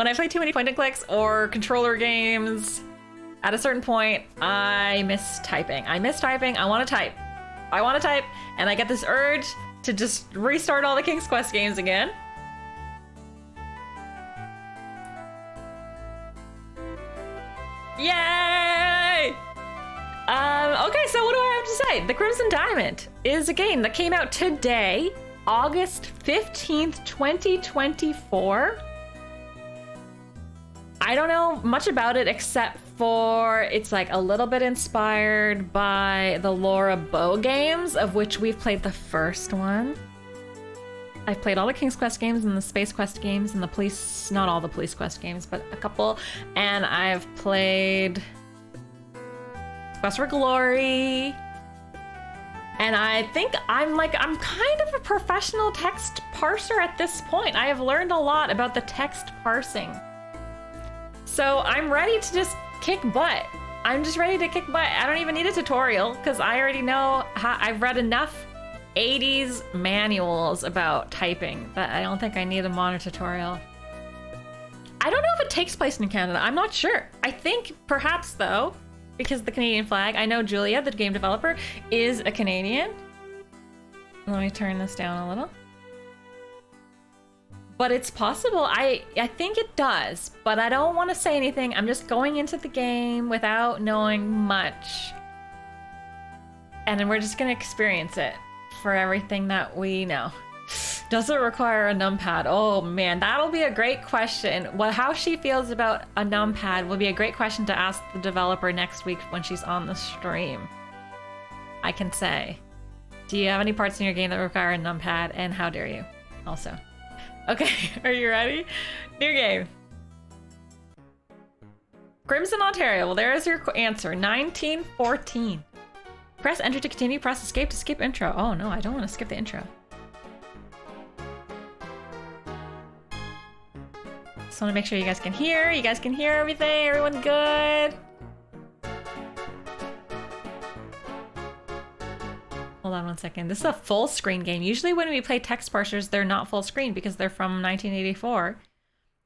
when I play too many point and clicks or controller games, at a certain point, I miss typing. I want to type. And I get this urge to just restart all the King's Quest games again. Yay! Okay, so what do I have to say? The Crimson Diamond is a game that came out today, August 15th, 2024. I don't know much about it except for it's like a little bit inspired by the Laura Bow games, of which we've played the first one. I've played all the King's Quest games and the Space Quest games and the police, not all the Police Quest games, but a couple. And I've played Quest for Glory. And I think I'm kind of a professional text parser at this point. I have learned a lot about the text parsing. So I'm ready to just kick butt. I'm just ready to kick butt. I don't even need a tutorial because I already know how. I've read enough 80s manuals about typing that I don't think I need a modern tutorial. I don't know if it takes place in Canada. I'm not sure. I think perhaps though, because the Canadian flag, I know Julia, the game developer, is a Canadian. Let me turn this down a little. But it's possible. I think it does, but I don't want to say anything. I'm just going into the game without knowing much. And then we're just gonna experience it for everything that we know. Does it require a numpad? Oh man, that'll be a great question. Well, how she feels about a numpad will be a great question to ask the developer next week when she's on the stream. I can say, do you have any parts in your game that require a numpad, and how dare you also? Okay, are you ready? New game. Crimson Ontario. Well, there's your answer. 1914. Press enter to continue. Press escape to skip intro. Oh no, I don't want to skip the intro. Just want to make sure you guys can hear. You guys can hear everything. Everyone good? Hold on one second. This is a full screen game. Usually when we play text parsers, they're not full screen because they're from 1984.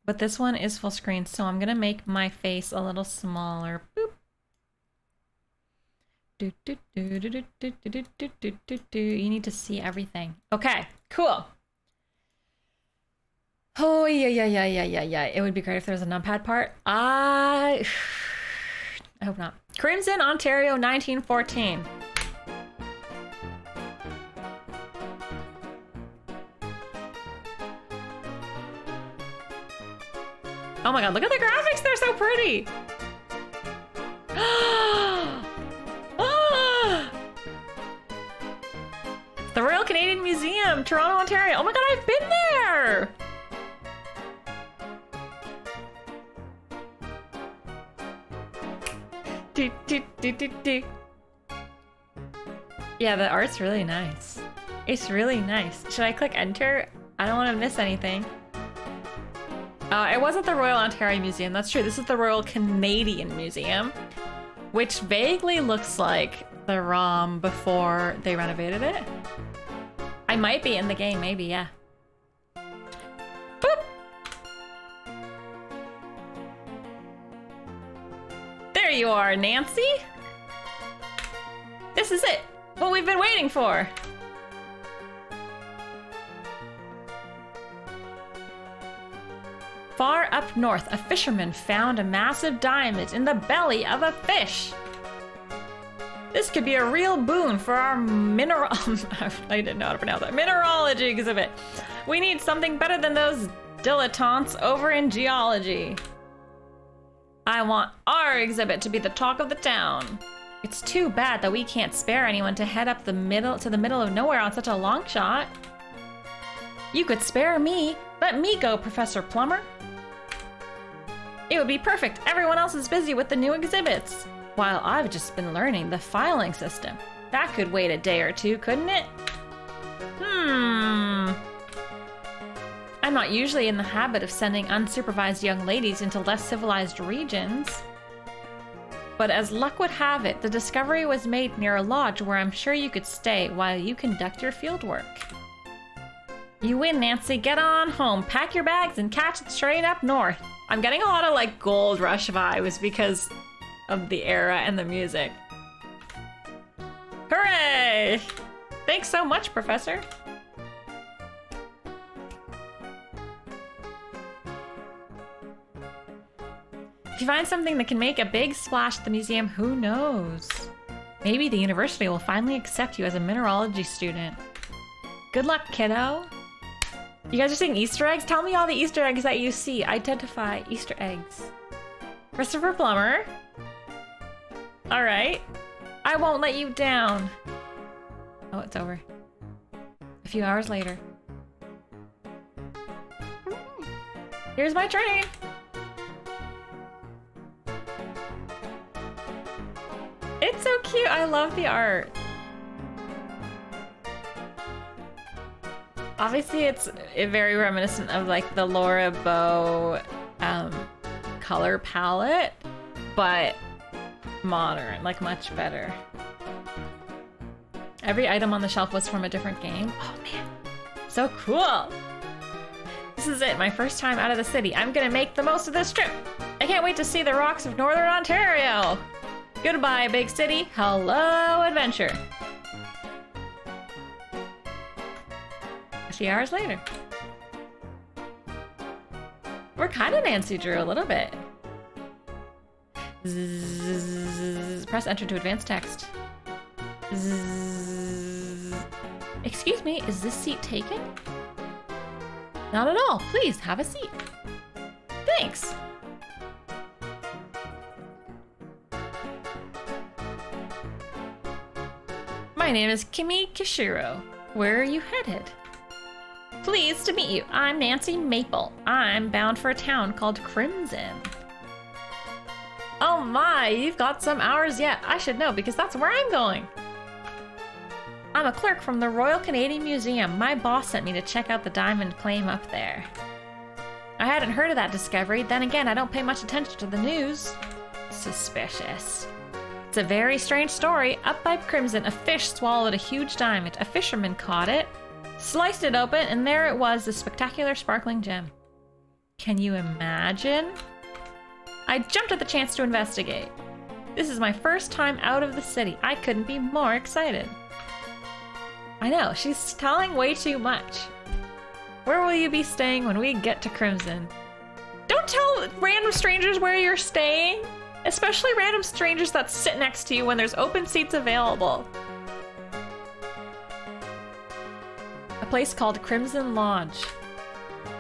But this one is full screen, so I'm gonna make my face a little smaller. Boop. You need to see everything. Okay, cool. Oh yeah. It would be great if there was a numpad part. I hope not. Crimson Ontario 1914. Oh my god, look at the graphics, they're so pretty! The Royal Canadian Museum, Toronto, Ontario. Oh my god, I've been there! Yeah, the art's really nice. It's really nice. Should I click enter? I don't want to miss anything. It wasn't the Royal Ontario Museum, that's true. This is the Royal Canadian Museum, which vaguely looks like the ROM before they renovated it. I might be in the game, maybe, yeah. Boop! There you are, Nancy! This is it! What we've been waiting for! Far up north, a fisherman found a massive diamond in the belly of a fish. This could be a real boon for our I didn't know how to pronounce that. Mineralogy exhibit. We need something better than those dilettantes over in geology. I want our exhibit to be the talk of the town. It's too bad that we can't spare anyone to head up to the middle of nowhere on such a long shot. You could spare me. Let me go, Professor Plumber. It would be perfect. Everyone else is busy with the new exhibits, while I've just been learning the filing system. That could wait a day or two, couldn't it? I'm not usually in the habit of sending unsupervised young ladies into less civilized regions. But as luck would have it, the discovery was made near a lodge where I'm sure you could stay while you conduct your fieldwork. You win, Nancy. Get on home. Pack your bags and catch the train up north. I'm getting a lot of like Gold Rush vibes because of the era and the music. Hooray! Thanks so much, Professor. If you find something that can make a big splash at the museum, who knows? Maybe the university will finally accept you as a mineralogy student. Good luck, kiddo. You guys are seeing Easter eggs? Tell me all the Easter eggs that you see. Identify Easter eggs. Christopher Plummer. All right. I won't let you down. Oh, it's over. A few hours later. Here's my train. It's so cute. I love the art. Obviously, it's very reminiscent of like the Laura Bow color palette, but modern, like much better. Every item on the shelf was from a different game. Oh man, so cool. This is it, my first time out of the city. I'm gonna make the most of this trip. I can't wait to see the rocks of Northern Ontario. Goodbye, big city. Hello, adventure. A few hours later. We're kind of Nancy Drew a little bit. Zzz, press enter to advance text. Zzz. Excuse me, is this seat taken? Not at all. Please have a seat. Thanks. My name is Kimi Kishiro. Where are you headed? Pleased to meet you. I'm Nancy Maple. I'm bound for a town called Crimson. Oh my, you've got some hours yet. I should know because that's where I'm going. I'm a clerk from the Royal Canadian Museum. My boss sent me to check out the diamond claim up there. I hadn't heard of that discovery. Then again, I don't pay much attention to the news. Suspicious. It's a very strange story. Up by Crimson, a fish swallowed a huge diamond. A fisherman caught it, sliced it open, and there it was, the spectacular sparkling gem. Can you imagine? I jumped at the chance to investigate. This is my first time out of the city. I couldn't be more excited. I know, she's telling way too much. Where will you be staying when we get to Crimson? Don't tell random strangers where you're staying. Especially random strangers that sit next to you when there's open seats available. A place called Crimson Lodge.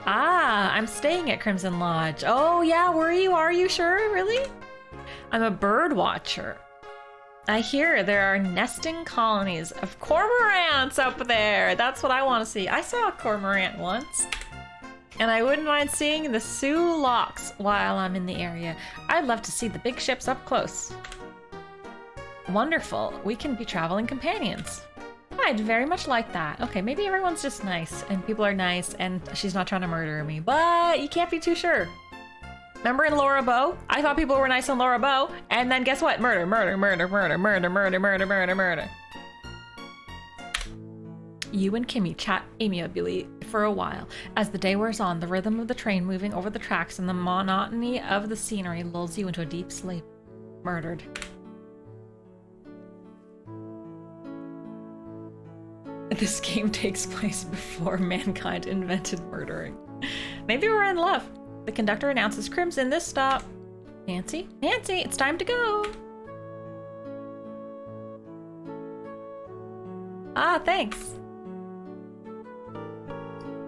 Ah, I'm staying at Crimson Lodge. Oh yeah, were you? Are you sure? Really? I'm a bird watcher. I hear there are nesting colonies of cormorants up there. That's what I want to see. I saw a cormorant once. And I wouldn't mind seeing the Sioux Locks while I'm in the area. I'd love to see the big ships up close. Wonderful. We can be traveling companions. I'd very much like that. Okay, maybe everyone's just nice and people are nice and she's not trying to murder me, but you can't be too sure. Remember in Laura Bow? I thought people were nice in Laura Bow, and then guess what? Murder, murder, murder, murder, murder, murder, murder, murder, murder. You and Kimmy chat amiably for a while. As the day wears on, the rhythm of the train moving over the tracks and the monotony of the scenery lulls you into a deep sleep. Murdered. This game takes place before mankind invented murdering. Maybe we're in love. The conductor announces Crimson this stop. Nancy? Nancy, it's time to go. Ah, thanks.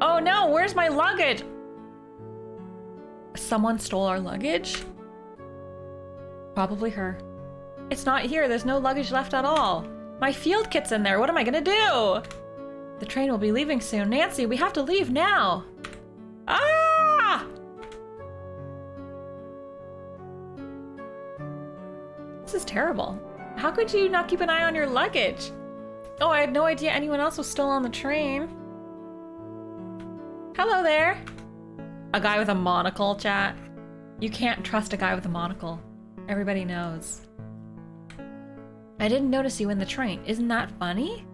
Oh no, where's my luggage? Someone stole our luggage? Probably her. It's not here, there's no luggage left at all. My field kit's in there, what am I gonna do? The train will be leaving soon. Nancy, we have to leave now. Ah! This is terrible. How could you not keep an eye on your luggage? Oh, I had no idea anyone else was still on the train. Hello there. A guy with a monocle, chat. You can't trust a guy with a monocle. Everybody knows. I didn't notice you in the train. Isn't that funny?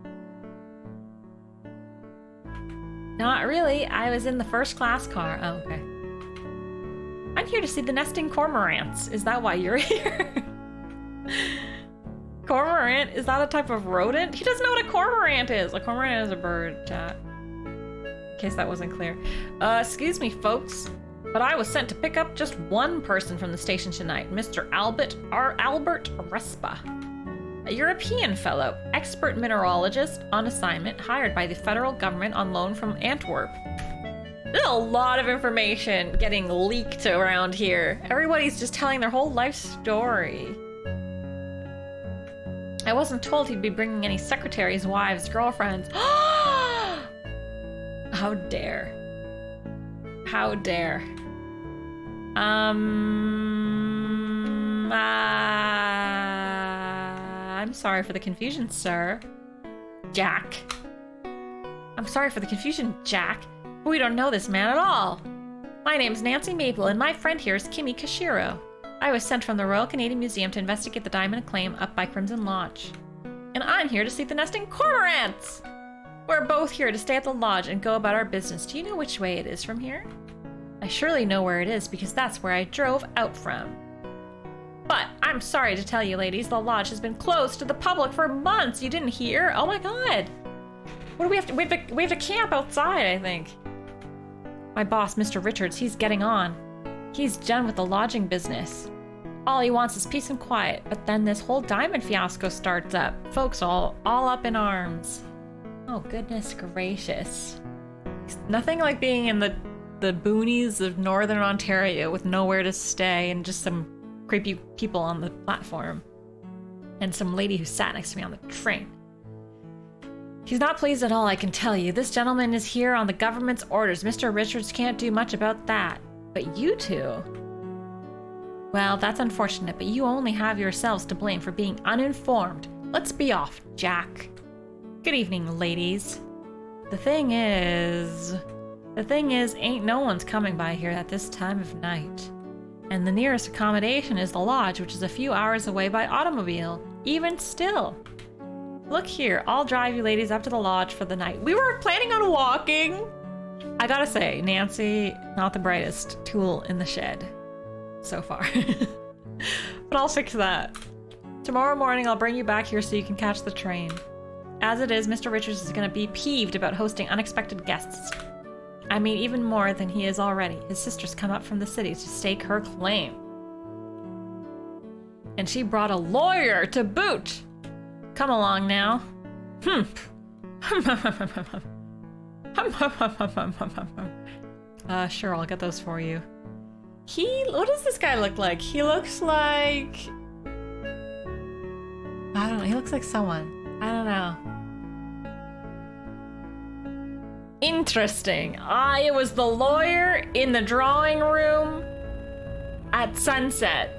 Not really. I was in the first class car. Oh, okay. I'm here to see the nesting cormorants. Is that why you're here? Cormorant? Is that a type of rodent? He doesn't know what a cormorant is. A cormorant is a bird, chat. In case that wasn't clear. Excuse me, folks. But I was sent to pick up just one person from the station tonight, Mr. Albert Respa. A European fellow, expert mineralogist on assignment, hired by the federal government on loan from Antwerp. There's a lot of information getting leaked around here. Everybody's just telling their whole life story. I wasn't told he'd be bringing any secretaries, wives, girlfriends. How dare. How dare. I'm sorry for the confusion, sir. Jack. I'm sorry for the confusion, Jack. We don't know this man at all. My name's Nancy Maple, and my friend here is Kimi Kashiro. I was sent from the Royal Canadian Museum to investigate the diamond claim up by Crimson Lodge. And I'm here to see the nesting cormorants! We're both here to stay at the lodge and go about our business. Do you know which way it is from here? I surely know where it is because that's where I drove out from. But I'm sorry to tell you, ladies, the lodge has been closed to the public for months. You didn't hear? Oh my god. What do we have to... We have to camp outside, I think. My boss, Mr. Richards, he's getting on. He's done with the lodging business. All he wants is peace and quiet, but then this whole diamond fiasco starts up. Folks all up in arms. Oh, goodness gracious. Nothing like being in the boonies of northern Ontario with nowhere to stay and just some creepy people on the platform. And some lady who sat next to me on the train. He's not pleased at all, I can tell you. This gentleman is here on the government's orders. Mr. Richards can't do much about that. But you two... Well, that's unfortunate, but you only have yourselves to blame for being uninformed. Let's be off, Jack. Good evening, ladies. The thing is, ain't no one's coming by here at this time of night. And the nearest accommodation is the lodge, which is a few hours away by automobile. Even still. Look here, I'll drive you ladies up to the lodge for the night. We were planning on walking. I gotta say, Nancy, not the brightest tool in the shed so far. But I'll fix that. Tomorrow morning, I'll bring you back here so you can catch the train. As it is, Mr. Richards is gonna be peeved about hosting unexpected guests. I mean, even more than he is already. His sister's come up from the city to stake her claim. And she brought a lawyer to boot. Come along now. Sure, I'll get those for you. What does this guy look like? He looks like... I don't know, he looks like someone. I don't know. Interesting. It was the lawyer in the drawing room at sunset.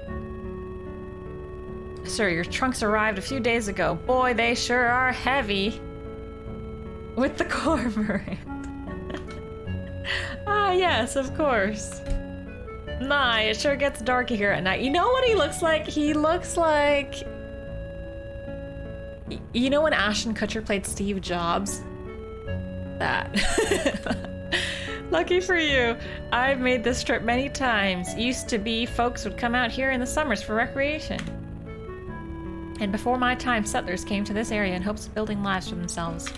Sir, your trunks arrived a few days ago. Boy, they sure are heavy. With the cormorant. Yes, of course. Nah, it sure gets dark here at night. You know what he looks like? He looks like... You know when Ashton Kutcher played Steve Jobs? That. Lucky for you. I've made this trip many times. Used to be folks would come out here in the summers for recreation. And before my time, settlers came to this area in hopes of building lives for themselves.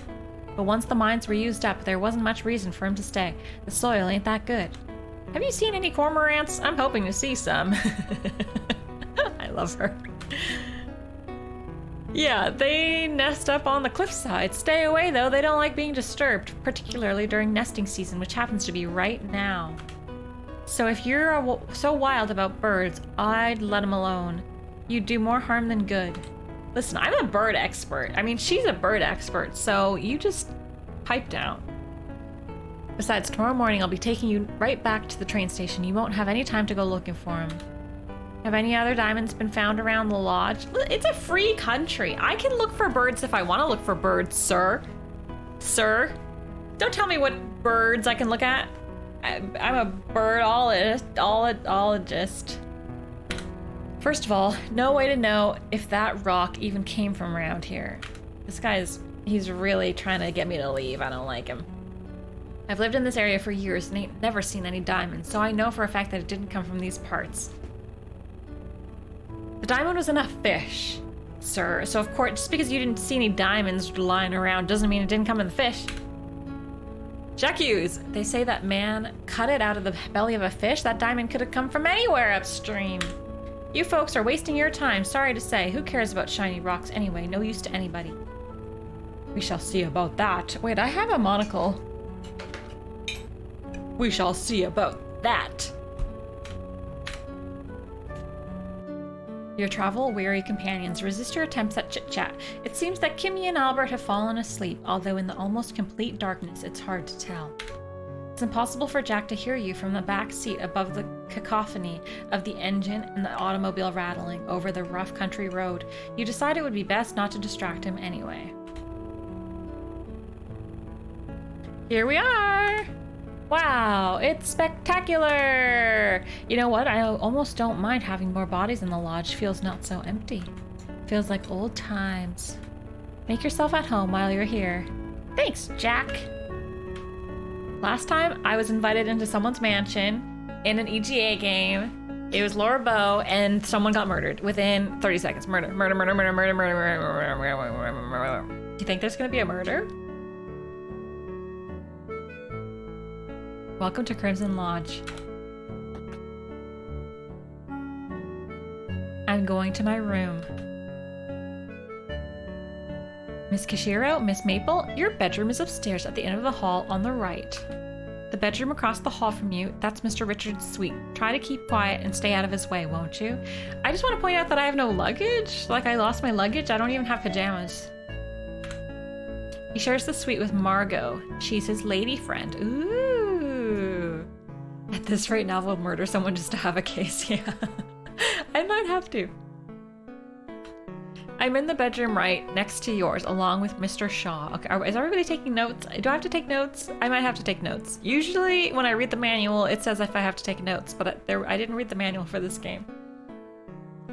But once the mines were used up, there wasn't much reason for him to stay. The soil ain't that good. Have you seen any cormorants? I'm hoping to see some. I love her. Yeah, they nest up on the cliffside. Stay away, though. They don't like being disturbed, particularly during nesting season, which happens to be right now. So if you're so wild about birds, I'd let them alone. You'd do more harm than good. Listen, I'm a bird expert. I mean, she's a bird expert, so you just pipe down. Besides, tomorrow morning I'll be taking you right back to the train station. You won't have any time to go looking for them. Have any other diamonds been found around the lodge? It's a free country. I can look for birds if I want to look for birds, sir. Sir? Don't tell me what birds I can look at. I'm a birdologist. First of all, no way to know if that rock even came from around here. This guy's, he's really trying to get me to leave. I don't like him. I've lived in this area for years and ain't never seen any diamonds, so I know for a fact that it didn't come from these parts. The diamond was in a fish, sir. So of course, just because you didn't see any diamonds lying around doesn't mean it didn't come in the fish. Jack Hughes, they say that man cut it out of the belly of a fish. That diamond could have come from anywhere upstream. You folks are wasting your time, sorry to say. Who cares about shiny rocks anyway? No use to anybody. We shall see about that. Wait, I have a monocle. We shall see about that. Your travel-weary companions resist your attempts at chit-chat. It seems that Kimmy and Albert have fallen asleep, although in the almost complete darkness, it's hard to tell. It's impossible for Jack to hear you from the back seat above the cacophony of the engine and the automobile rattling over the rough country road. You decide it would be best not to distract him anyway. Here we are! Wow, it's spectacular! You know what? I almost don't mind having more bodies in the lodge. Feels not so empty. Feels like old times. Make yourself at home while you're here. Thanks, Jack! Last time, I was invited into someone's mansion in an EGA game. It was Laura Bow, and someone got murdered within 30 seconds. Murder. Do you think there's gonna be a murder? Welcome to Crimson Lodge. I'm going to my room. Miss Kishiro, Miss Maple, your bedroom is upstairs at the end of the hall on the right. The bedroom across the hall from you, that's Mr. Richard's suite. Try to keep quiet and stay out of his way, won't you? I just want to point out that I have no luggage. Like, I lost my luggage. I don't even have pajamas. He shares the suite with Margot. She's his lady friend. Ooh. At this rate, now we'll murder someone just to have a case. Yeah. I might have to. I'm in the bedroom right next to yours, along with Mr. Shaw. Okay, is everybody taking notes? Do I have to take notes? I might have to take notes. Usually, when I read the manual, it says if I have to take notes, but I didn't read the manual for this game.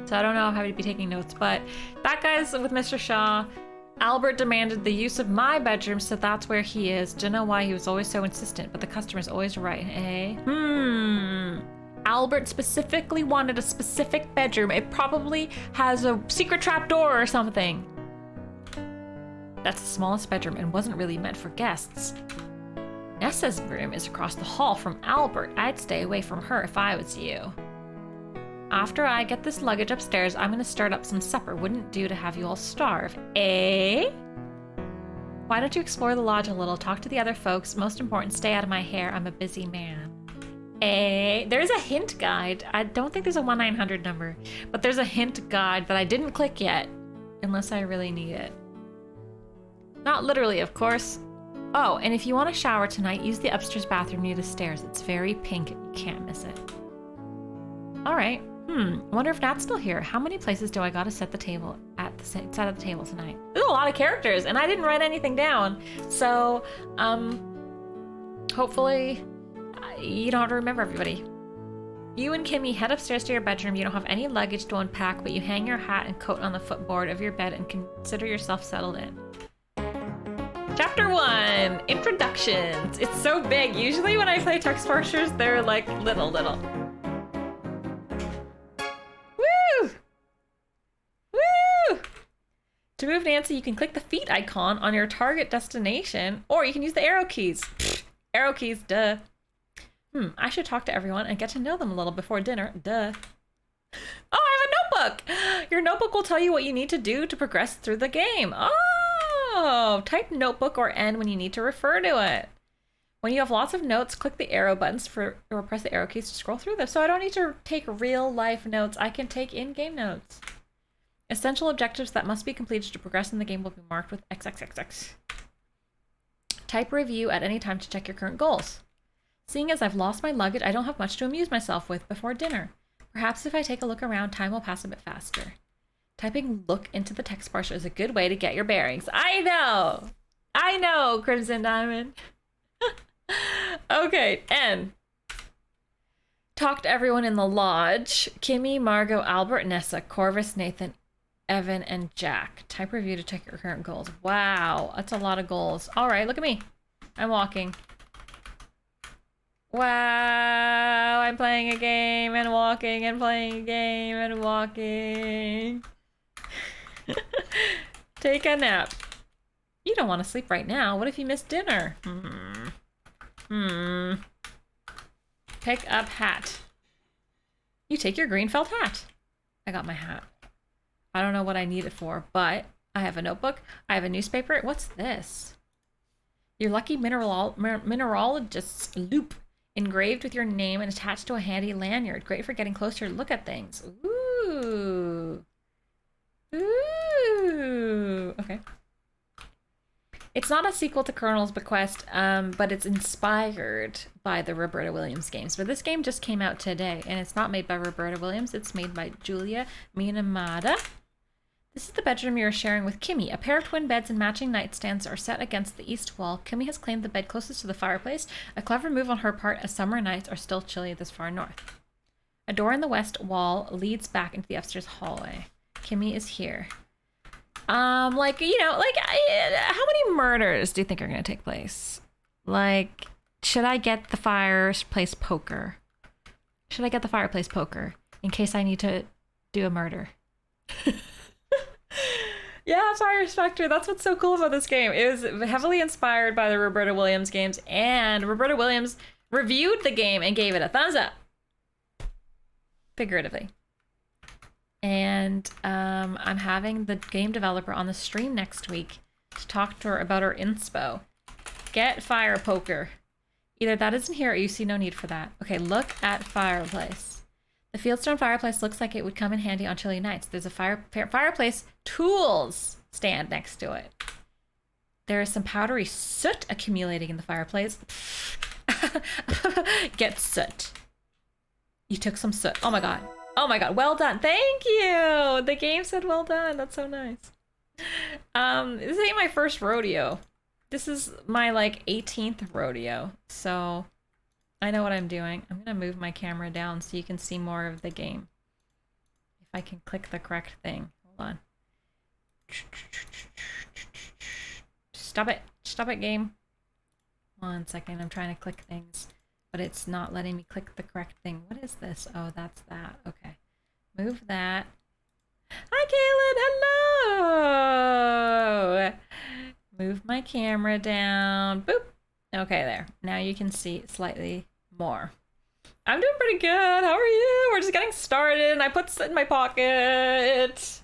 So I don't know how to be taking notes, but that guy's with Mr. Shaw. Albert demanded the use of my bedroom, so that's where he is. Don't know why he was always so insistent, but the customer's always right, eh? Albert specifically wanted a specific bedroom. It probably has a secret trap door or something. That's the smallest bedroom and wasn't really meant for guests. Nessa's room is across the hall from Albert. I'd stay away from her if I was you. After I get this luggage upstairs, I'm gonna start up some supper. Wouldn't do to have you all starve, eh? Why don't you explore the lodge a little, talk to the other folks. Most important, stay out of my hair. I'm a busy man. Eh? There's a hint guide. I don't think there's a 1-900 number, but there's a hint guide that I didn't click yet, unless I really need it. Not literally, of course. Oh, and if you want a shower tonight, use the upstairs bathroom near the stairs. It's very pink. You can't miss it. All right. Wonder if Nat's still here. How many places do I gotta set the table at the side of the table tonight? There's a lot of characters, and I didn't write anything down. So, hopefully, you don't have to remember everybody. You and Kimmy head upstairs to your bedroom. You don't have any luggage to unpack, but you hang your hat and coat on the footboard of your bed and consider yourself settled in. Chapter 1, Introductions. It's so big. Usually when I play text forcers, they're like little. To move Nancy, you can click the feet icon on your target destination, or you can use the arrow keys. Arrow keys, duh. I should talk to everyone and get to know them a little before dinner, duh. Oh, I have a notebook! Your notebook will tell you what you need to do to progress through the game. Oh, type notebook or N when you need to refer to it. When you have lots of notes, click the arrow buttons or press the arrow keys to scroll through them. So I don't need to take real life notes. I can take in-game notes. Essential objectives that must be completed to progress in the game will be marked with XXXX. Type review at any time to check your current goals. Seeing as I've lost my luggage, I don't have much to amuse myself with before dinner. Perhaps if I take a look around, time will pass a bit faster. Typing look into the text parser is a good way to get your bearings. I know, Crimson Diamond. Okay, N. Talk to everyone in the lodge. Kimmy, Margot, Albert, Nessa, Corvus, Nathan, Evan, and Jack. Type review to check your current goals. Wow, that's a lot of goals. All right, look at me. I'm walking. Wow, I'm playing a game and walking and playing a game and walking. Take a nap. You don't want to sleep right now. What if you miss dinner? Pick up hat. You take your green felt hat. I got my hat. I don't know what I need it for, but I have a notebook. I have a newspaper. What's this? Your lucky mineralogist's loop. Engraved with your name and attached to a handy lanyard. Great for getting closer to look at things. Ooh. Ooh. Okay. It's not a sequel to Colonel's Bequest, but it's inspired by the Roberta Williams games. But this game just came out today, and it's not made by Roberta Williams. It's made by Julia Minamata. This is the bedroom you're sharing with Kimmy. A pair of twin beds and matching nightstands are set against the east wall. Kimmy has claimed the bed closest to the fireplace. A clever move on her part, as summer nights are still chilly this far north. A door in the west wall leads back into the upstairs hallway. Kimmy is here. How many murders do you think are going to take place? Like, should I get the fireplace poker? Should I get the fireplace poker in case I need to do a murder? Yeah, Fire Spectre. That's what's so cool about this game. It was heavily inspired by the Roberta Williams games, and Roberta Williams reviewed the game and gave it a thumbs up. Figuratively. And I'm having the game developer on the stream next week to talk to her about her inspo. Get fire poker. Either that isn't here or you see no need for that. Okay, look at fireplace. The fieldstone fireplace looks like it would come in handy on chilly nights. There's a fireplace tools stand next to it. There is some powdery soot accumulating in the fireplace. Get soot. You took some soot. Oh my god. Oh my god. Well done. Thank you. The game said well done. That's so nice. This ain't my first rodeo. This is my 18th rodeo. So I know what I'm doing. I'm gonna move my camera down so you can see more of the game. If I can click the correct thing. Hold on. Stop it. Stop it, game. 1 second. I'm trying to click things, but it's not letting me click the correct thing. What is this? Oh, that's that. Okay. Move that. Hi, Kaylin. Hello. Move my camera down. Boop. Okay, there. Now you can see slightly more. I'm doing pretty good. How are you? We're just getting started. I put it in my pocket.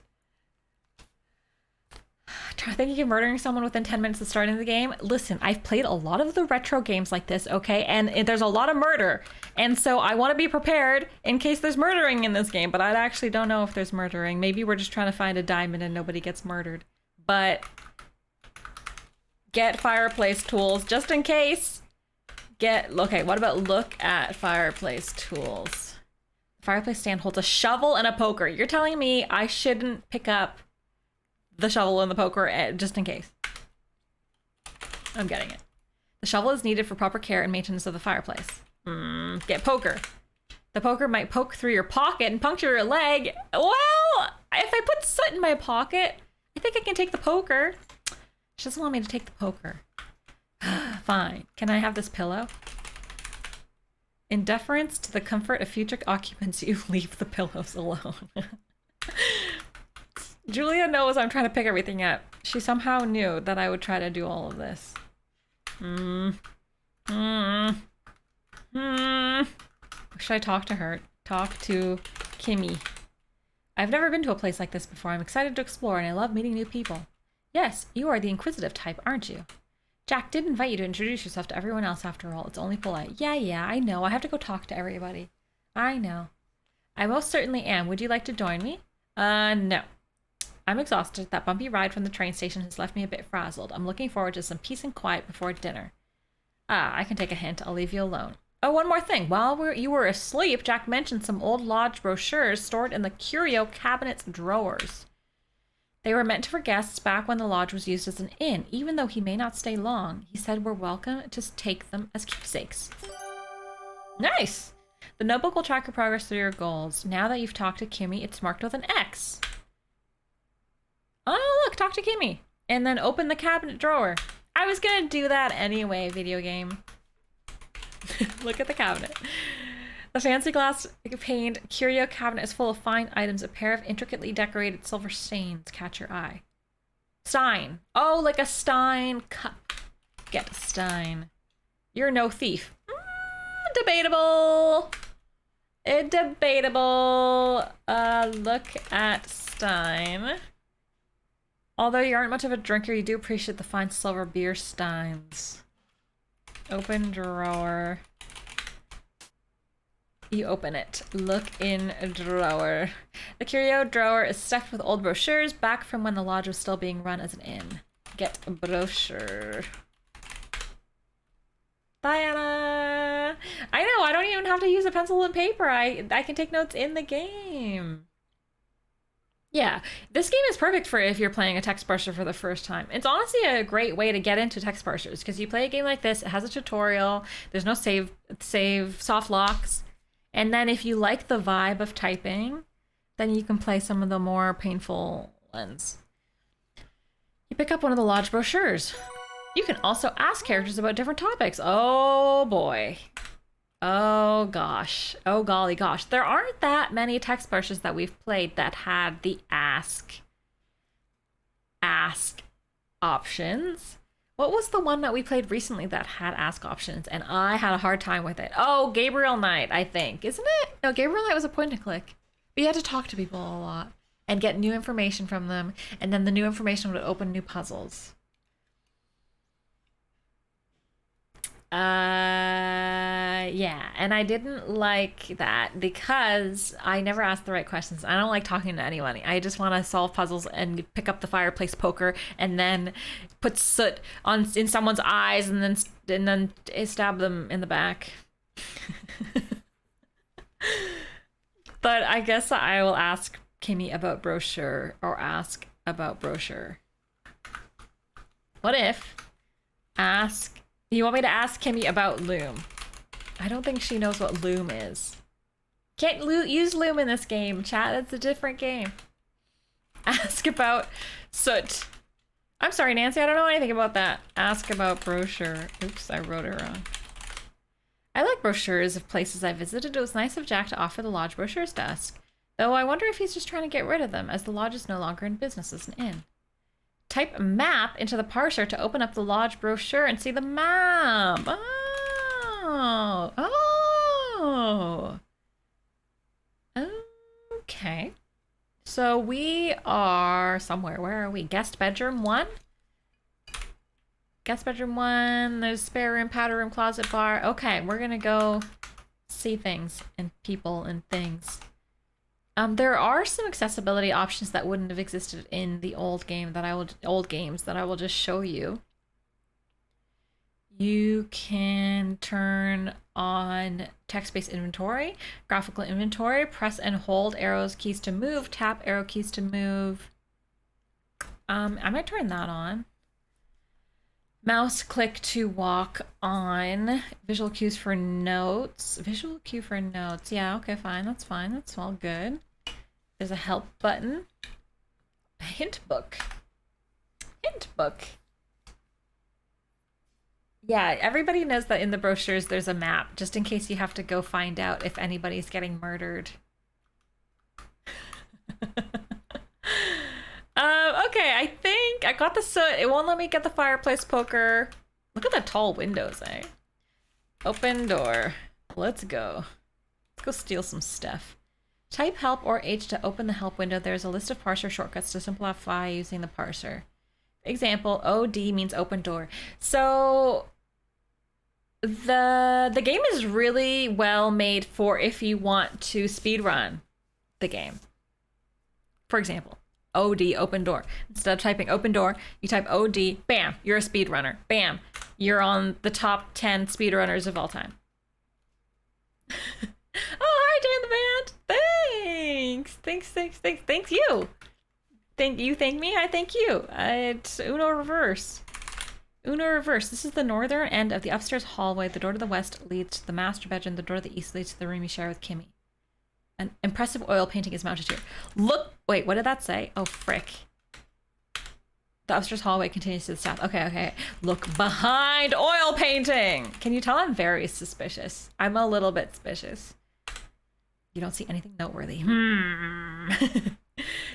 Thinking of murdering someone within 10 minutes of starting the game. Listen, I've played a lot of the retro games like this, okay? And there's a lot of murder. And so I want to be prepared in case there's murdering in this game. But I actually don't know if there's murdering. Maybe we're just trying to find a diamond and nobody gets murdered. But get fireplace tools just in case. Okay, what about look at fireplace tools? Fireplace stand holds a shovel and a poker. You're telling me I shouldn't pick up the shovel and the poker just in case. I'm getting it. The shovel is needed for proper care and maintenance of the fireplace. Get poker. The poker might poke through your pocket and puncture your leg. Well, if I put soot in my pocket, I think I can take the poker. She doesn't want me to take the poker. Fine. Can I have this pillow? In deference to the comfort of future occupants, you leave the pillows alone. Julia knows I'm trying to pick everything up. She somehow knew that I would try to do all of this. Should I talk to her? Talk to Kimmy. I've never been to a place like this before. I'm excited to explore and I love meeting new people. Yes, you are the inquisitive type, aren't you? Jack did invite you to introduce yourself to everyone else after all. It's only polite. Yeah, I know. I have to go talk to everybody. I know. I most certainly am. Would you like to join me? No. I'm exhausted. That bumpy ride from the train station has left me a bit frazzled. I'm looking forward to some peace and quiet before dinner. I can take a hint. I'll leave you alone. Oh, one more thing. While you were asleep, Jack mentioned some old lodge brochures stored in the curio cabinet's drawers. They were meant for guests back when the lodge was used as an inn. Even though he may not stay long, he said we're welcome to take them as keepsakes. Nice! The notebook will track your progress through your goals. Now that you've talked to Kimmy, it's marked with an X. Oh, look, talk to Kimmy. And then open the cabinet drawer. I was gonna do that anyway, video game. Look at the cabinet. The fancy glass paned curio cabinet is full of fine items. A pair of intricately decorated silver stains catch your eye. Stein. Oh, like a Stein cup. Get a Stein. You're no thief. Debatable. Debatable. Look at Stein. Although you aren't much of a drinker, you do appreciate the fine silver beer steins. Open drawer. You open it. Look in a drawer. The curio drawer is stuffed with old brochures back from when the lodge was still being run as an inn. Get a brochure. Diana! I know, I don't even have to use a pencil and paper. I can take notes in the game. Yeah, this game is perfect for if you're playing a text parser for the first time. It's honestly a great way to get into text parsers because you play a game like this, it has a tutorial, there's no save soft locks, and then if you like the vibe of typing, then you can play some of the more painful ones. You pick up one of the lodge brochures. You can also ask characters about different topics. Oh boy. Oh gosh. Oh golly gosh. There aren't that many text parsers that we've played that had the ask options. What was the one that we played recently that had ask options and I had a hard time with it? Oh, Gabriel Knight, I think. Isn't it? No, Gabriel Knight was a point and click. But you had to talk to people a lot and get new information from them, and then the new information would open new puzzles. Yeah, and I didn't like that because I never asked the right questions. I don't like talking to anyone. I just want to solve puzzles and pick up the fireplace poker and then put soot in someone's eyes and then stab them in the back. But I guess I will ask Kimmy about brochure or ask about brochure. What if you want me to ask Kimmy about loom? I don't think she knows what loom is. Can't use loom in this game, chat. It's a different game. Ask about soot. I'm sorry, Nancy. I don't know anything about that. Ask about brochure. Oops, I wrote it wrong. I like brochures of places I visited. It was nice of Jack to offer the lodge brochures to us. Though I wonder if he's just trying to get rid of them, as the lodge is no longer in business as an inn. Type map into the parser to open up the lodge brochure and see the map. Oh. Okay. So we are somewhere. Where are we? Guest bedroom 1? Guest bedroom 1. There's spare room, powder room, closet, bar. Okay, we're gonna go see things and people and things. There are some accessibility options that wouldn't have existed in the old games that I will just show you. You can turn on text-based inventory, graphical inventory, press and hold arrows keys to move, tap arrow keys to move. I might turn that on. Mouse click to walk on. Visual cues for notes. Visual cue for notes. Yeah, okay, fine. That's fine. That's all good. There's a help button. A hint book. Hint book. Yeah, everybody knows that in the brochures there's a map, just in case you have to go find out if anybody's getting murdered. Okay, I think I got the soot. It won't let me get the fireplace poker. Look at the tall windows, eh? Open door. Let's go. Let's go steal some stuff. Type help or H to open the help window. There's a list of parser shortcuts to simplify using the parser. Example, OD means open door. So the game is really well made for if you want to speedrun the game. For example, OD, open door. Instead of typing open door, you type OD, bam, you're a speedrunner. Bam, you're on the top 10 speedrunners of all time. Oh, hi, Dan the Band. Thanks you. Thank me, I thank you. It's Uno reverse. Uno reverse. This is the northern end of the upstairs hallway. The door to the west leads to the master bedroom. The door to the east leads to the room you share with Kimmy. An impressive oil painting is mounted here. Look, wait, what did that say? Oh, frick. The upstairs hallway continues to the south. Okay, okay. Look behind oil painting. Can you tell I'm very suspicious? I'm a little bit suspicious. You don't see anything noteworthy.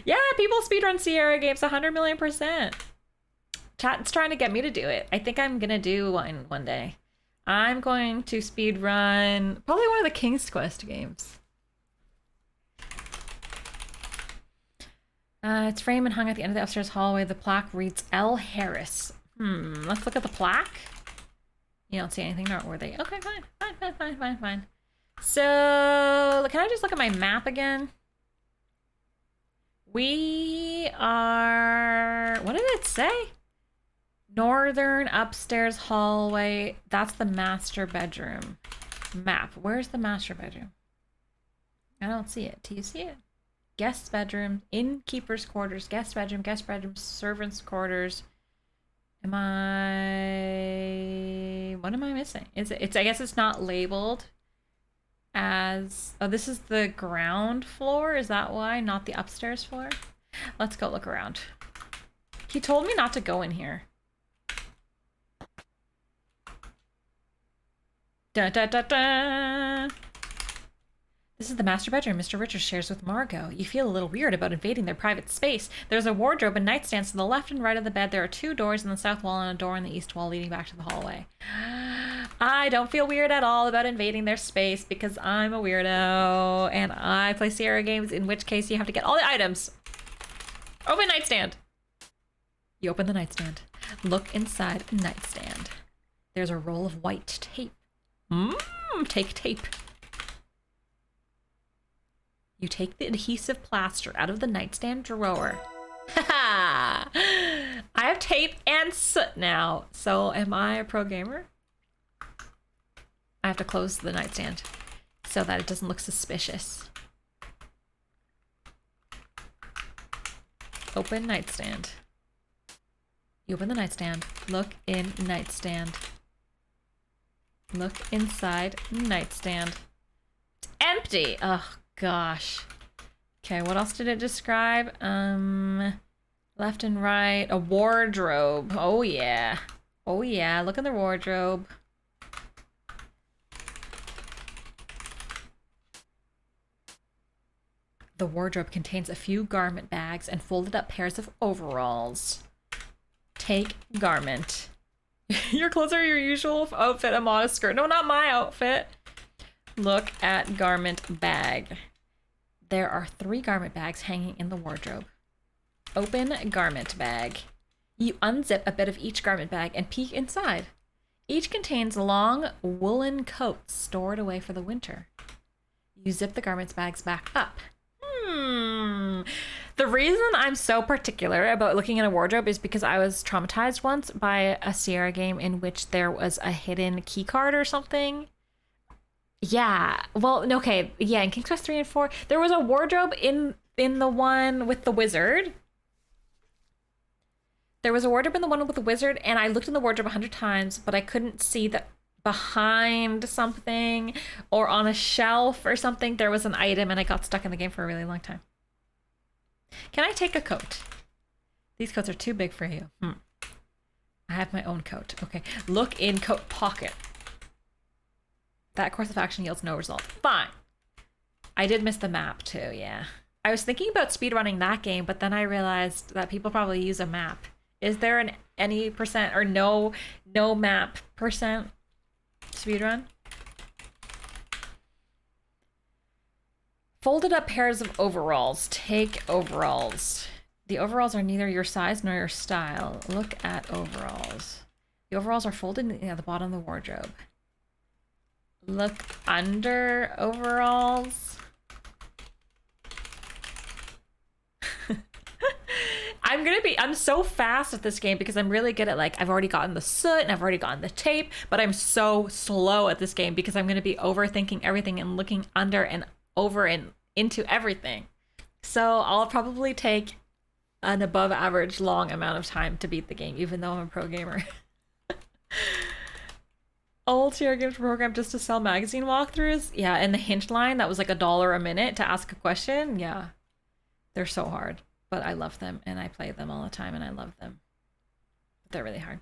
Yeah, people speedrun Sierra games 100 million %. Chat's trying to get me to do it. I think I'm gonna do one day. I'm going to speedrun probably one of the King's Quest games. It's framed and hung at the end of the upstairs hallway. The plaque reads L. Harris. Let's look at the plaque. You don't see anything noteworthy. Okay, fine. So, can I just look at my map again? We are... What did it say? Northern upstairs hallway. That's the master bedroom. Map. Where's the master bedroom? I don't see it. Do you see it? Guest bedroom, innkeeper's quarters, guest bedroom, servants' quarters. What am I missing? Is it? I guess it's not labeled as. Oh, this is the ground floor. Is that why? Not the upstairs floor. Let's go look around. He told me not to go in here. Da da da da. This is the master bedroom Mr. Richards shares with Margot. You feel a little weird about invading their private space. There's a wardrobe and nightstands to the left and right of the bed. There are 2 doors in the south wall and a door in the east wall leading back to the hallway. I don't feel weird at all about invading their space because I'm a weirdo and I play Sierra games, in which case you have to get all the items. Open nightstand. You open the nightstand. Look inside nightstand. There's a roll of white tape. Take tape. You take the adhesive plaster out of the nightstand drawer. Haha! I have tape and soot now. So am I a pro gamer? I have to close the nightstand so that it doesn't look suspicious. Open nightstand. You open the nightstand. Look in nightstand. Look inside nightstand. It's empty! Ugh. Gosh. Okay, what else did it describe? Left and right. A wardrobe. Oh yeah. Oh yeah, look in the wardrobe. The wardrobe contains a few garment bags and folded up pairs of overalls. Take garment. Your clothes are your usual outfit, a modest skirt. No, not my outfit. Look at garment bag. There are 3 garment bags hanging in the wardrobe. Open garment bag. You unzip a bit of each garment bag and peek inside. Each contains long woolen coats stored away for the winter. You zip the garment bags back up. The reason I'm so particular about looking in a wardrobe is because I was traumatized once by a Sierra game in which there was a hidden key card or something. Yeah, well, okay, yeah, in King's Quest 3 and 4, there was a wardrobe in the one with the wizard. There was a wardrobe in the one with the wizard, and I looked in the wardrobe 100 times, but I couldn't see that behind something or on a shelf or something there was an item, and I got stuck in the game for a really long time. Can I take a coat? These coats are too big for you. I have my own coat. Okay, look in coat pocket. That course of action yields no result. Fine. I did miss the map too, yeah. I was thinking about speedrunning that game, but then I realized that people probably use a map. Is there an any percent or no map percent speedrun? Folded up pairs of overalls. Take overalls. The overalls are neither your size nor your style. Look at overalls. The overalls are folded at the bottom of the wardrobe. Look under overalls. I'm so fast at this game because I'm really good at, like, I've already gotten the soot and I've already gotten the tape, but I'm so slow at this game because I'm going to be overthinking everything and looking under and over and into everything. So I'll probably take an above average long amount of time to beat the game, even though I'm a pro gamer. Old Sierra Games program just to sell magazine walkthroughs. Yeah, and the hint line that was like $1 a minute to ask a question. Yeah, they're so hard, but I love them and I play them all the time and I love them. but they're really hard.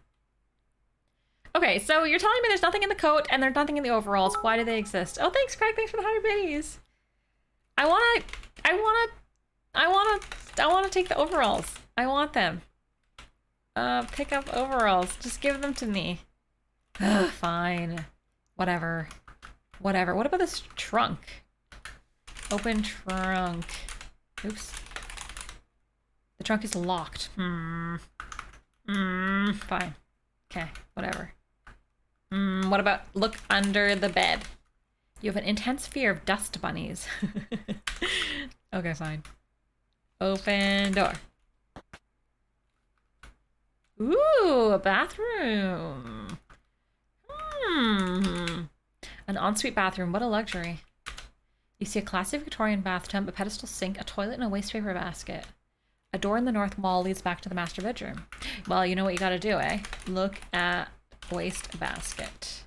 Okay, so you're telling me there's nothing in the coat and there's nothing in the overalls. Why do they exist? Oh, thanks, Craig. Thanks for the 100 biddies. I wanna take the overalls. I want them. Pick up overalls. Just give them to me. Fine. Whatever. Whatever. What about this trunk? Open trunk. Oops. The trunk is locked. Fine. Okay, whatever. What about look under the bed? You have an intense fear of dust bunnies. Okay, fine. Open door. Ooh, a bathroom. An ensuite bathroom. What a luxury. You see a classic Victorian bathtub, a pedestal sink, a toilet, and a waste paper basket. A door in the north wall leads back to the master bedroom. Well, you know what you gotta do, eh? Look at waste basket.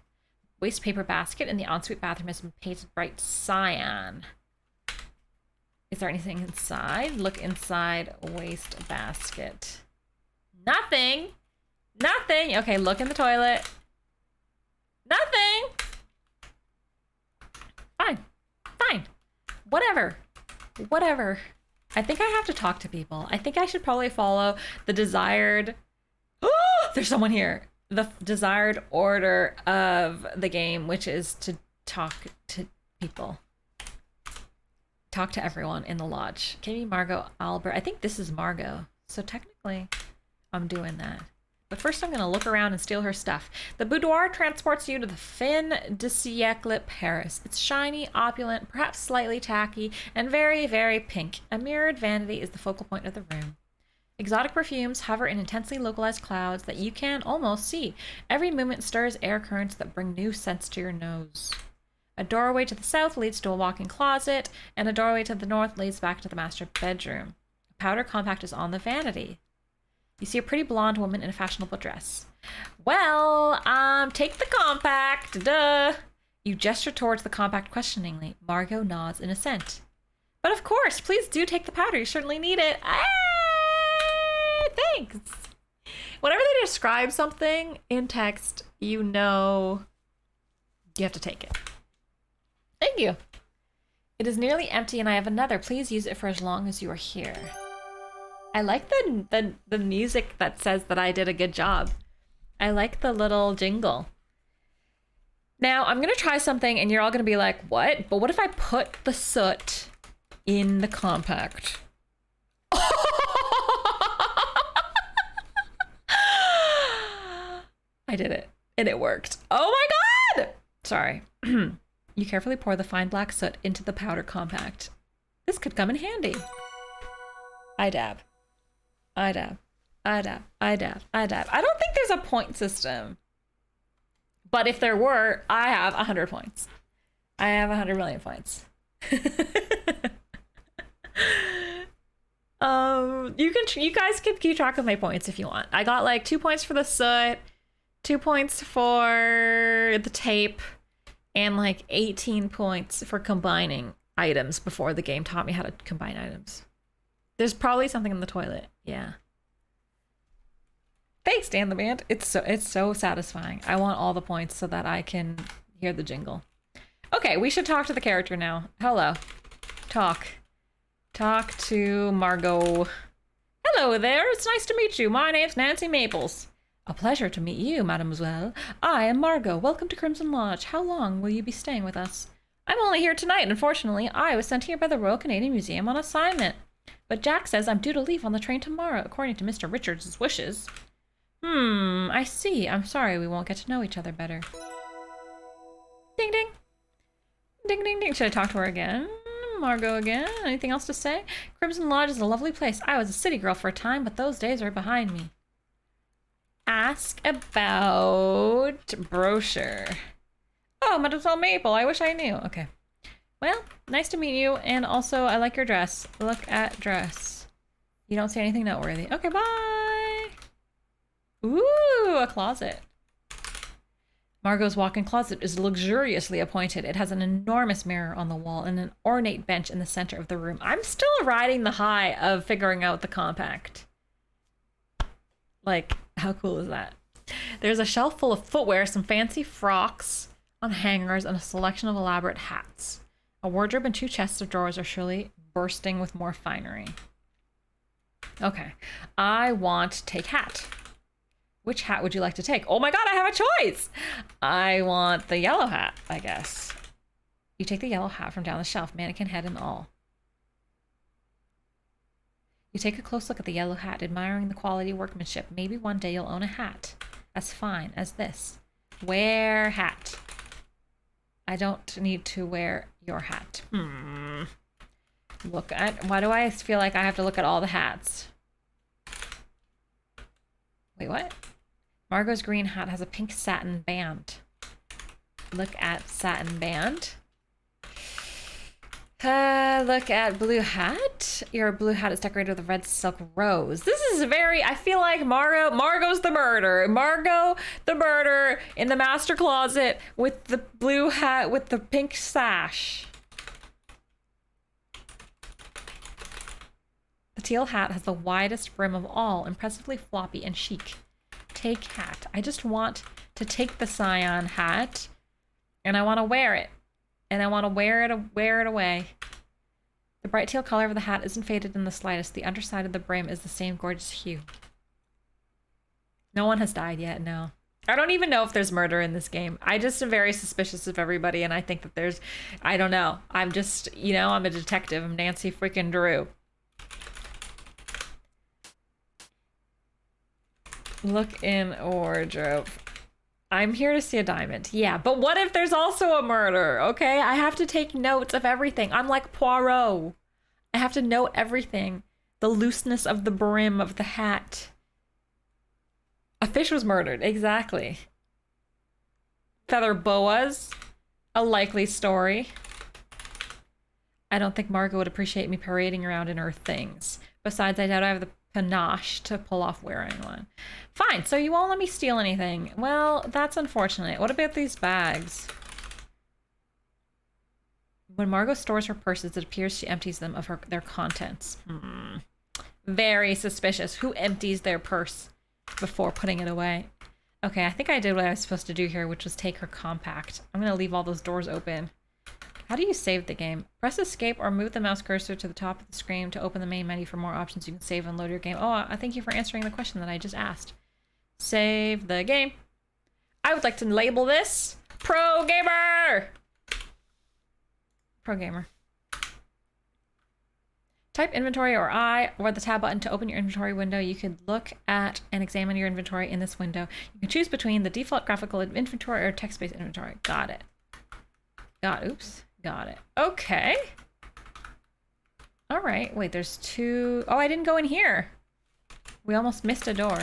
Waste paper basket in the ensuite bathroom has been painted bright cyan. Is there anything inside? Look inside waste basket. Nothing! Nothing! Okay, look in the toilet. Nothing! Fine. Fine. Whatever. Whatever. I think I have to talk to people. I think I should probably follow the desired... Oh, there's someone here. The desired order of the game, which is to talk to people. Talk to everyone in the lodge. Katie, Margot, Albert. I think this is Margot. So technically, I'm doing that. But first I'm gonna look around and steal her stuff. The boudoir transports you to the Fin de Siècle, Paris. It's shiny, opulent, perhaps slightly tacky, and very, very pink. A mirrored vanity is the focal point of the room. Exotic perfumes hover in intensely localized clouds that you can almost see. Every movement stirs air currents that bring new scents to your nose. A doorway to the south leads to a walk-in closet, and a doorway to the north leads back to the master bedroom. A powder compact is on the vanity. You see a pretty blonde woman in a fashionable dress. Well, take the compact, duh. You gesture towards the compact questioningly. Margot nods in assent. But of course, please do take the powder. You certainly need it. Thanks. Whenever they describe something in text, you know you have to take it. Thank you. It is nearly empty and I have another. Please use it for as long as you are here. I like the music that says that I did a good job. I like the little jingle. Now, I'm going to try something and you're all going to be like, what? But what if I put the soot in the compact? I did it. And it worked. Oh my god! Sorry. You carefully pour the fine black soot into the powder compact. This could come in handy. I dab. I dab. I dab. I dab. I dab. I don't think there's a point system. But if there were, I have 100 points. I have 100 million points. You guys can keep track of my points if you want. I got like 2 points for the soot, 2 points for the tape, and like 18 points for combining items before the game taught me how to combine items. There's probably something in the toilet. Yeah. Thanks, Dan the Band. It's so satisfying. I want all the points so that I can hear the jingle. Okay, we should talk to the character now. Hello. Talk. Talk to Margot. Hello there. It's nice to meet you. My name's Nancy Maples. A pleasure to meet you, mademoiselle. I am Margot. Welcome to Crimson Lodge. How long will you be staying with us? I'm only here tonight. Unfortunately, I was sent here by the Royal Canadian Museum on assignment. But Jack says I'm due to leave on the train tomorrow, according to Mr. Richards' wishes. I see. I'm sorry we won't get to know each other better. Ding ding. Ding ding ding. Should I talk to her again? Margot again? Anything else to say? Crimson Lodge is a lovely place. I was a city girl for a time, but those days are behind me. Ask about brochure. Oh, Mademoiselle Maple, I wish I knew. Okay. Well, nice to meet you, and also I like your dress. Look at dress. You don't see anything noteworthy. Okay, bye! Ooh, a closet. Margot's walk-in closet is luxuriously appointed. It has an enormous mirror on the wall and an ornate bench in the center of the room. I'm still riding the high of figuring out the compact. Like, How cool is that? There's a shelf full of footwear, some fancy frocks on hangers, and a selection of elaborate hats. A wardrobe and 2 chests of drawers are surely bursting with more finery. Okay, I want to take hat. Which hat would you like to take? Oh my god, I have a choice! I want the yellow hat, I guess. You take the yellow hat from down the shelf, mannequin head and all. You take a close look at the yellow hat, admiring the quality workmanship. Maybe one day you'll own a hat as fine as this. Wear hat. I don't need to wear your hat. Look at... Why do I feel like I have to look at all the hats? Wait, what? Margot's green hat has a pink satin band. Look at satin band. Look at blue hat. Your blue hat is decorated with a red silk rose. This is very... I feel like Margot's the murder. Margot the murder in the master closet with the blue hat with the pink sash. The teal hat has the widest brim of all, impressively floppy and chic. Take hat. I just want to take the cyan hat and I want to wear it. And I want to wear it away. The bright teal color of the hat isn't faded in the slightest. The underside of the brim is the same gorgeous hue. No one has died yet, no. I don't even know if there's murder in this game. I just am very suspicious of everybody, and I think that there's... I don't know. I'm just, you know, I'm a detective. I'm Nancy freaking Drew. Look in wardrobe. I'm here to see a diamond. Yeah, but what if there's also a murder, okay? I have to take notes of everything. I'm like Poirot. I have to know everything. The looseness of the brim of the hat. A fish was murdered, exactly. Feather boas. A likely story. I don't think Margot would appreciate me parading around in her things. Besides, I doubt I have the panache to pull off wearing one. Fine, so you won't let me steal anything. Well, that's unfortunate. What about these bags? When Margot stores her purses, it appears she empties them of their contents. Very suspicious. Who empties their purse before putting it away? Okay, I think I did what I was supposed to do here, which was take her compact. I'm gonna leave all those doors open. How do you save the game? Press escape or move the mouse cursor to the top of the screen to open the main menu for more options. You can save and load your game. Oh, I thank you for answering the question that I just asked. Save the game. I would like to label this Pro Gamer. Pro Gamer. Type inventory or I or the tab button to open your inventory window. You can look at and examine your inventory in this window. You can choose between the default graphical inventory or text-based inventory. Got it. Oops. Got it. Okay. All right. Wait, there's 2. Oh, I didn't go in here. We almost missed a door.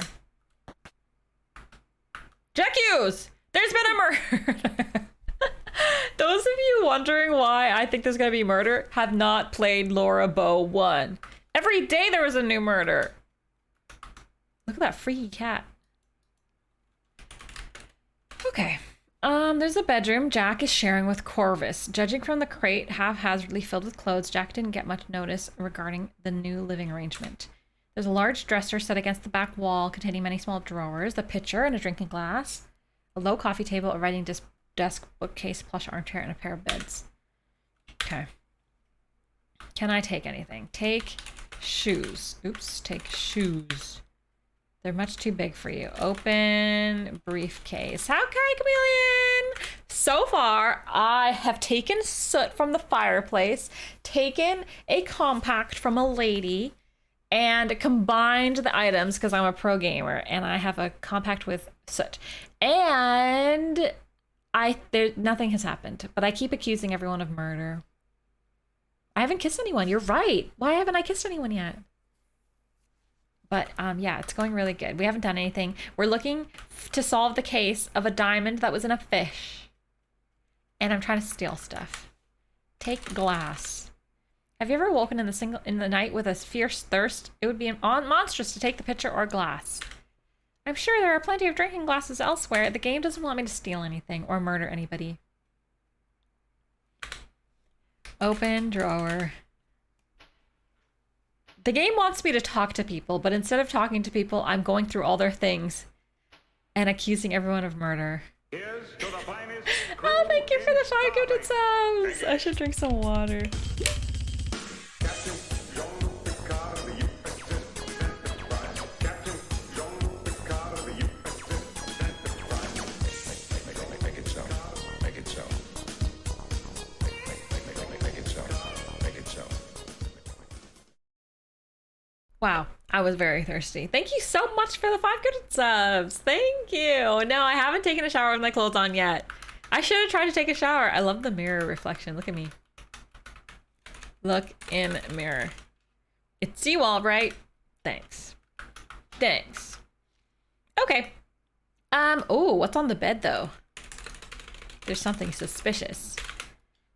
Jack Hughes! There's been a murder! Those of you wondering why I think there's gonna be murder have not played Laura Bow 1. Every day there was a new murder. Look at that freaky cat. Okay. There's a bedroom Jack is sharing with Corvus. Judging from the crate haphazardly filled with clothes, Jack didn't get much notice regarding the new living arrangement. There's a large dresser set against the back wall containing many small drawers, a pitcher and a drinking glass, a low coffee table, a writing desk, bookcase, plush armchair, and a pair of beds. Okay. Can I take anything? Take shoes. Oops, take shoes. They're much too big for you. Open briefcase. How can I, Chameleon? So far, I have taken soot from the fireplace, taken a compact from a lady, and combined the items because I'm a pro gamer and I have a compact with soot. And nothing has happened, but I keep accusing everyone of murder. I haven't kissed anyone. You're right. Why haven't I kissed anyone yet? But yeah, it's going really good. We haven't done anything. We're looking to solve the case of a diamond that was in a fish. And I'm trying to steal stuff. Take glass. Have you ever woken in the night with a fierce thirst? It would be monstrous to take the pitcher or glass. I'm sure there are plenty of drinking glasses elsewhere. The game doesn't want me to steal anything or murder anybody. Open drawer. The game wants me to talk to people, but instead of talking to people, I'm going through all their things and accusing everyone of murder. Here's to the finest. Oh, thank you for the 5 gifted subs! I should drink some water. Wow, I was very thirsty. Thank you so much for the 5 gifted subs. Thank you. No, I haven't taken a shower with my clothes on yet. I should have tried to take a shower. I love the mirror reflection. Look at me. Look in mirror. It's seawall, right? Thanks. Thanks. Okay. Oh, what's on the bed though? There's something suspicious.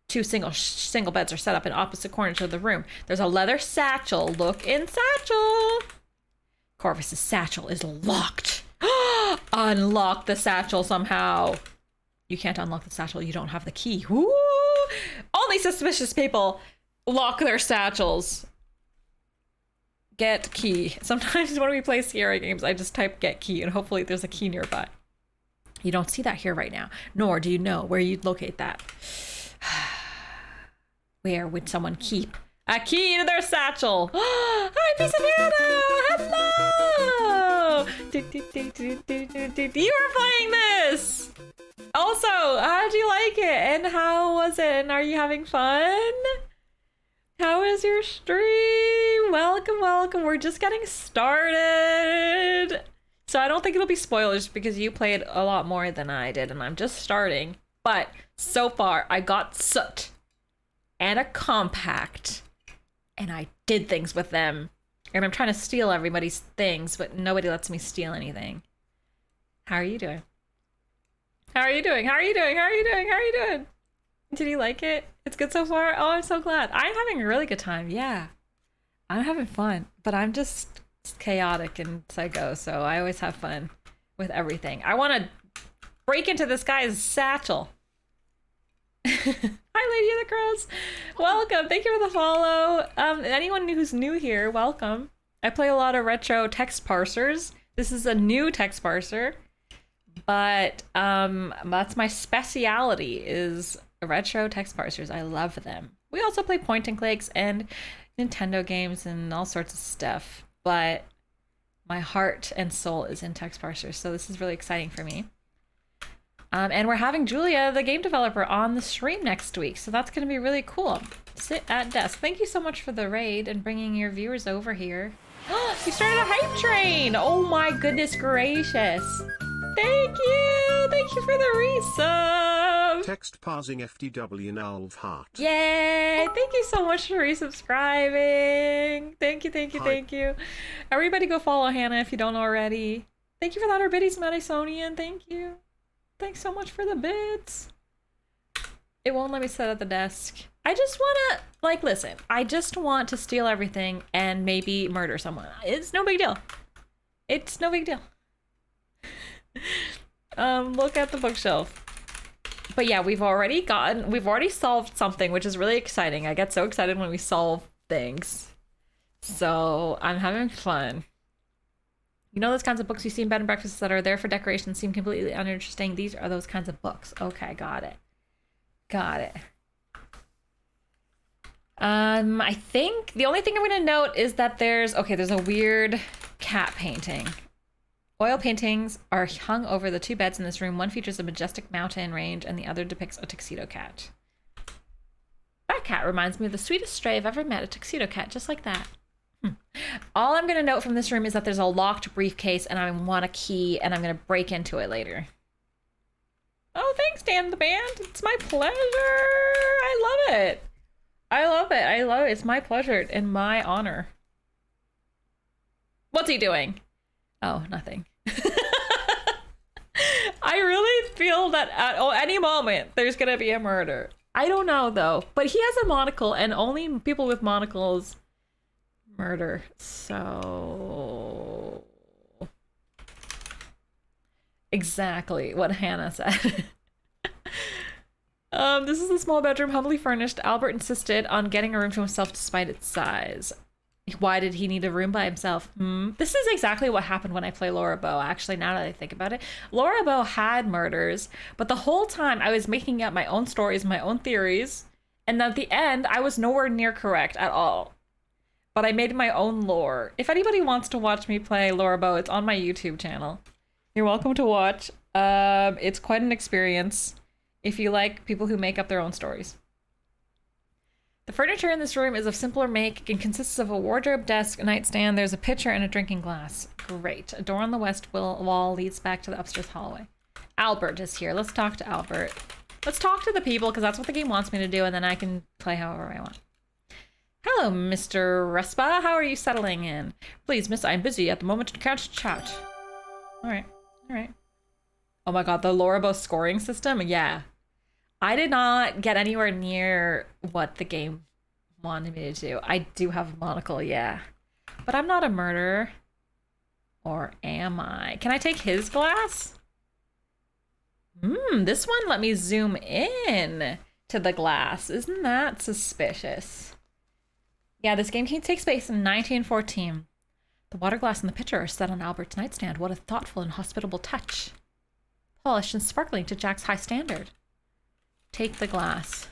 2 single beds are set up in opposite corners of the room. There's a leather satchel. Look in satchel. Corvus's satchel is locked. Unlock the satchel somehow. You can't unlock the satchel. You don't have the key. Woo! Only suspicious people lock their satchels. Get key. Sometimes when we play scary games, I just type get key and hopefully there's a key nearby. You don't see that here right now, nor do you know where you'd locate that. Where would someone keep a key to their satchel? Hi, Piece of Hannah! Hello! You were playing this! Also, how did you like it? And how was it? And are you having fun? How is your stream? Welcome, welcome. We're just getting started. So I don't think it'll be spoilers because you played a lot more than I did and I'm just starting. But so far, I got soot and a compact and I did things with them. And I'm trying to steal everybody's things, but nobody lets me steal anything. How are you doing? How are you doing? How are you doing? How are you doing? How are you doing? Did you like it? It's good so far? Oh, I'm so glad. I'm having a really good time. Yeah. I'm having fun, but I'm just chaotic and psycho, so I always have fun with everything. I want to break into this guy's satchel. Hi, Lady of the Crows. Welcome. Thank you for the follow. Anyone who's new here, welcome. I play a lot of retro text parsers. This is a new text parser, but that's my speciality is retro text parsers. I love them. We also play point and clicks and Nintendo games and all sorts of stuff, but my heart and soul is in text parsers, so this is really exciting for me. And we're having Julia, the game developer, on the stream next week, so that's going to be really cool. Sit at desk. Thank you so much for the raid and bringing your viewers over here. You started a hype train! Oh my goodness gracious! Thank you! Thank you for the resub! Text parsing FTW Nalv Heart. Yay! Thank you so much for resubscribing. Thank you, thank you, thank you. Everybody go follow Hannah if you don't already. Thank you for that, Arbitties Madisonian. Thank you. Thanks so much for the bits. It won't let me sit at the desk. I just wanna, like, listen, I just want to steal everything and maybe murder someone. It's no big deal. It's no big deal. Look at the bookshelf. But yeah, we've already solved something, which is really exciting. I get so excited when we solve things. So I'm having fun. You know those kinds of books you see in bed and breakfasts that are there for decoration seem completely uninteresting? These are those kinds of books. Okay, got it. Got it. I think the only thing I'm gonna note is that there's a weird cat painting. Oil paintings are hung over the 2 beds in this room. One features a majestic mountain range and the other depicts a tuxedo cat. That cat reminds me of the sweetest stray I've ever met, a tuxedo cat, just like that. All I'm going to note from this room is that there's a locked briefcase and I want a key and I'm going to break into it later. Oh, thanks, Dan the Band. It's my pleasure. I love it. I love it. I love it. It's my pleasure and my honor. What's he doing? Oh, nothing. I really feel that at any moment there's going to be a murder. I don't know, though. But he has a monocle and only people with monocles murder, so exactly what Hannah said. This is a small bedroom, humbly furnished. Albert insisted on getting a room to himself despite its size. Why did he need a room by himself? This is exactly what happened when I play Laura Bow, actually, now that I think about it. Laura Bow had murders, but the whole time I was making up my own stories, my own theories, and at the end, I was nowhere near correct at all. But I made my own lore. If anybody wants to watch me play Laura Bow, it's on my YouTube channel. You're welcome to watch. It's quite an experience if you like people who make up their own stories. The furniture in this room is of simpler make and consists of a wardrobe, desk, a nightstand. There's a pitcher and a drinking glass. Great. A door on the west wall leads back to the upstairs hallway. Albert is here. Let's talk to Albert. Let's talk to the people, because that's what the game wants me to do, and then I can play however I want. Hello, Mr. Respa. How are you settling in? Please, miss, I'm busy at the moment and can't chat. All right. Oh my god, the Laura Bow scoring system? Yeah. I did not get anywhere near what the game wanted me to do. I do have a monocle, yeah. But I'm not a murderer. Or am I? Can I take his glass? This one let me zoom in to the glass. Isn't that suspicious? Yeah, this game takes place in 1914. The water glass and the pitcher are set on Albert's nightstand. What a thoughtful and hospitable touch. Polished and sparkling to Jack's high standard. Take the glass.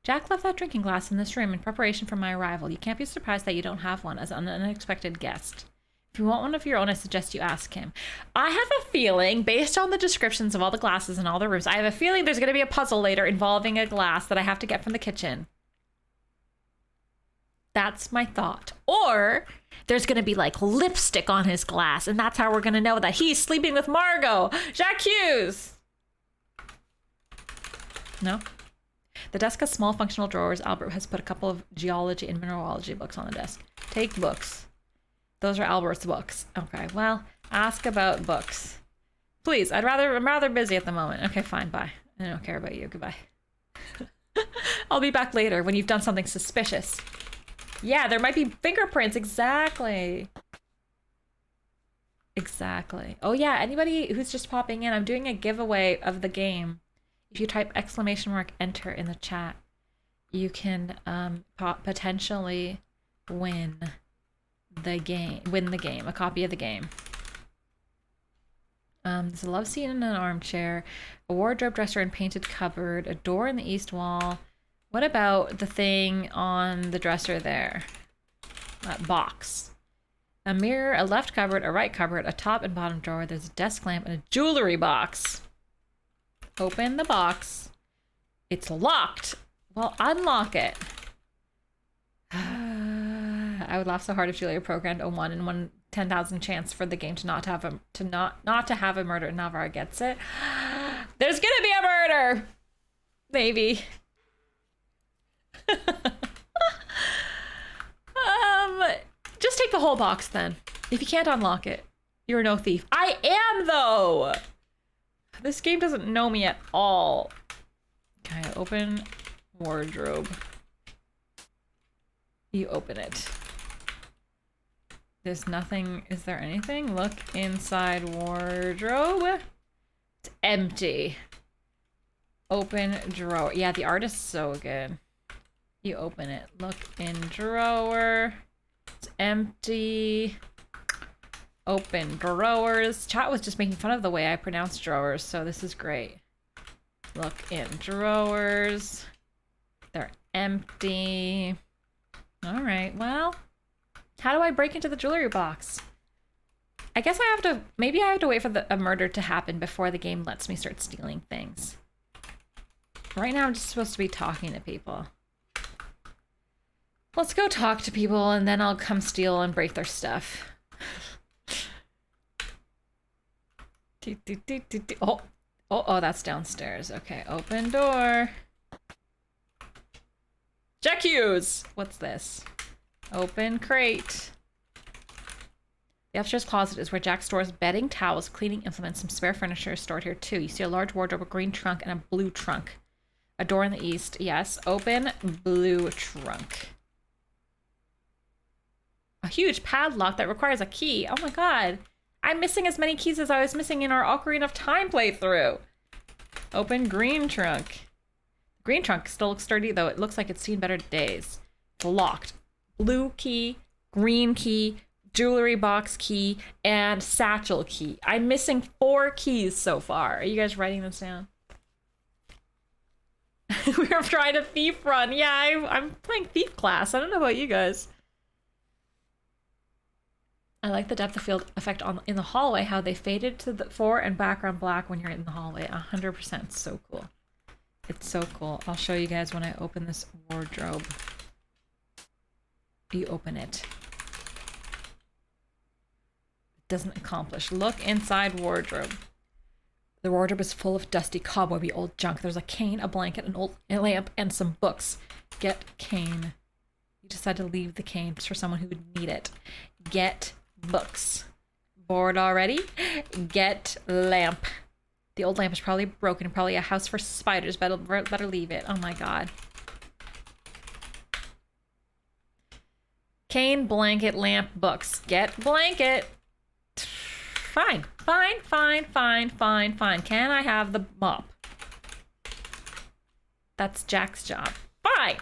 Jack left that drinking glass in this room in preparation for my arrival. You can't be surprised that you don't have one as an unexpected guest. If you want one of your own, I suggest you ask him. I have a feeling, based on the descriptions of all the glasses in all the rooms, I have a feeling there's going to be a puzzle later involving a glass that I have to get from the kitchen. That's my thought. Or there's going to be like lipstick on his glass, and that's how we're going to know that he's sleeping with Margot. Jacques Hughes! No? The desk has small functional drawers. Albert has put a couple of geology and mineralogy books on the desk. Take books. Those are Albert's books. Okay, well, ask about books. Please, I'm rather busy at the moment. Okay, fine, bye. I don't care about you. Goodbye. I'll be back later when you've done something suspicious. Yeah, there might be fingerprints. Exactly. Oh yeah, anybody who's just popping in, I'm doing a giveaway of the game. If you type !enter in the chat, you can potentially win the game, a copy of the game. There's a love seat in an armchair, a wardrobe, dresser, and painted cupboard, a door in the east wall. What about the thing on the dresser there? That box. A mirror, a left cupboard, a right cupboard, a top and bottom drawer. There's a desk lamp and a jewelry box. Open the box. It's locked. Well, unlock it. I would laugh so hard if Julia programmed a 1 in 10,000 chance for the game to not have a murder. Nalvara gets it. There's gonna be a murder. Maybe. Just take the whole box then. If you can't unlock it, you're no thief. I am though. This game doesn't know me at all. Okay, open wardrobe. You open it. There's nothing. Is there anything? Look inside wardrobe. It's empty. Open drawer. Yeah, the art is so good. You open it. Look in drawer. It's empty. Open drawers. Chat was just making fun of the way I pronounce drawers, so this is great. Look in drawers. They're empty. All right, well, how do I break into the jewelry box? I guess I have to, maybe I have to wait for a murder to happen before the game lets me start stealing things. Right now, I'm just supposed to be talking to people. Let's go talk to people, and then I'll come steal and break their stuff. Oh, that's downstairs. Okay, open door. Jack Hughes! What's this? Open crate. The upstairs closet is where Jack stores bedding, towels, cleaning implements, some spare furniture is stored here too. You see a large wardrobe, a green trunk, and a blue trunk. A door in the east. Yes, open blue trunk. A huge padlock that requires a key. Oh my god. I'm missing as many keys as I was missing in our Ocarina of Time playthrough. Open green trunk. Green trunk still looks sturdy, though it looks like it's seen better days. It's locked. Blue key, green key, jewelry box key, and satchel key. I'm missing 4 keys so far. Are you guys writing this down? We're trying to thief run. Yeah, I'm playing thief class. I don't know about you guys. I like the depth of field effect in the hallway, how they faded to the fore and background black when you're in the hallway. 100%. So cool. It's so cool. I'll show you guys when I open this wardrobe. You open it. It doesn't accomplish. Look inside wardrobe. The wardrobe is full of dusty, cobwebby old junk. There's a cane, a blanket, an old lamp, and some books. Get cane. You decide to leave the cane for someone who would need it. Get books. Bored already? Get lamp. The old lamp is probably broken, probably a house for spiders. Better leave it. Oh my god. Cane, blanket, lamp, books. Get blanket. Fine. Fine. Can I have the mop? That's Jack's job. Fine.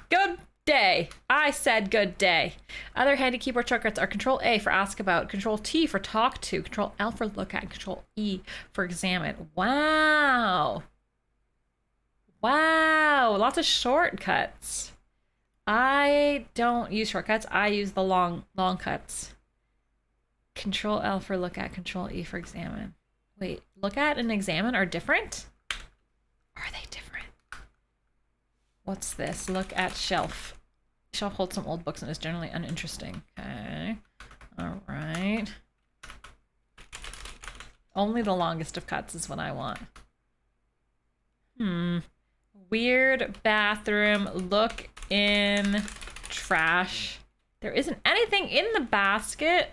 Good day. I said good day. Other handy keyboard shortcuts are Control A for ask about, Control T for talk to, Control L for look at, Control E for examine. Wow. Wow. Lots of shortcuts. I don't use shortcuts. I use the long cuts. Control L for look at, Control E for examine. Wait, look at and examine are different? Are they different? What's this? Look at shelf. Shelf holds some old books and is generally uninteresting. Okay. All right. Only the longest of cuts is what I want. Weird bathroom. Look in trash. There isn't anything in the basket.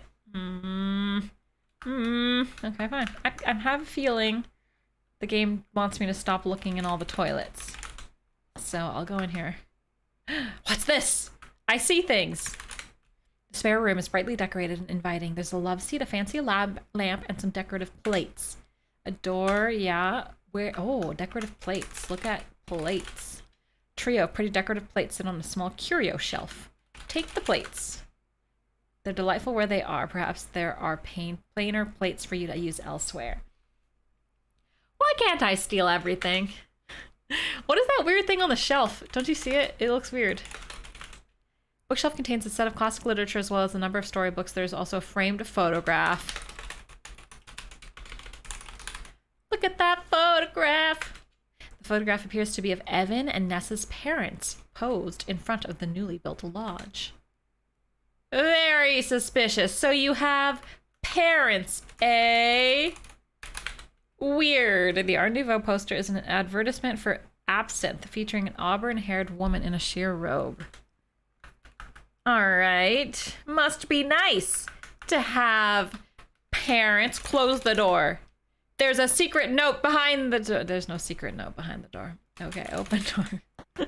Okay, fine. I have a feeling the game wants me to stop looking in all the toilets. So I'll go in here. What's this? I see things. The spare room is brightly decorated and inviting. There's a love seat, a fancy lamp, and some decorative plates. A door, yeah. Where? Oh, decorative plates. Look at plates. Trio, pretty decorative plates sit on a small curio shelf. Take the plates. They're delightful where they are. Perhaps there are plainer plates for you to use elsewhere. Why can't I steal everything? What is that weird thing on the shelf? Don't you see it? It looks weird. Bookshelf contains a set of classic literature as well as a number of storybooks. There's also a framed photograph. Look at that photograph! The photograph appears to be of Evan and Nessa's parents, posed in front of the newly built lodge. Very suspicious. So you have parents, eh? Weird. The Art Nouveau poster is an advertisement for absinthe featuring an auburn-haired woman in a sheer robe. Alright. Must be nice to have parents. Close the door. There's a secret note behind the door. There's no secret note behind the door. Okay, open door.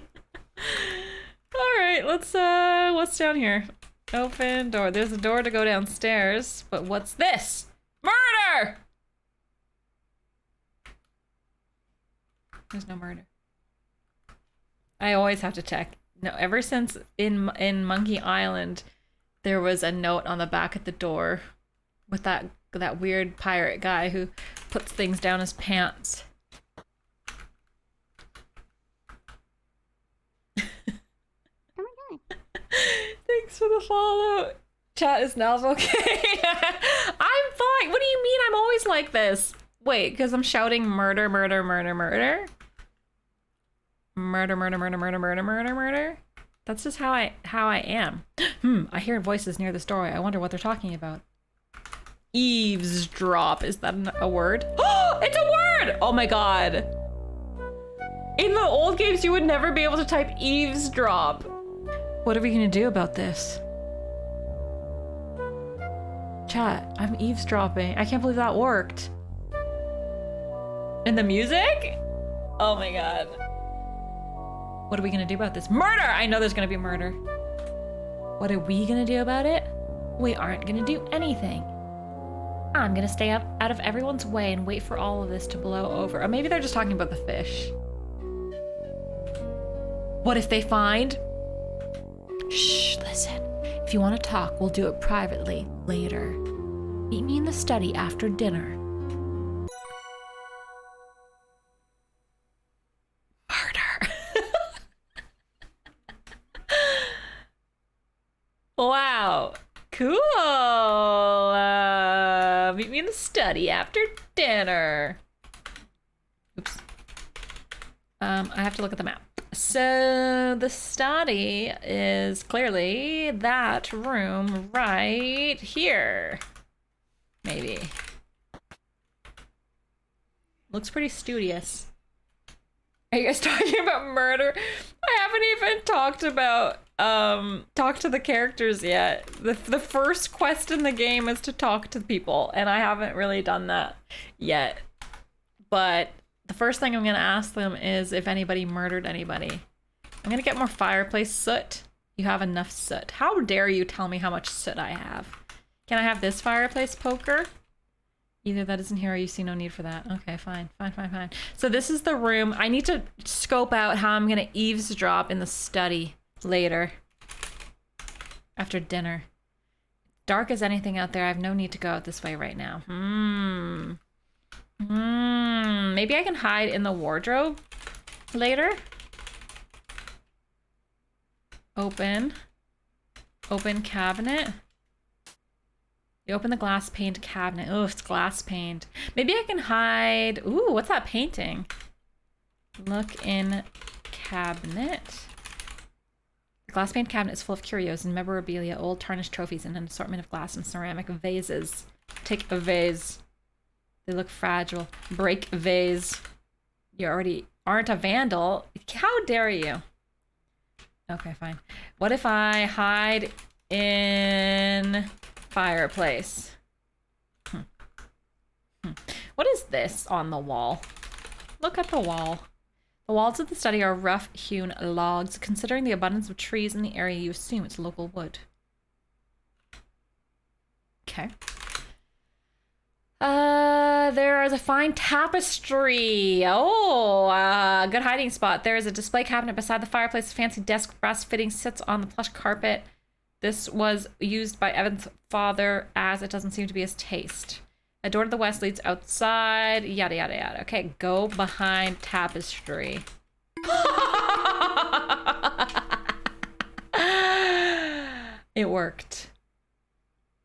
Alright, let's, what's down here? Open door. There's a door to go downstairs, but what's this? Murder! There's no murder. I always have to check. No, ever since in Monkey Island, there was a note on the back of the door with that weird pirate guy who puts things down his pants. Thanks for the follow. Chat, is Nalv okay? I'm fine. What do you mean I'm always like this? Wait, because I'm shouting murder, murder, murder, murder? Murder, murder, murder, murder, murder, murder, murder? That's just how I am. I hear voices near this doorway. I wonder what they're talking about. Eavesdrop. Is that a word? Oh, it's a word! Oh my god. In the old games, you would never be able to type eavesdrop. What are we gonna do about this? Chat, I'm eavesdropping. I can't believe that worked. And the music? Oh my god. What are we gonna do about this? Murder! I know there's gonna be murder. What are we gonna do about it? We aren't gonna do anything. I'm gonna stay up out of everyone's way and wait for all of this to blow over. Or maybe they're just talking about the fish. What if they find... Shh, listen. If you want to talk, we'll do it privately later. Meet me in the study after dinner. Murder. Wow. Cool. Meet me in the study after dinner. Oops. I have to look at the map. So the study is clearly that room right here. Maybe. Looks pretty studious. Are you guys talking about murder? I haven't even talked about talk to the characters yet. The first quest in the game is to talk to people, and I haven't really done that yet. But the first thing I'm gonna ask them is if anybody murdered anybody. I'm gonna get more fireplace soot. You have enough soot. How dare you tell me how much soot I have? Can I have this fireplace poker? Either that isn't here or you see no need for that. Okay, fine. So this is the room. I need to scope out how I'm gonna eavesdrop in the study later. After dinner. Dark as anything out there. I have no need to go out this way right now. Maybe I can hide in the wardrobe later. Open cabinet. You open the glass paned cabinet. Oh, it's glass paned. Maybe I can hide. Ooh, what's that painting? Look in cabinet. The glass paned cabinet is full of curios and memorabilia, old tarnished trophies, and an assortment of glass and ceramic vases. Take a vase. They look fragile. Break a vase. You already aren't a vandal. How dare you? Okay, fine. What if I hide in fireplace? What is this on the wall? Look at the wall. The walls of the study are rough-hewn logs. Considering the abundance of trees in the area, you assume it's local wood. Okay. There is a fine tapestry. Oh, good hiding spot. There is a display cabinet beside the fireplace. A fancy desk, brass fitting sits on the plush carpet. This was used by Evan's father, as it doesn't seem to be his taste. A door to the west leads outside. Yada, yada, yada. Okay, go behind tapestry. It worked.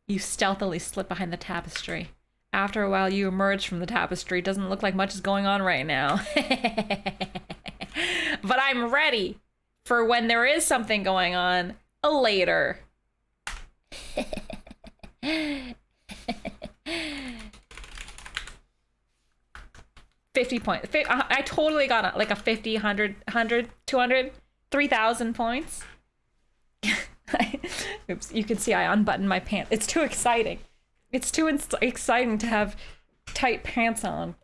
You stealthily slip behind the tapestry. After a while, you emerge from the tapestry. Doesn't look like much is going on right now. But I'm ready for when there is something going on later. 50 points. I totally got like a 50, 100, 200, 3,000 points. Oops, you can see I unbuttoned my pants. It's too exciting. It's too exciting to have tight pants on.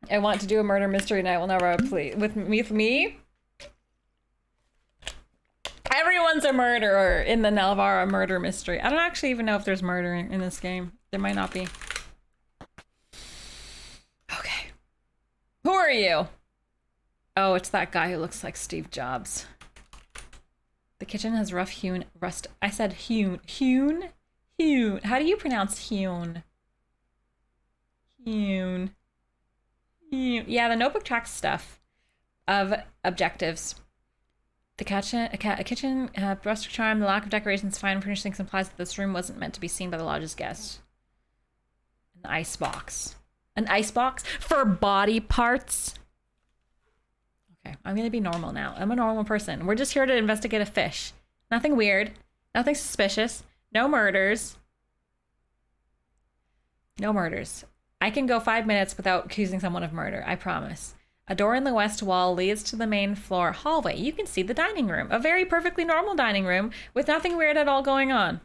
I want to do a murder mystery night. Will never please with me. Everyone's a murderer in the Nalvara murder mystery. I don't actually even know if there's murder in this game. There might not be. Okay. Who are you? Oh, it's that guy who looks like Steve Jobs. The kitchen has rough-hewn rust. I said hewn. Hewn? Hewn. How do you pronounce hewn? Hewn. Hewn. Yeah, the notebook tracks stuff of objectives. The kitchen, rustic charm, the lack of decorations, fine furnishings implies that this room wasn't meant to be seen by the lodge's guests. An icebox. An icebox for body parts? Okay, I'm gonna be normal now. I'm a normal person. We're just here to investigate a fish. Nothing weird. Nothing suspicious. No murders. No murders. I can go 5 minutes without accusing someone of murder, I promise. A door in the west wall leads to the main floor hallway. You can see the dining room. A very perfectly normal dining room with nothing weird at all going on.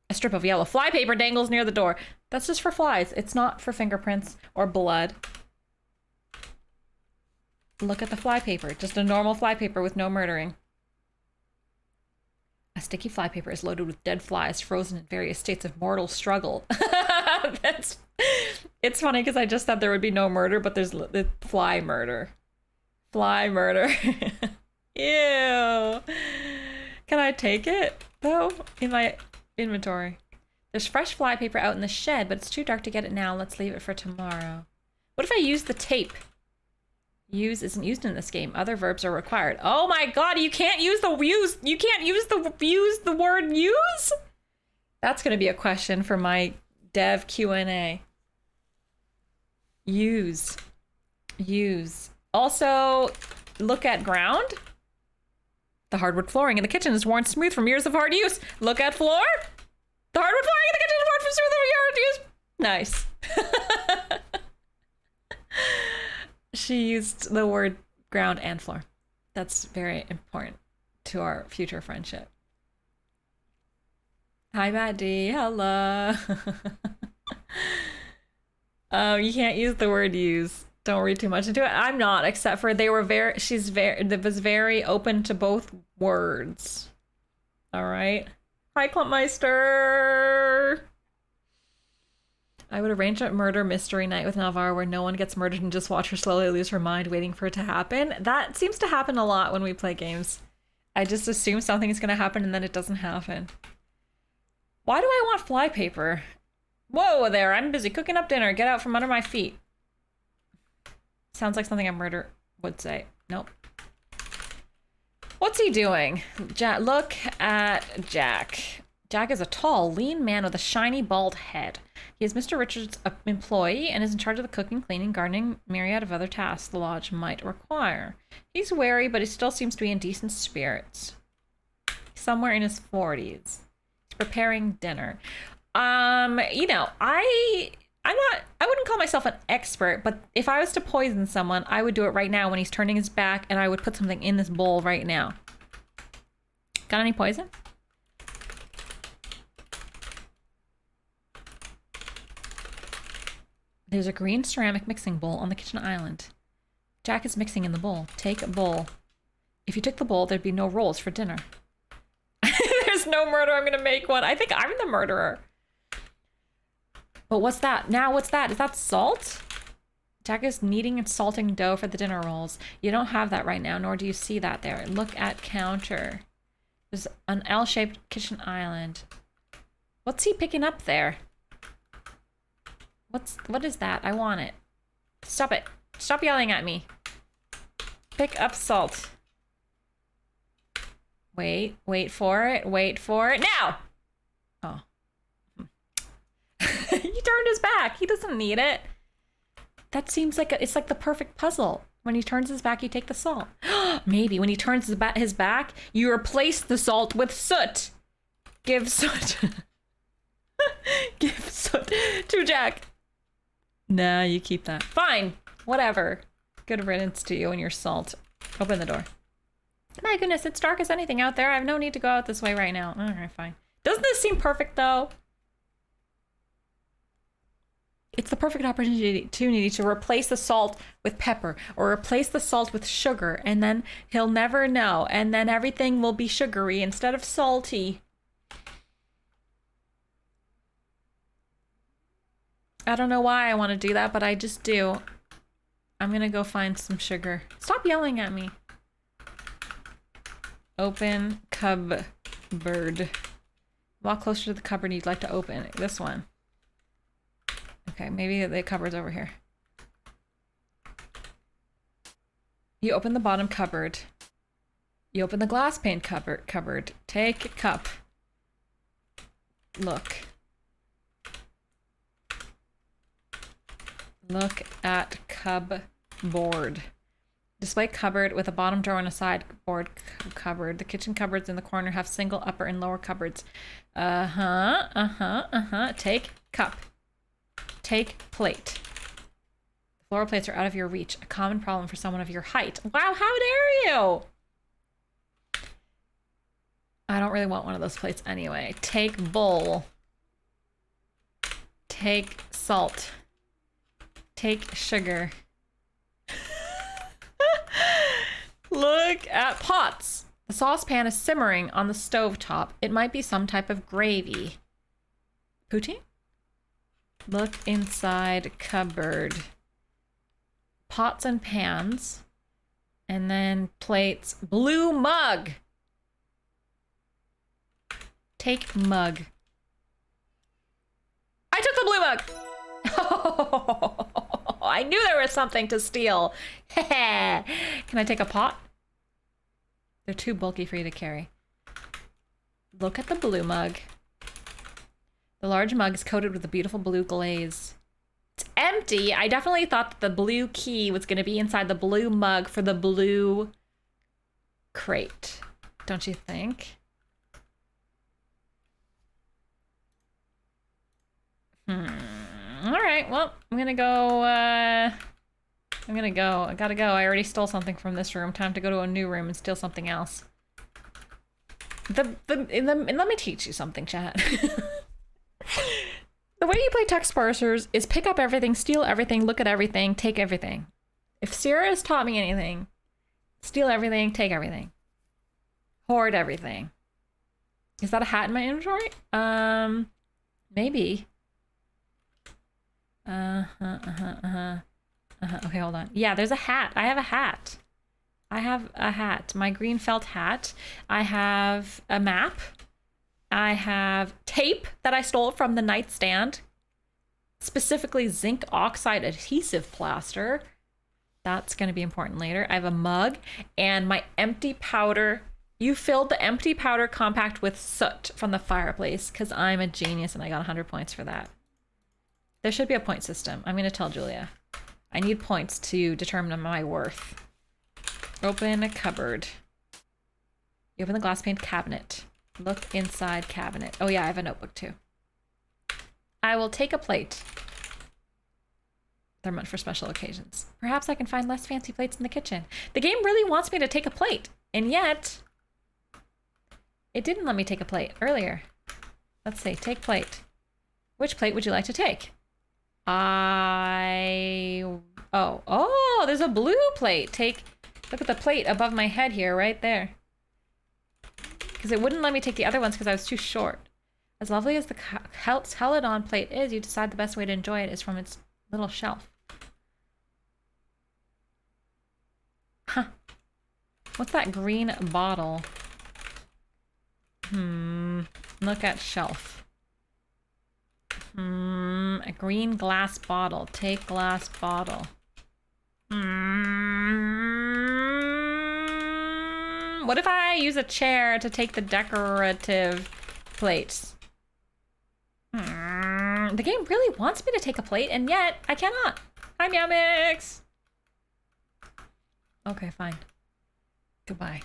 A strip of yellow flypaper dangles near the door. That's just for flies. It's not for fingerprints or blood. Look at the flypaper. Just a normal flypaper with no murdering. A sticky flypaper is loaded with dead flies frozen in various states of mortal struggle. It's funny because I just thought there would be no murder, but there's the fly murder. Fly murder. Ew. Can I take it? though in my inventory. There's fresh flypaper out in the shed, but it's too dark to get it now. Let's leave it for tomorrow. What if I use the tape? Use isn't used in this game. Other verbs are required. Oh my god, you can't use the use. You can't use the word use? That's going to be a question for my dev Q&A. Use. Use. Also, look at ground. The hardwood flooring in the kitchen is worn smooth from years of hard use. Look at floor. The hardwood flooring in the kitchen is worn from smooth from years of use. Nice. She used the word ground and floor. That's very important to our future friendship. Hi, Matt D. Hello. You can't use the word use. Don't read too much into it. I'm not, except for they were very, that was very open to both words. All right. Hi, Klumpmeister. I would arrange a murder mystery night with Nalvara where no one gets murdered and just watch her slowly lose her mind waiting for it to happen. That seems to happen a lot when we play games. I just assume something's going to happen and then it doesn't happen. Why do I want flypaper? Whoa there, I'm busy cooking up dinner. Get out from under my feet. Sounds like something a murderer would say. Nope. What's he doing? Look at Jack. Jack is a tall, lean man with a shiny, bald head. He is Mr. Richards' employee and is in charge of the cooking, cleaning, gardening, myriad of other tasks the lodge might require. He's wary, but he still seems to be in decent spirits. Somewhere in his 40s. He's preparing dinner. You know, I wouldn't call myself an expert, but if I was to poison someone, I would do it right now when he's turning his back, and I would put something in this bowl right now. Got any poison? There's a green ceramic mixing bowl on the kitchen island. Jack is mixing in the bowl. Take a bowl. If you took the bowl, there'd be no rolls for dinner. There's no murder. I'm gonna make one. I think I'm the murderer. But what's that? Now what's that? Is that salt? Jack is kneading and salting dough for the dinner rolls. You don't have that right now, nor do you see that there. Look at counter. There's an L-shaped kitchen island. What's he picking up there? What is that? I want it. Stop it. Stop yelling at me. Pick up salt. Wait for it. Wait for it. Now! Oh. He turned his back. He doesn't need it. That seems like it's like the perfect puzzle. When he turns his back, you take the salt. Maybe when he turns his back, you replace the salt with soot. Give soot. Give soot to Jack. Nah, you keep that. Fine. Whatever. Good riddance to you and your salt. Open the door. My goodness, it's dark as anything out there. I have no need to go out this way right now. Alright, fine. Doesn't this seem perfect, though? It's the perfect opportunity to replace the salt with pepper or replace the salt with sugar, and then he'll never know, and then everything will be sugary instead of salty. I don't know why I want to do that, but I just do. I'm gonna go find some sugar. Stop yelling at me. Open cupboard. Walk closer to the cupboard you'd like to open. This one. Okay, maybe the cupboard's over here. You open the bottom cupboard. You open the glass pane cupboard. Take a cup. Look. Look at cupboard. Display cupboard with a bottom drawer and a sideboard cupboard. The kitchen cupboards in the corner have single upper and lower cupboards. Take cup. Take plate. The floor plates are out of your reach. A common problem for someone of your height. Wow, how dare you! I don't really want one of those plates anyway. Take bowl. Take salt. Take sugar. Look at pots. The saucepan is simmering on the stovetop. It might be some type of gravy. Poutine? Look inside cupboard. Pots and pans. And then plates. Blue mug. Take mug. I took the blue mug! Oh, I knew there was something to steal. Can I take a pot? They're too bulky for you to carry. Look at the blue mug. The large mug is coated with a beautiful blue glaze. It's empty. I definitely thought that the blue key was going to be inside the blue mug for the blue crate. Don't you think? All right, well, I'm gonna go, I gotta go. I already stole something from this room. Time to go to a new room and steal something else. And let me teach you something, chat. The way you play text parsers is pick up everything, steal everything, look at everything, take everything. If Sierra has taught me anything, steal everything, take everything. Hoard everything. Is that a hat in my inventory? Maybe. Okay, hold on. Yeah, there's a hat. I have a hat. I have a hat. My green felt hat. I have a map. I have tape that I stole from the nightstand. Specifically zinc oxide adhesive plaster. That's going to be important later. I have a mug and my empty powder. You filled the empty powder compact with soot from the fireplace because I'm a genius and I got 100 points for that. There should be a point system. I'm going to tell Julia. I need points to determine my worth. Open a cupboard. You open the glass paned cabinet. Look inside cabinet. Oh yeah, I have a notebook too. I will take a plate. They're meant for special occasions. Perhaps I can find less fancy plates in the kitchen. The game really wants me to take a plate, and yet it didn't let me take a plate earlier. Let's see, take plate. Which plate would you like to take? Oh, there's a blue plate. Look at the plate above my head here, right there. Because it wouldn't let me take the other ones because I was too short. As lovely as the Celadon plate is, you decide the best way to enjoy it is from its little shelf. Huh. What's that green bottle? Look at shelf. A green glass bottle. Take glass bottle. What if I use a chair to take the decorative plates? The game really wants me to take a plate, and yet I cannot. Hi, Meowmix! Okay, fine. Goodbye.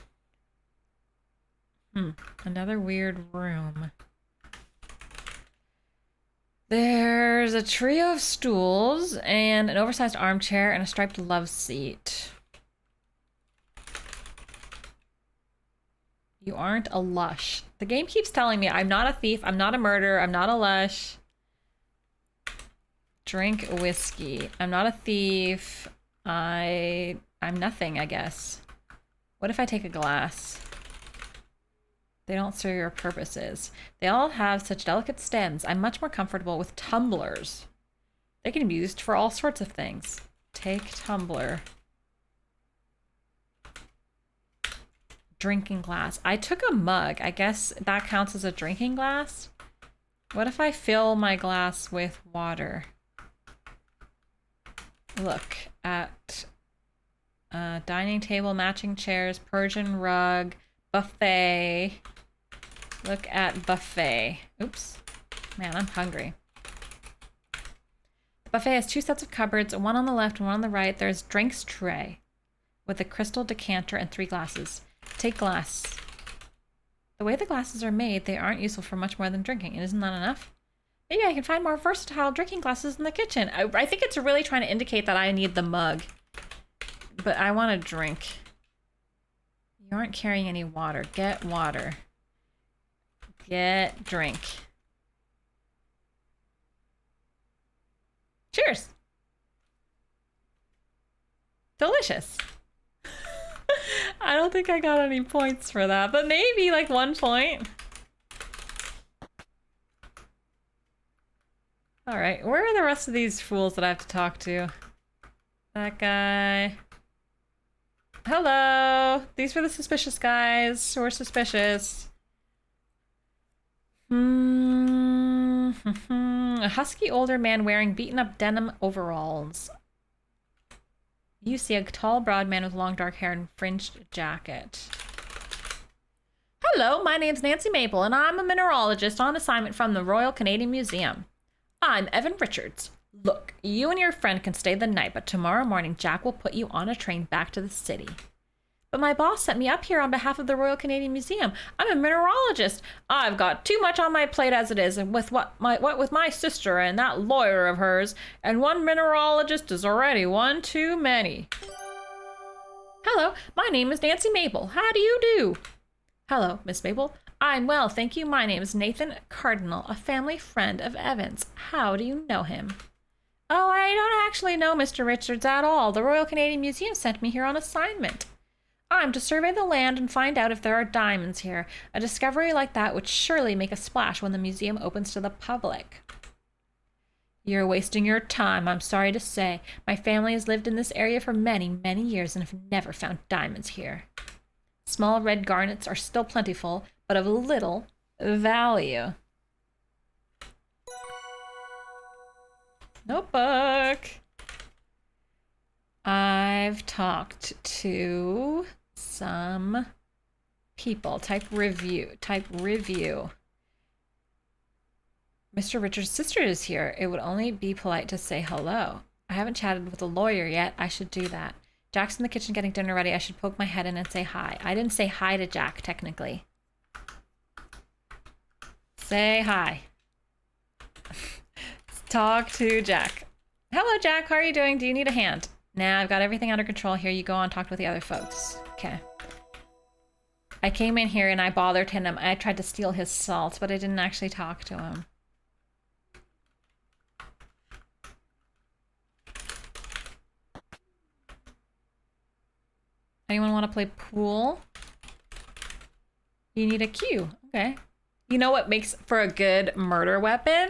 Another weird room. There's a trio of stools and an oversized armchair and a striped love seat. You aren't a lush. The game keeps telling me I'm not a thief, I'm not a murderer, I'm not a lush. Drink whiskey. I'm not a thief. I'm nothing, I guess. What if I take a glass? They don't serve your purposes. They all have such delicate stems. I'm much more comfortable with tumblers. They can be used for all sorts of things. Take tumbler. Drinking glass. I took a mug. I guess that counts as a drinking glass. What if I fill my glass with water? Look at dining table, matching chairs, Persian rug, buffet. Look at buffet. Oops. Man, I'm hungry. The buffet has two sets of cupboards, one on the left and one on the right. There's drinks tray with a crystal decanter and 3 glasses. Take glass. The way the glasses are made, they aren't useful for much more than drinking. And isn't that enough? Maybe I can find more versatile drinking glasses in the kitchen. I think it's really trying to indicate that I need the mug. But I want to drink. You aren't carrying any water. Get water. Get drink. Cheers. Delicious. I don't think I got any points for that, but maybe like 1 point. All right, where are the rest of these fools that I have to talk to? That guy. Hello. These were the suspicious guys who were suspicious. A husky older man wearing beaten up denim overalls. You see a tall, broad man with long dark hair and fringed jacket. Hello, my name's Nancy Maple, and I'm a mineralogist on assignment from the Royal Canadian Museum. I'm Evan Richards. Look, you and your friend can stay the night, but tomorrow morning Jack will put you on a train back to the city. But my boss sent me up here on behalf of the Royal Canadian Museum. I'm a mineralogist. I've got too much on my plate as it is, and with what with my sister and that lawyer of hers, and one mineralogist is already one too many. Hello, my name is Nancy Maple. How do you do? Hello, Miss Maple. I'm well, thank you. My name is Nathan Cardinal, a family friend of Evan's. How do you know him? Oh, I don't actually know Mr. Richards at all. The Royal Canadian Museum sent me here on assignment. I'm to survey the land and find out if there are diamonds here. A discovery like that would surely make a splash when the museum opens to the public. You're wasting your time, I'm sorry to say. My family has lived in this area for many, many years and have never found diamonds here. Small red garnets are still plentiful, but of little value. Notebook. I've talked to some people. Type review. Mr. Richard's sister is here. It would only be polite to say hello. I haven't chatted with a lawyer yet. I should do that. Jack's in the kitchen getting dinner ready. I should poke my head in and say hi. I didn't say hi to Jack, technically. Say hi. Talk to Jack. Hello, Jack. How are you doing? Do you need a hand? Nah, I've got everything under control. Here you go and talk with the other folks. Okay. I came in here and I bothered him. I tried to steal his salt, but I didn't actually talk to him. Anyone want to play pool? You need a cue. Okay. You know what makes for a good murder weapon?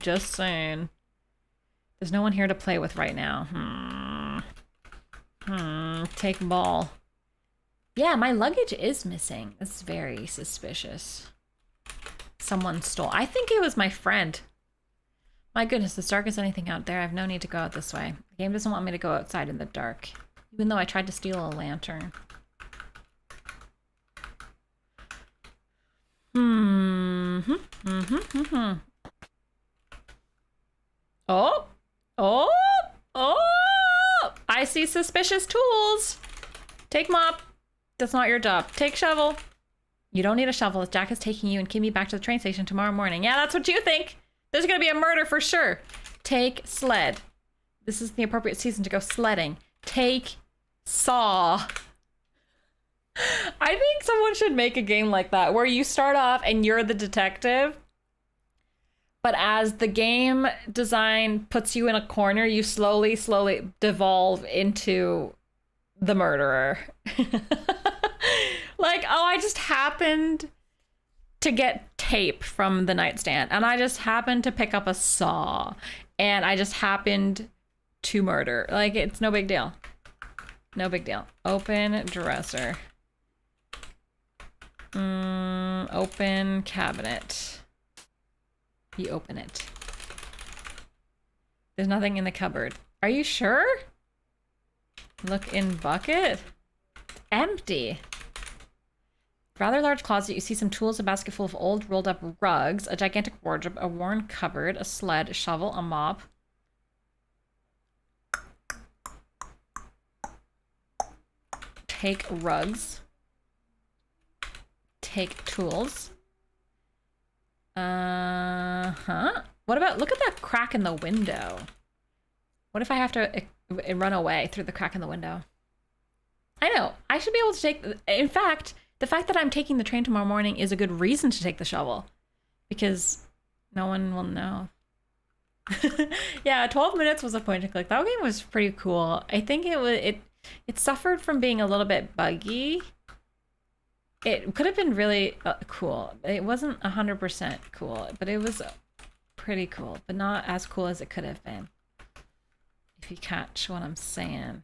Just saying. There's no one here to play with right now. Take ball. Yeah, my luggage is missing. It's very suspicious. Someone stole. I think it was my friend. My goodness, it's dark as anything out there. I have no need to go out this way. The game doesn't want me to go outside in the dark. Even though I tried to steal a lantern. Oh! I see suspicious tools! Take mop. That's not your job. Take shovel. You don't need a shovel. Jack is taking you and Kimmy back to the train station tomorrow morning. Yeah, that's what you think. There's gonna be a murder for sure. Take sled. This is the appropriate season to go sledding. Take saw. I think someone should make a game like that where you start off and you're the detective, but as the game design puts you in a corner, you slowly devolve into the murderer. Like, oh, I just happened to get tape from the nightstand and I just happened to pick up a saw and I just happened to murder. Like, it's no big deal. No big deal. Open dresser. Open cabinet. You open it. There's nothing in the cupboard. Are you sure? Look in bucket. Empty. Rather large closet. You see some tools, a basket full of old rolled up rugs, a gigantic wardrobe, a worn cupboard, a sled, a shovel, a mop. Take rugs. Take tools. What about, look at that crack in the window. What if I have to run away through the crack in the window? I know, I should be able to take, in fact, the fact that I'm taking the train tomorrow morning is a good reason to take the shovel. Because no one will know. Yeah, 12 minutes was a point and click. That game was pretty cool. I think it suffered from being a little bit buggy. It could have been really cool. It wasn't 100% cool, but it was pretty cool, but not as cool as it could have been. If you catch what I'm saying.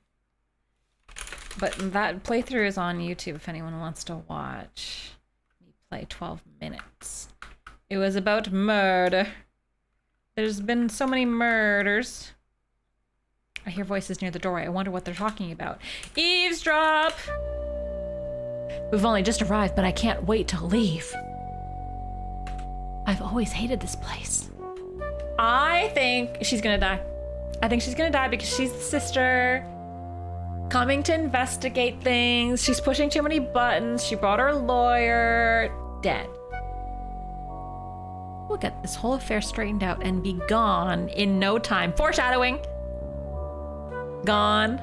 But that playthrough is on YouTube if anyone wants to watch me play 12 minutes. It was about murder. There's been so many murders. I hear voices near the doorway. I wonder what they're talking about. Eavesdrop! We've only just arrived, but I can't wait to leave. I've always hated this place. I think she's gonna die. I think she's gonna die because she's the sister coming to investigate things. She's pushing too many buttons. She brought her lawyer. Dead. We'll get this whole affair straightened out and be gone in no time. Foreshadowing. Gone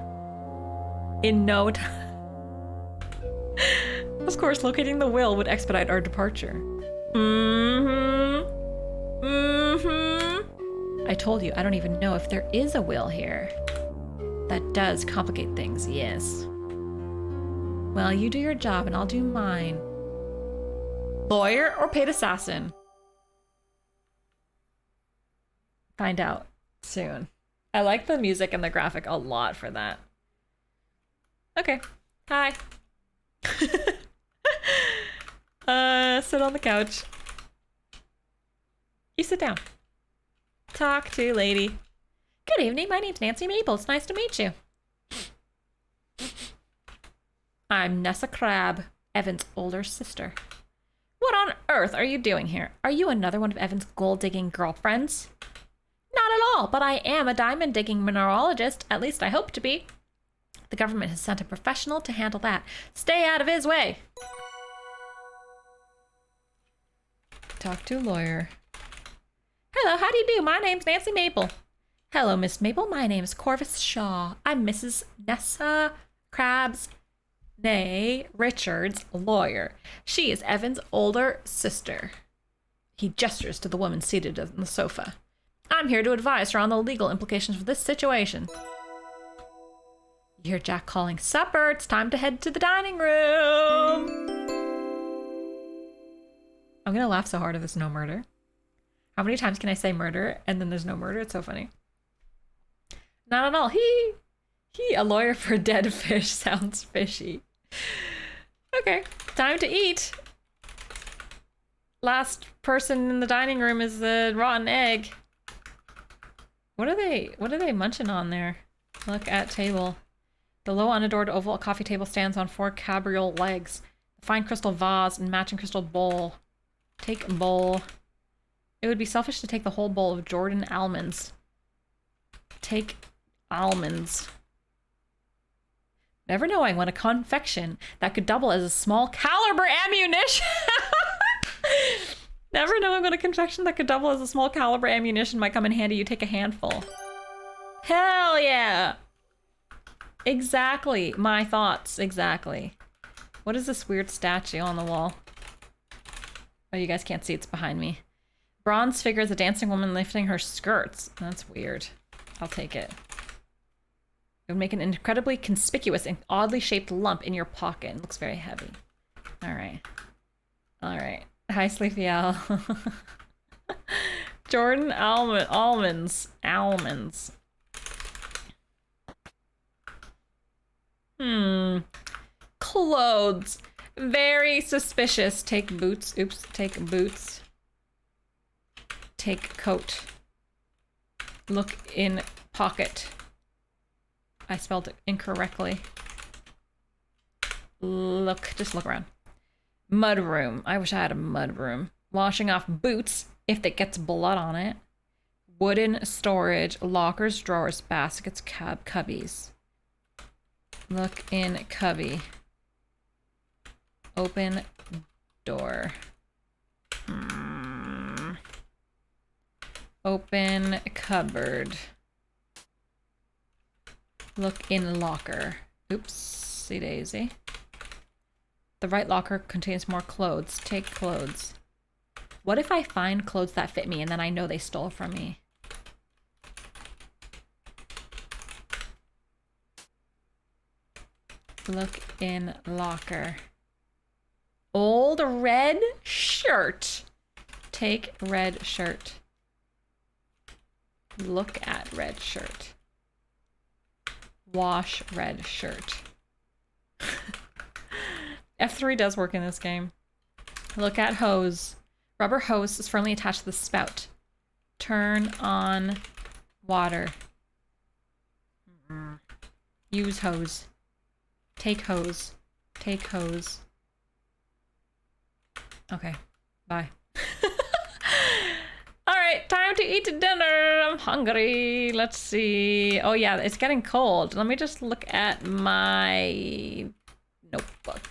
in no time. Of course, locating the will would expedite our departure. I told you, I don't even know if there is a will here. That does complicate things, yes. Well, you do your job and I'll do mine. Lawyer or paid assassin? Find out soon. I like the music and the graphic a lot for that. Okay. Hi. Sit on the couch. You sit down. Talk to lady. Good evening, my name's Nancy Maple. It's nice to meet you. I'm Nessa Crab, Evan's older sister. What on earth are you doing here? Are you another one of Evan's gold-digging girlfriends? Not at all, but I am a diamond-digging mineralogist. At least I hope to be. The government has sent a professional to handle that. Stay out of his way. Talk to lawyer. Hello, how do you do? My name's Nancy Maple. Hello, Miss Maple. My name's Corvus Shaw. I'm Mrs. Nessa Crab's, nay, Richard's lawyer. She is Evan's older sister. He gestures to the woman seated on the sofa. I'm here to advise her on the legal implications of this situation. You hear Jack calling, supper, it's time to head to the dining room. I'm gonna laugh so hard if there's no murder. How many times can I say murder and then there's no murder? It's so funny. Not at all. A lawyer for dead fish sounds fishy. Okay, time to eat. Last person in the dining room is the rotten egg. What are they munching on there? Look at table. The low unadored oval coffee table stands on 4 cabriole legs. A fine crystal vase and matching crystal bowl. Take bowl. It would be selfish to take the whole bowl of Jordan almonds. Take almonds. Never knowing when a confection that could double as a small caliber ammunition. Never knowing when a confection that could double as a small caliber ammunition might come in handy. You take a handful. Hell yeah. Exactly. My thoughts. Exactly. What is this weird statue on the wall? Oh, you guys can't see. It's behind me. Bronze figure is a dancing woman lifting her skirts. That's weird. I'll take it. It would make an incredibly conspicuous and oddly shaped lump in your pocket. It looks very heavy. All right. All right. Hi, Sleepy Owl. Jordan almonds. Clothes. Very suspicious. Take boots. Oops. Take boots. Take coat. Look in pocket. I spelled it incorrectly. Look. Just look around. Mud room. I wish I had a mud room. Washing off boots if it gets blood on it. Wooden storage. Lockers, drawers, baskets, cubbies. Look in cubby. Open door. Open cupboard. Look in locker. Oopsie daisy. The right locker contains more clothes. Take clothes. What if I find clothes that fit me and then I know they stole from me? Look in locker. Old red shirt. Take red shirt. Look at red shirt. Wash red shirt. F3 does work in this game. Look at hose. Rubber hose is firmly attached to the spout. Turn on water. Use hose. Take hose. Take hose. Okay, bye. All right, time to eat dinner. I'm hungry. Let's see. Oh yeah, it's getting cold. Let me just look at my notebook.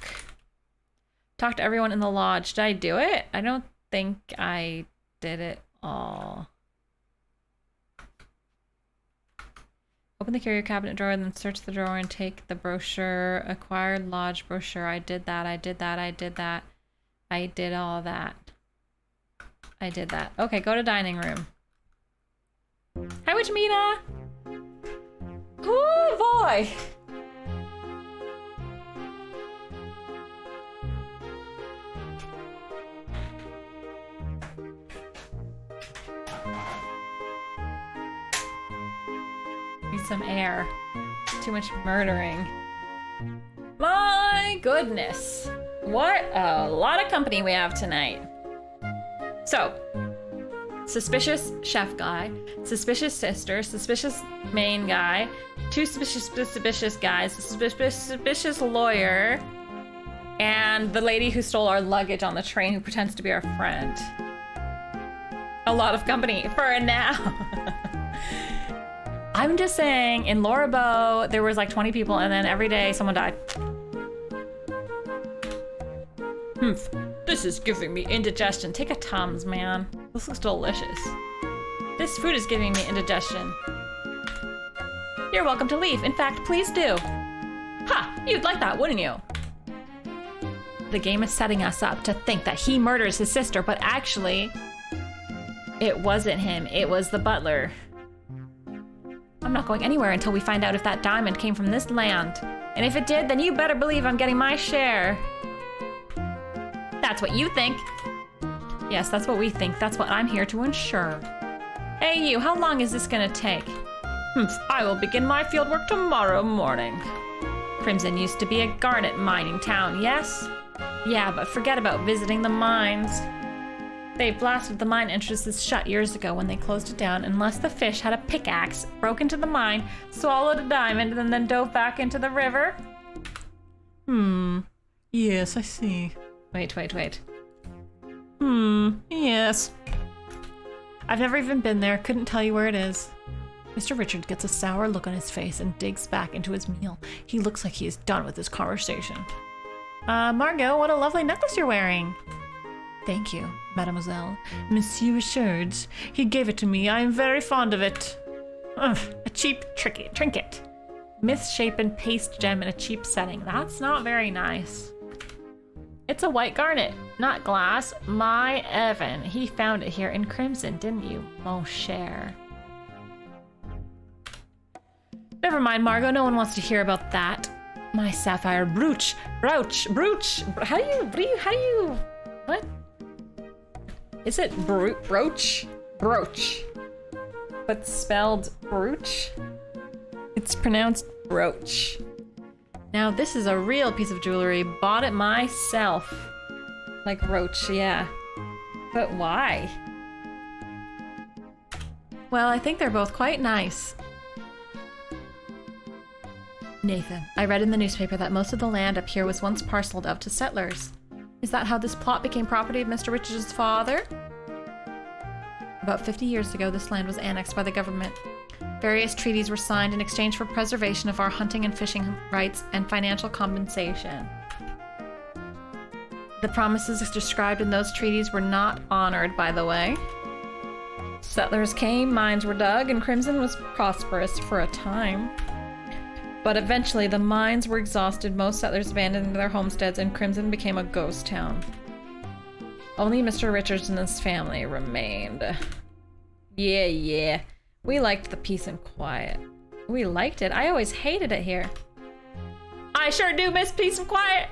Talk to everyone in the lodge. Did I do it? I don't think I did it all. Open the carrier cabinet drawer, then search the drawer and take the brochure. Acquired lodge brochure. I did that. I did that. I did that. I did all that. I did that. Okay, go to dining room. Hi, Witchmina! Oh boy! Need some air. Too much murdering. My goodness. What a lot of company we have tonight. So, suspicious chef guy, suspicious sister, suspicious main guy, two suspicious guys, suspicious lawyer, and the lady who stole our luggage on the train who pretends to be our friend. A lot of company for now. I'm just saying, in Laura Bow, there was like 20 people and then every day someone died. This is giving me indigestion. Take a Tums, man. This looks delicious. This food is giving me indigestion. You're welcome to leave. In fact, please do. Ha! You'd like that, wouldn't you? The game is setting us up to think that he murders his sister, but actually, it wasn't him. It was the butler. I'm not going anywhere until we find out if that diamond came from this land. And if it did, then you better believe I'm getting my share. That's what you think. Yes, that's what we think. That's what I'm here to ensure. Hey you, how long is this gonna take? I will begin my fieldwork tomorrow morning. Crimson used to be a garnet mining town, yes? Yeah, but forget about visiting the mines. They blasted the mine entrances shut years ago when they closed it down unless the fish had a pickaxe, broke into the mine, swallowed a diamond, and then dove back into the river. Yes, I see. Wait. Yes. I've never even been there, couldn't tell you where it is. Mr. Richard gets a sour look on his face and digs back into his meal. He looks like he is done with this conversation. Margot, what a lovely necklace you're wearing. Thank you, mademoiselle. Monsieur Richards. He gave it to me. I am very fond of it. Ugh, a cheap trinket. Misshapen paste gem in a cheap setting. That's not very nice. It's a white garnet, not glass. My Evan, he found it here in Crimson, didn't you, mon cher? Never mind, Margot. No one wants to hear about that. My sapphire brooch. How do you? What? Is it brooch? Brooch. But spelled brooch? It's pronounced brooch. Now this is a real piece of jewelry. Bought it myself. Like roach, yeah. But why? Well, I think they're both quite nice. Nathan, I read in the newspaper that most of the land up here was once parceled out to settlers. Is that how this plot became property of Mr. Richards' father? About 50 years ago, this land was annexed by the government. Various treaties were signed in exchange for preservation of our hunting and fishing rights and financial compensation. The promises described in those treaties were not honored, by the way. Settlers came, mines were dug, and Crimson was prosperous for a time. But eventually, the mines were exhausted, most settlers abandoned their homesteads, and Crimson became a ghost town. Only Mr. Richards and his family remained. Yeah. We liked the peace and quiet. We liked it. I always hated it here. I sure do miss peace and quiet!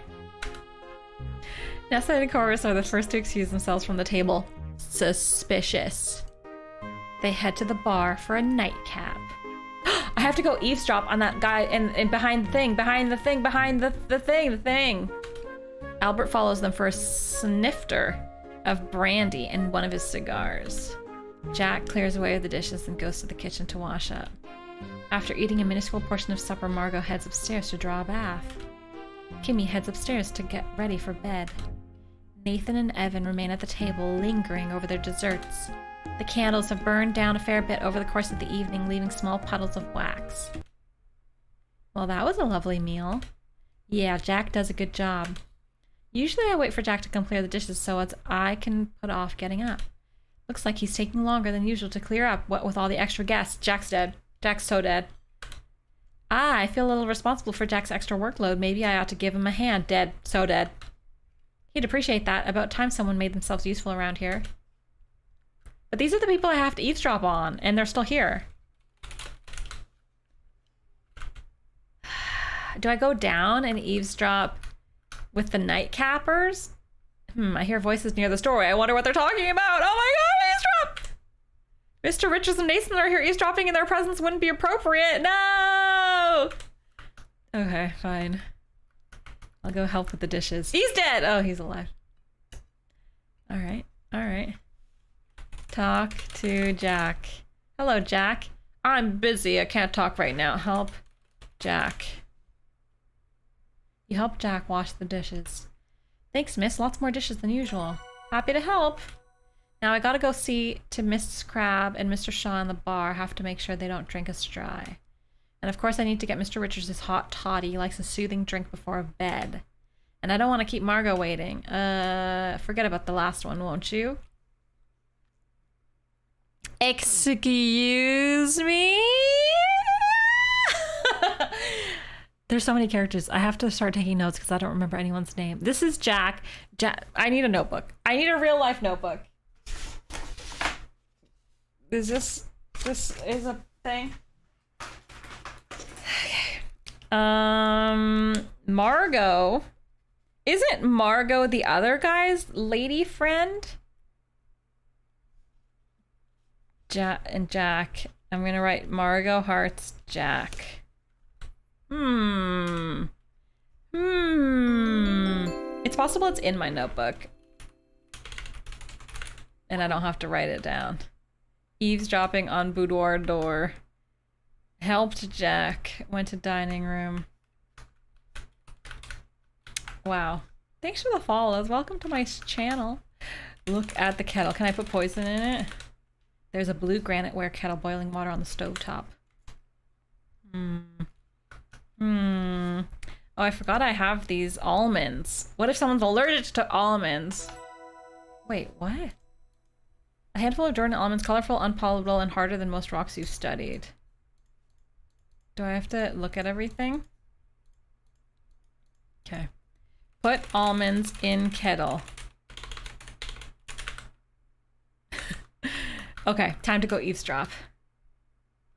Nessa and Chorus are the first to excuse themselves from the table. Suspicious. They head to the bar for a nightcap. I have to go eavesdrop on that guy and behind the thing. Albert follows them for a snifter. of brandy in one of his cigars. Jack clears away the dishes and goes to the kitchen to wash up. After eating a minuscule portion of supper, Margot heads upstairs to draw a bath. Kimmy heads upstairs to get ready for bed. Nathan and Evan remain at the table, lingering over their desserts. The candles have burned down a fair bit over the course of the evening, leaving small puddles of wax. Well, that was a lovely meal. Yeah, Jack does a good job. Usually I wait for Jack to come clear the dishes so as I can put off getting up. Looks like he's taking longer than usual to clear up, what with all the extra guests. Jack's dead. Jack's so dead. I feel a little responsible for Jack's extra workload. Maybe I ought to give him a hand. Dead. So dead. He'd appreciate that. About time someone made themselves useful around here. But these are the people I have to eavesdrop on, and they're still here. Do I go down and eavesdrop with the nightcappers? I hear voices near this doorway. I wonder what they're talking about. Oh my god, eavesdrop! Mr. Richards and Nathan are here. Eavesdropping in their presence wouldn't be appropriate. No! Okay, fine. I'll go help with the dishes. He's dead! Oh, he's alive. Alright, alright. Talk to Jack. Hello, Jack. I'm busy. I can't talk right now. Help Jack. You help Jack wash the dishes. Thanks, miss. Lots more dishes than usual. Happy to help. Now I gotta go see to Miss Crab and Mr. Shaw in the bar. Have to make sure they don't drink us dry. And of course I need to get Mr. Richards his hot toddy. He likes a soothing drink before bed. And I don't want to keep Margot waiting. Forget about the last one, won't you? Excuse me? There's so many characters. I have to start taking notes because I don't remember anyone's name. This is Jack. I need a notebook. I need a real life notebook. Is this is a thing? Okay. Margot. Isn't Margot the other guy's lady friend? Jack. I'm gonna write Margot hearts Jack. It's possible it's in my notebook. And I don't have to write it down. Eavesdropping on boudoir door. Helped Jack. Went to dining room. Wow. Thanks for the follows. Welcome to my channel. Look at the kettle. Can I put poison in it? There's a blue granite-ware kettle boiling water on the stovetop. Oh, I forgot I have these almonds. What if someone's allergic to almonds? Wait, what? A handful of Jordan almonds, colorful, unpalatable, and harder than most rocks you've studied. Do I have to look at everything? Okay. Put almonds in kettle. Okay, time to go eavesdrop.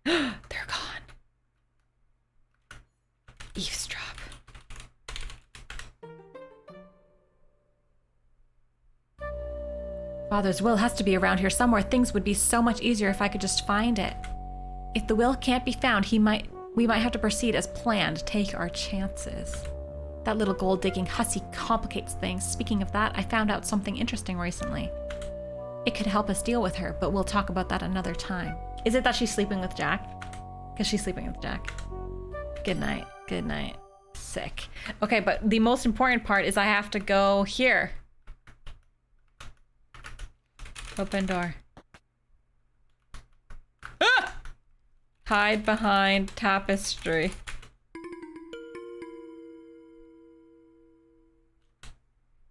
They're gone. Eavesdrop. Father's will has to be around here somewhere. Things would be so much easier if I could just find it. If the will can't be found, we might have to proceed as planned. Take our chances. That little gold-digging hussy complicates things. Speaking of that, I found out something interesting recently. It could help us deal with her, but we'll talk about that another time. Is it that she's sleeping with Jack? Because she's sleeping with Jack. Good night. Good night. Sick. Okay, but the most important part is I have to go here. Open door. Ah! Hide behind tapestry.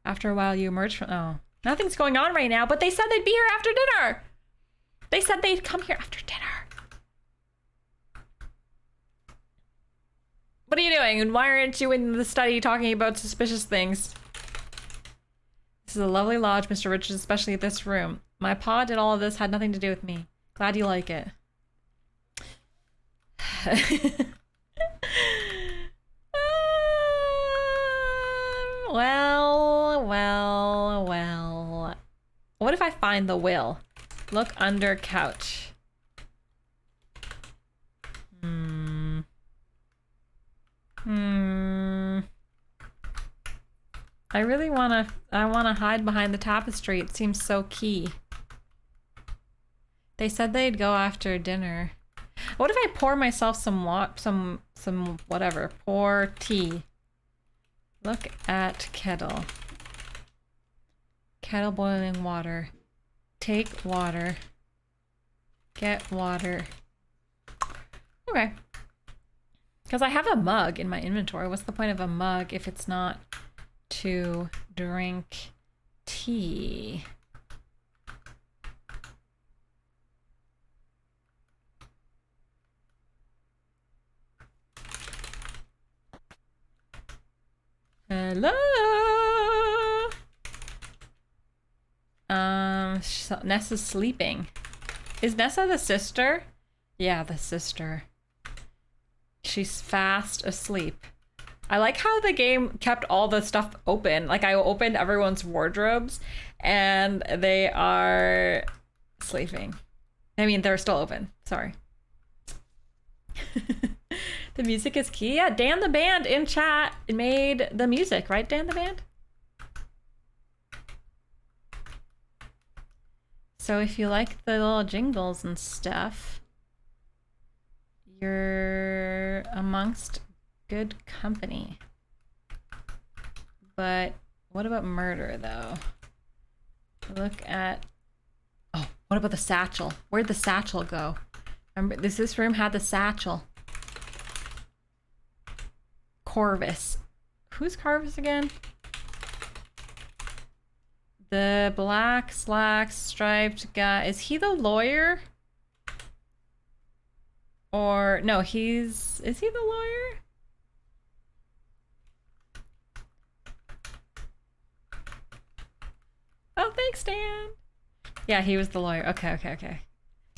After a while, you emerge from... Oh. Nothing's going on right now, but they said they'd be here after dinner. They said they'd come here after dinner. What are you doing? And why aren't you in the study talking about suspicious things? This is a lovely lodge, Mr. Richards, especially this room. My pa did all of this, had nothing to do with me. Glad you like it. Well. What if I find the will? Look under couch. I really I wanna hide behind the tapestry. It seems so key. They said they'd go after dinner. What if I pour myself some whatever, pour tea. Look at kettle. Kettle boiling water. Take water. Get water. Okay. Because I have a mug in my inventory. What's the point of a mug if it's not to drink tea? Hello. So Nessa's sleeping. Is Nessa the sister? Yeah, the sister. She's fast asleep. I like how the game kept all the stuff open. Like I opened everyone's wardrobes and they are sleeping. I mean, they're still open. Sorry. The music is key. Yeah, Dan the Band in chat made the music, right, Dan the Band? So if you like the little jingles and stuff, you're amongst good company. But what about murder, though? Look at... Oh, what about the satchel? Where'd the satchel go? Remember, this room had the satchel. Corvus. Who's Corvus again? The black slacks striped guy. Is he the lawyer? Or no, is he the lawyer? Oh, thanks, Dan. Yeah, he was the lawyer. Okay.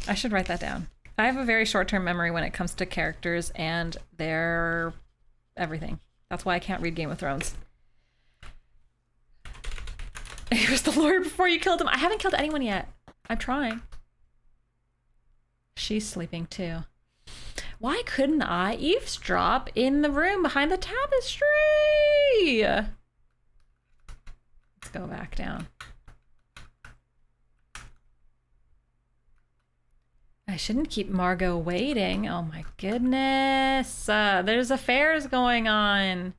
I should write that down. I have a very short-term memory when it comes to characters and their everything. That's why I can't read Game of Thrones. He was the lawyer before you killed him. I haven't killed anyone yet. I'm trying. She's sleeping too. Why couldn't I eavesdrop in the room behind the tapestry? Let's go back down. I shouldn't keep Margot waiting. Oh my goodness. There's affairs going on.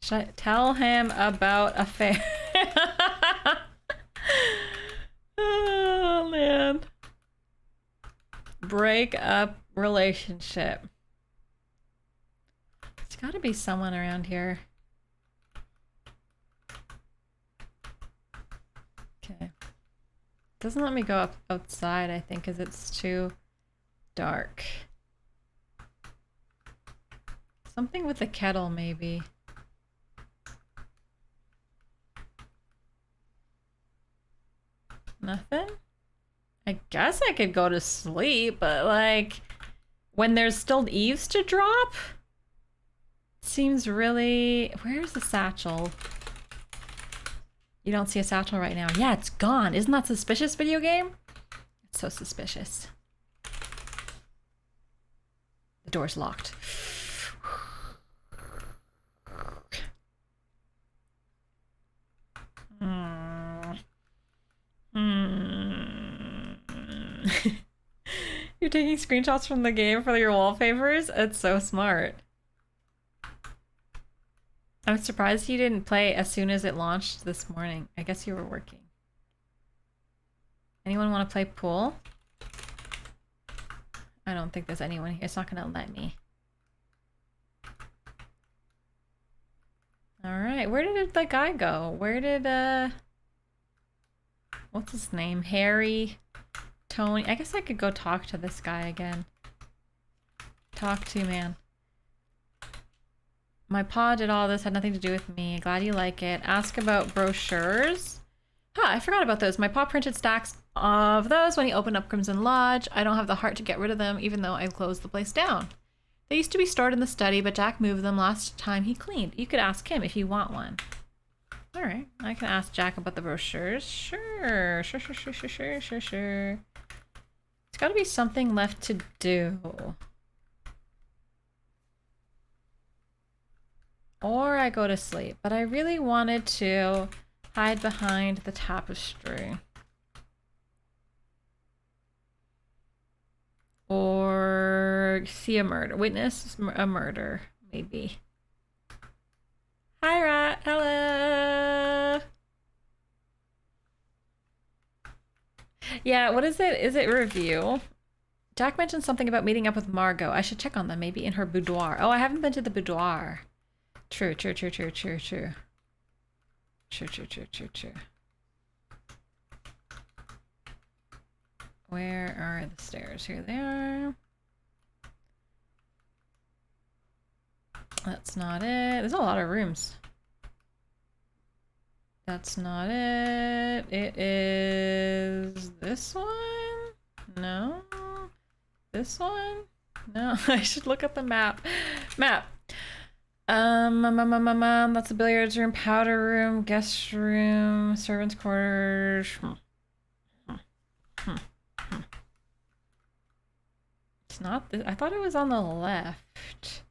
Should I tell him about affair? Oh man. Break up relationship. There's gotta be someone around here. Okay. Doesn't let me go up outside, I think, because it's too dark. Something with the kettle, maybe. Nothing? I guess I could go to sleep, but like, when there's still eaves to drop? Seems really... Where's the satchel? You don't see a satchel right now. Yeah, it's gone. Isn't that suspicious, video game? It's so suspicious. The door's locked. You're taking screenshots from the game for your wallpapers? It's so smart. I'm surprised you didn't play as soon as it launched this morning. I guess you were working. Anyone want to play pool? I don't think there's anyone here. It's not gonna let me. Alright, where did the guy go? Where did, what's his name? Harry? Tony? I guess I could go talk to this guy again. Talk to, man. My pa did all this, had nothing to do with me. Glad you like it. Ask about brochures. Huh, I forgot about those. My pa printed stacks of those when he opened up Crimson Lodge. I don't have the heart to get rid of them, even though I closed the place down. They used to be stored in the study, but Jack moved them last time he cleaned. You could ask him if you want one. Alright, I can ask Jack about the brochures. Sure. There's gotta be something left to do. or I go to sleep. But I really wanted to hide behind the tapestry. Or see a murder. Witness a murder, maybe. Hi, Rat. Hello. Yeah, what is it? Is it review? Jack mentioned something about meeting up with Margot. I should check on them, maybe in her boudoir. Oh, I haven't been to the boudoir. True, true, true, true, true, true. True, true, true, true, true. Where are the stairs? Here they are. That's not it. There's a lot of rooms. That's not it. It is this one? No. This one? No. I should look at the map. Map. That's the billiards room, powder room, guest room, servants' quarters. It's not this. I thought it was on the left.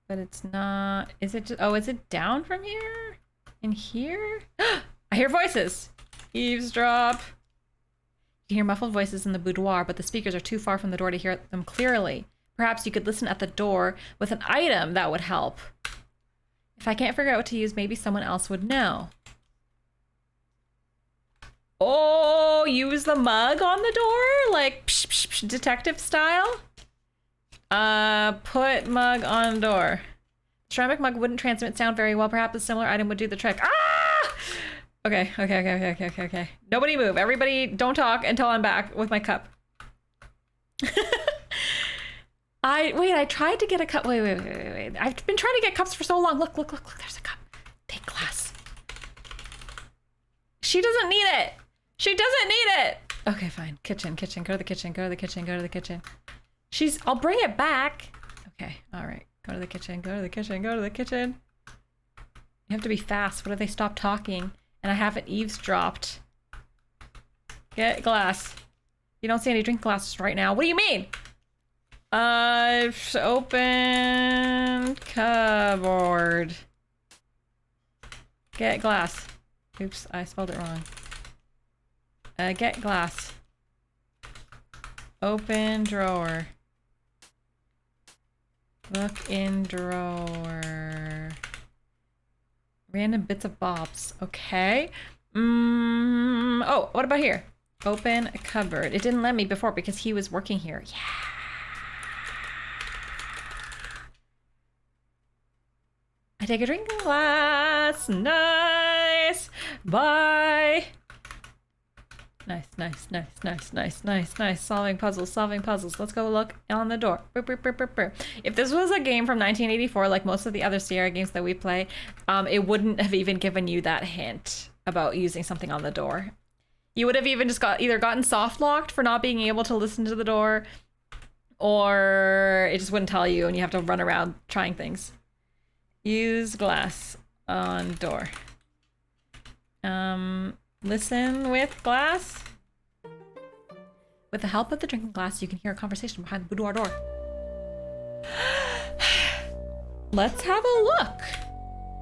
But it's not. Is it just, oh, is it down from here? In here? I hear voices! Eavesdrop! You can hear muffled voices in the boudoir, but the speakers are too far from the door to hear them clearly. Perhaps you could listen at the door with an item that would help. If I can't figure out what to use, maybe someone else would know. Oh, use the mug on the door? Like, psh, psh, psh, detective style? Put mug on door. Ceramic mug wouldn't transmit sound very well. Perhaps a similar item would do the trick. Ah! Okay. Nobody move. Everybody don't talk until I'm back with my cup. I tried to get a cup. Wait. I've been trying to get cups for so long. Look. There's a cup. Take glass. She doesn't need it. She doesn't need it. Okay, fine. Kitchen. Go to the kitchen. I'll bring it back. Okay, all right. Go to the kitchen. You have to be fast. What if they stop talking and I haven't eavesdropped? Get glass. You don't see any drink glasses right now. What do you mean? Open cupboard. Get glass. Oops, I spelled it wrong. Get glass. Open drawer. Look in drawer. Random bits of bobs. Okay. Oh, what about here? Open a cupboard. It didn't let me before because he was working here. Yeah. I take a drinking glass. Nice. Bye. Nice. Solving puzzles. Let's go look on the door. If this was a game from 1984, like most of the other Sierra games that we play, it wouldn't have even given you that hint about using something on the door. You would have even just either gotten soft locked for not being able to listen to the door, or it just wouldn't tell you and you have to run around trying things. Use glass on door. Listen with glass. With the help of the drinking glass, you can hear a conversation behind the boudoir door. Let's have a look.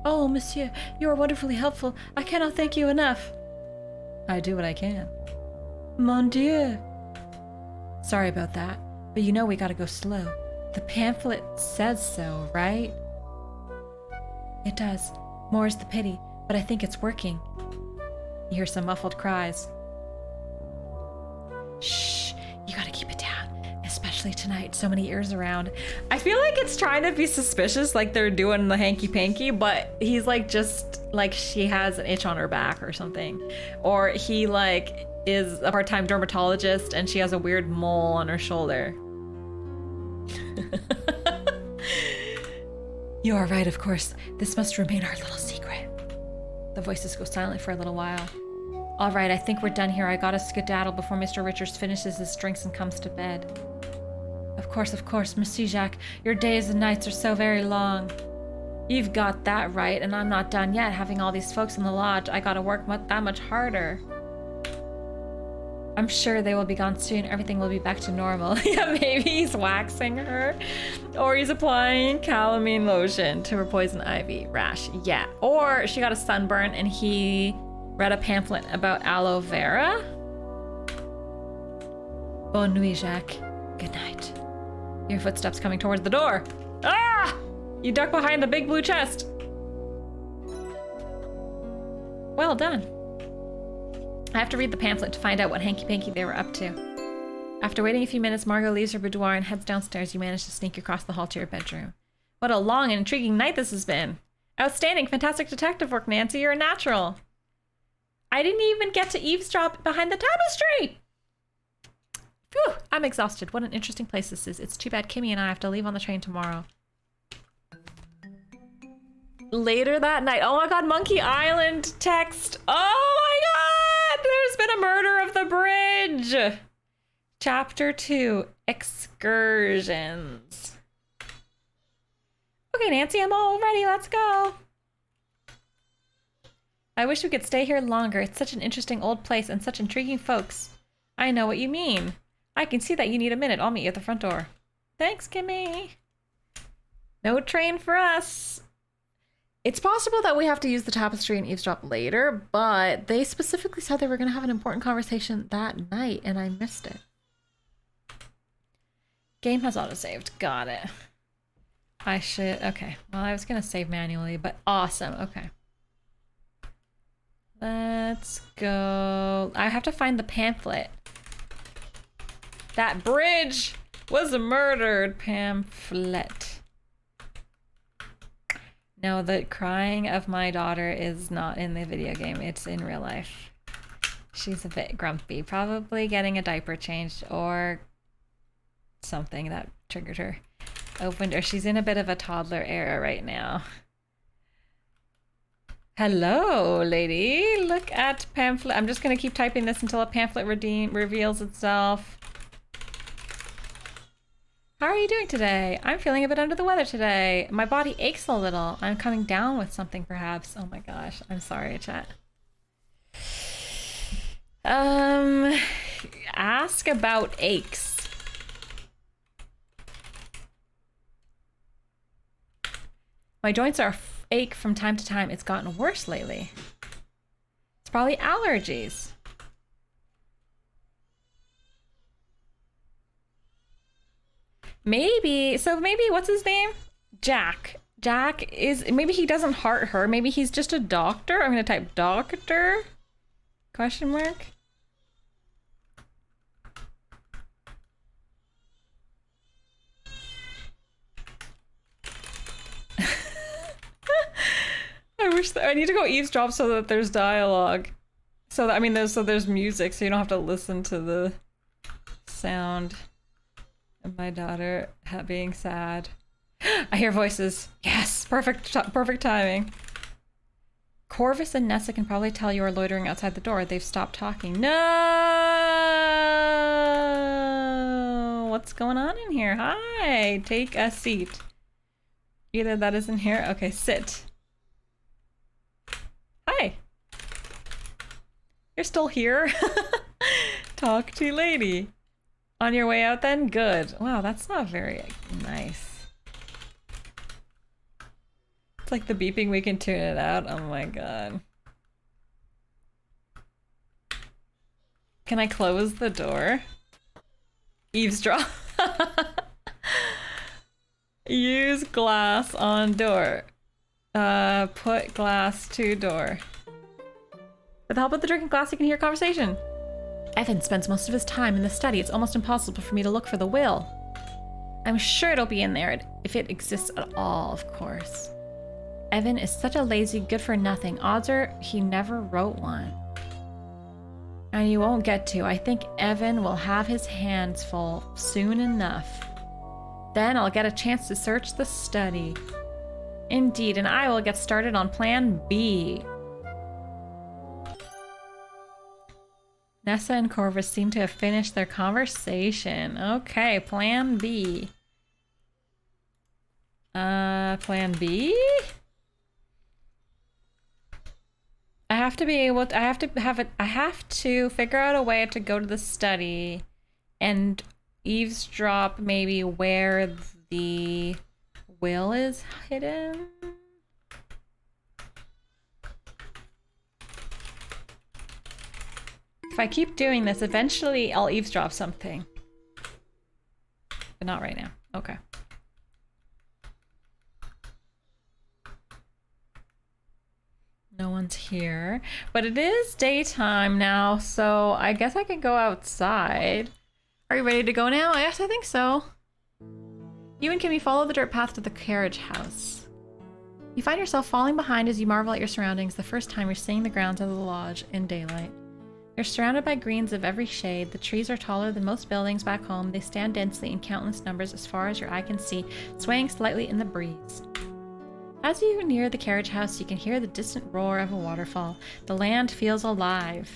Oh, monsieur, you are wonderfully helpful. I cannot thank you enough. I do what I can. Mon Dieu. Sorry about that, but you know we gotta go slow. The pamphlet says so, right? It does. More's the pity, but I think it's working. You hear some muffled cries. Shh, you gotta keep it down, especially tonight, so many ears around. I feel like it's trying to be suspicious, like they're doing the hanky-panky, but he's like just like she has an itch on her back or something. Or he like is a part-time dermatologist and she has a weird mole on her shoulder. You are right, of course. This must remain our little secret. The voices go silent for a little while. All right, I think we're done here. I gotta skedaddle before Mr. Richards finishes his drinks and comes to bed. Of course, Monsieur Jacques. Your days and nights are so very long. You've got that right, and I'm not done yet. Having all these folks in the lodge, I gotta work that much harder. I'm sure they will be gone soon. Everything will be back to normal. Yeah, maybe he's waxing her. Or he's applying calamine lotion to her poison ivy rash. Yeah. Or she got a sunburn and he read a pamphlet about aloe vera. Bonne nuit, Jacques. Good night. Your footsteps coming towards the door. Ah! You duck behind the big blue chest. Well done. I have to read the pamphlet to find out what hanky-panky they were up to. After waiting a few minutes, Margot leaves her boudoir and heads downstairs. You manage to sneak across the hall to your bedroom. What a long and intriguing night this has been. Outstanding, fantastic detective work, Nancy. You're a natural. I didn't even get to eavesdrop behind the tapestry. Phew, I'm exhausted. What an interesting place this is. It's too bad Kimmy and I have to leave on the train tomorrow. Later that night. Oh my god, Monkey Island text. Oh my god! There's been a murder of the bridge. Chapter 2, Excursions. Okay, Nancy, I'm all ready. Let's go. I wish we could stay here longer. It's such an interesting old place and such intriguing folks. I know what you mean. I can see that you need a minute. I'll meet you at the front door. Thanks, Kimmy. No train for us. It's possible that we have to use the tapestry and eavesdrop later, but they specifically said they were going to have an important conversation that night, and I missed it. Game has autosaved. Got it. I should... Okay. Well, I was going to save manually, but awesome. Okay. Let's go. I have to find the pamphlet. That bridge was a murdered pamphlet. No, the crying of my daughter is not in the video game. It's in real life. She's a bit grumpy. Probably getting a diaper changed or something that triggered her. Opened, or she's in a bit of a toddler era right now. Hello, lady. Look at pamphlet. I'm just going to keep typing this until a pamphlet reveals itself. How are you doing today? I'm feeling a bit under the weather today. My body aches a little. I'm coming down with something perhaps. Oh my gosh. I'm sorry, chat. Ask about aches. My joints are ache from time to time. It's gotten worse lately. It's probably allergies. Maybe, so maybe, what's his name? Jack. Jack is, maybe he doesn't heart her. Maybe he's just a doctor. I'm gonna type doctor? Question mark? I wish that, I need to go eavesdrop so that there's dialogue. So that, I mean, there's music, so you don't have to listen to the sound. My daughter being sad. I hear voices. Yes, perfect timing. Corvus and Nessa can probably tell you are loitering outside the door. They've stopped talking. No! What's going on in here? Hi, take a seat. Either that isn't here. Okay, sit. Hi. You're still here? Talk to lady. On your way out then? Good. Wow, that's not very nice. It's like the beeping, we can tune it out. Oh my god. Can I close the door? Eavesdrop. Use glass on door. Put glass to door. With the help of the drinking glass, you can hear conversation. Evan spends most of his time in the study. It's almost impossible for me to look for the will. I'm sure it'll be in there, if it exists at all, of course. Evan is such a lazy, good-for-nothing. Odds are he never wrote one. And you won't get to. I think Evan will have his hands full soon enough. Then I'll get a chance to search the study. Indeed, and I will get started on Plan B. Nessa and Corvus seem to have finished their conversation. Okay, Plan B. Plan B? I have to be able to, I have to have it, I have to figure out a way to go to the study and eavesdrop maybe where the will is hidden. If I keep doing this, eventually I'll eavesdrop something. But not right now. Okay. No one's here. But it is daytime now, so I guess I can go outside. Are you ready to go now? Yes, I think so. You and Kimmy follow the dirt path to the carriage house. You find yourself falling behind as you marvel at your surroundings the first time you're seeing the grounds of the lodge in daylight. You're surrounded by greens of every shade. The trees are taller than most buildings back home. They stand densely in countless numbers as far as your eye can see, swaying slightly in the breeze. As you near the carriage house, you can hear the distant roar of a waterfall. The land feels alive.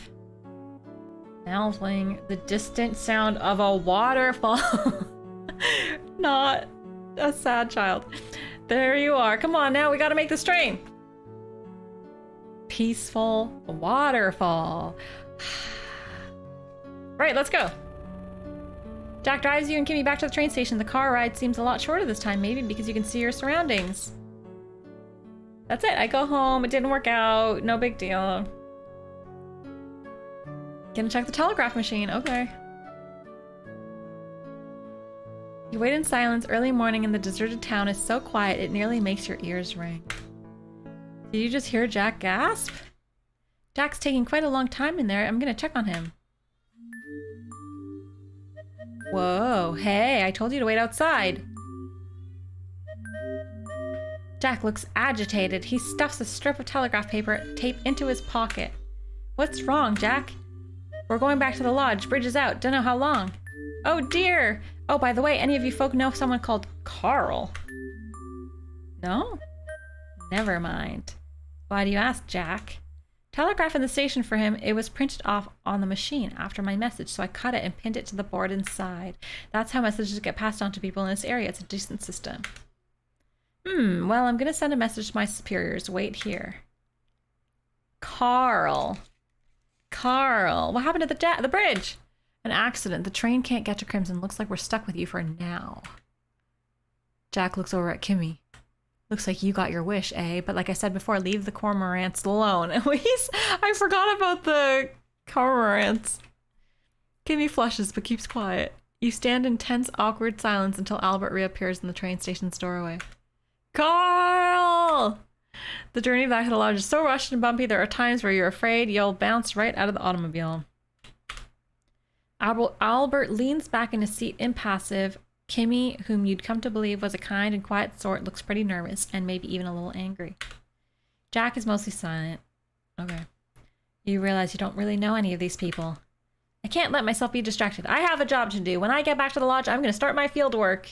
Mouthing the distant sound of a waterfall. Not a sad child. There you are. Come on now, we gotta make this train. Peaceful waterfall. Right, let's go. Jack drives you and Kimmy back to the train station. The car ride seems a lot shorter this time, maybe because you can see your surroundings. That's it. I go home. It didn't work out. No big deal. Gonna check the telegraph machine. Okay. You wait in silence. Early morning in the deserted town is so quiet it nearly makes your ears ring. Did you just hear Jack gasp? Jack's taking quite a long time in there. I'm gonna check on him. Whoa, hey, I told you to wait outside. Jack looks agitated. He stuffs a strip of telegraph tape into his pocket. What's wrong, Jack? We're going back to the lodge. Bridge is out. Don't know how long. Oh dear. Oh, by the way, any of you folk know someone called Carl? No? Never mind. Why do you ask, Jack? Telegraph in the station for him. It was printed off on the machine after my message, so I cut it and pinned it to the board inside. That's how messages get passed on to people in this area. It's a decent system. Well, I'm gonna send a message to my superiors. Wait here. Carl. What happened to the bridge? An accident. The train can't get to Crimson. Looks like we're stuck with you for now. Jack looks over at Kimmy. Looks like you got your wish, eh? But like I said before, leave the cormorants alone. I forgot about the cormorants. Kimmy flushes but keeps quiet. You stand in tense, awkward silence until Albert reappears in the train station's doorway. Carl! The journey back to the lodge is so rushed and bumpy, there are times where you're afraid you'll bounce right out of the automobile. Albert leans back in his seat, impassive. Kimmy, whom you'd come to believe was a kind and quiet sort, looks pretty nervous and maybe even a little angry. Jack is mostly silent. Okay. You realize you don't really know any of these people. I can't let myself be distracted. I have a job to do. When I get back to the lodge, I'm going to start my field work.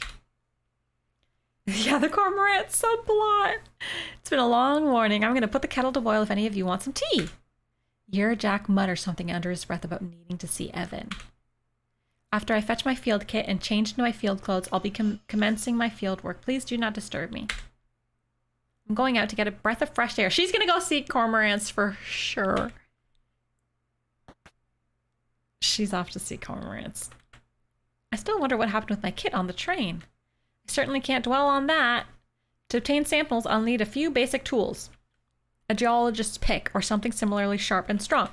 Yeah, the cormorant subplot. It's been a long morning. I'm going to put the kettle to boil if any of you want some tea. You hear Jack mutter something under his breath about needing to see Evan. After I fetch my field kit and change into my field clothes, I'll be commencing my field work. Please do not disturb me. I'm going out to get a breath of fresh air. She's going to go see cormorants for sure. She's off to see cormorants. I still wonder what happened with my kit on the train. I certainly can't dwell on that. To obtain samples, I'll need a few basic tools. A geologist's pick or something similarly sharp and strong.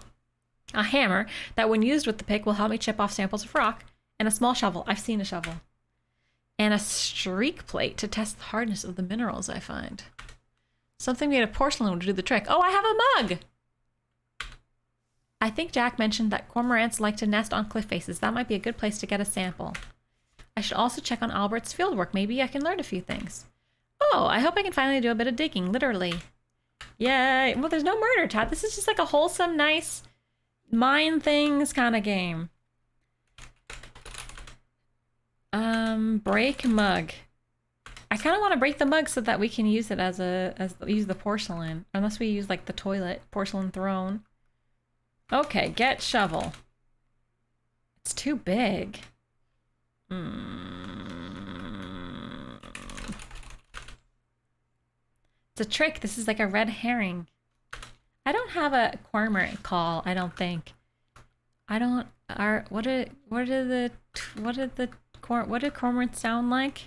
A hammer that when used with the pick will help me chip off samples of rock, and a small shovel. I've seen a shovel. And a streak plate to test the hardness of the minerals I find. Something made of porcelain would do the trick. Oh, I have a mug! I think Jack mentioned that cormorants like to nest on cliff faces. That might be a good place to get a sample. I should also check on Albert's fieldwork. Maybe I can learn a few things. Oh, I hope I can finally do a bit of digging, literally. Yay! Well, there's no murder, Chad. This is just like a wholesome, nice mine things kind of game. Break mug. I kind of want to break the mug so that we can use it use the porcelain. Unless we use like the toilet porcelain throne. Okay, get shovel. It's too big. It's a trick. This is like a red herring. I don't have a cormorant call, I don't think. I don't what did cormorants sound like?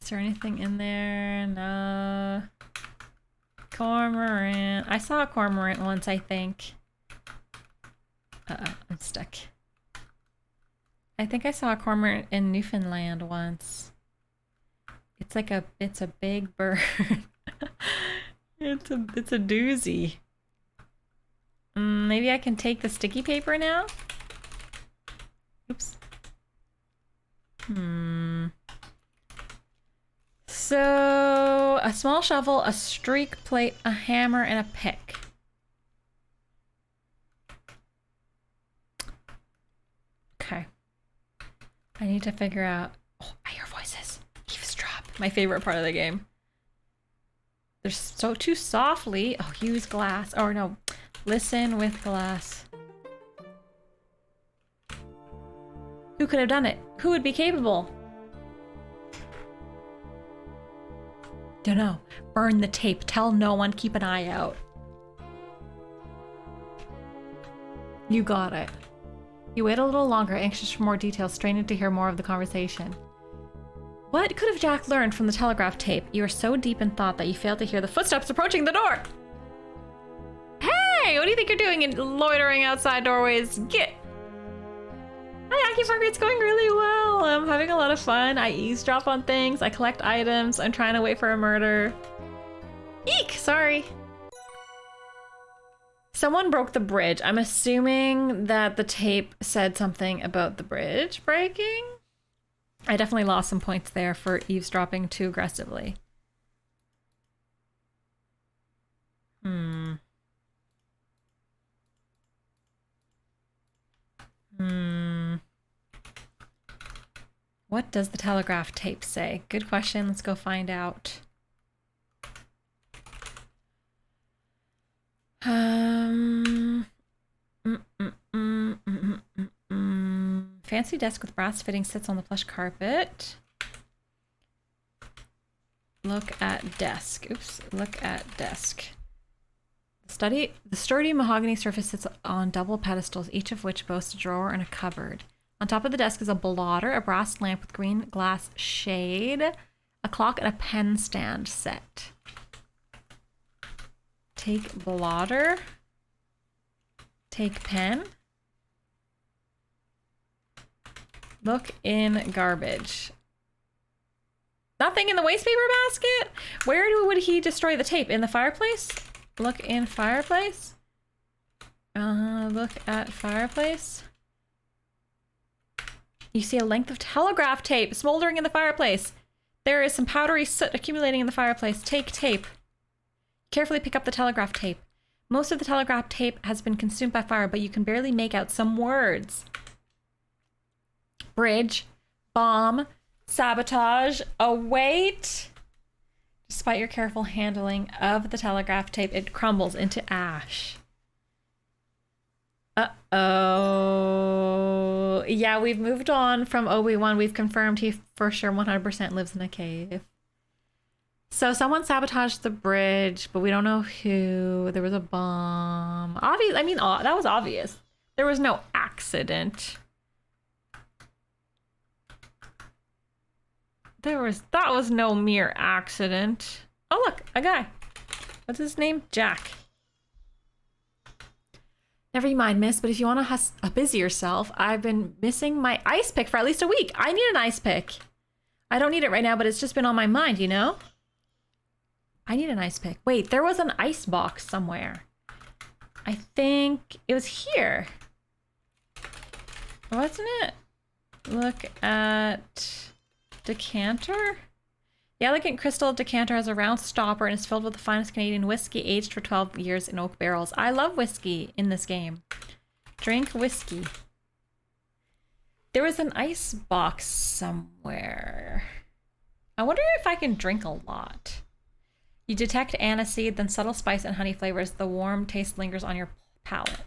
Is there anything in there? No. Cormorant. I saw a cormorant once, I think. I'm stuck. I think I saw a cormorant in Newfoundland once. It's like it's a big bird. It's a doozy. Maybe I can take the sticky paper now? Oops. So, a small shovel, a streak plate, a hammer, and a pick. Okay. I need to figure out... Oh, I hear voices. Eavesdrop. My favorite part of the game. They're so too softly. Oh, use glass. Or no, listen with glass. Who could have done it? Who would be capable? Don't know. Burn the tape. Tell no one. Keep an eye out. You got it. You wait a little longer, anxious for more details, straining to hear more of the conversation. What could have Jack learned from the telegraph tape? You are so deep in thought that you fail to hear the footsteps approaching the door. Hey, what do you think you're doing in loitering outside doorways? Get. Hi, Acupuncture. It's going really well. I'm having a lot of fun. I eavesdrop on things. I collect items. I'm trying to wait for a murder. Eek! Sorry. Someone broke the bridge. I'm assuming that the tape said something about the bridge breaking. I definitely lost some points there for eavesdropping too aggressively. What does the telegraph tape say? Good question. Let's go find out. Fancy desk with brass fittings sits on the plush carpet. Look at desk. Oops. Look at desk. The sturdy mahogany surface sits on double pedestals, each of which boasts a drawer and a cupboard. On top of the desk is a blotter, a brass lamp with green glass shade, a clock, and a pen stand set. Take blotter. Take pen. Look in garbage. Nothing in the waste paper basket? Where would he destroy the tape? In the fireplace? Look in fireplace. Look at fireplace. You see a length of telegraph tape smoldering in the fireplace. There is some powdery soot accumulating in the fireplace. Take tape. Carefully pick up the telegraph tape. Most of the telegraph tape has been consumed by fire, but you can barely make out some words. Bridge, bomb, sabotage, await. Despite your careful handling of the telegraph tape, it crumbles into ash. Uh-oh. Yeah, we've moved on from Obi-Wan. We've confirmed he for sure 100% lives in a cave. So someone sabotaged the bridge, but we don't know who. There was a bomb. Obvious. I mean, that was obvious. There was no accident. That was no mere accident. Oh, look, a guy. What's his name? Jack. Never mind, miss, but if you want to busy yourself, I've been missing my ice pick for at least a week. I need an ice pick. I don't need it right now, but it's just been on my mind, you know? I need an ice pick. Wait, there was an ice box somewhere. I think it was here. Wasn't it? Look at decanter. The elegant crystal decanter has a round stopper and is filled with the finest Canadian whiskey aged for 12 years in oak barrels. I love whiskey in this game. Drink whiskey. There was an ice box somewhere. I wonder if I can drink a lot. You detect aniseed, then subtle spice and honey flavors. The warm taste lingers on your palate.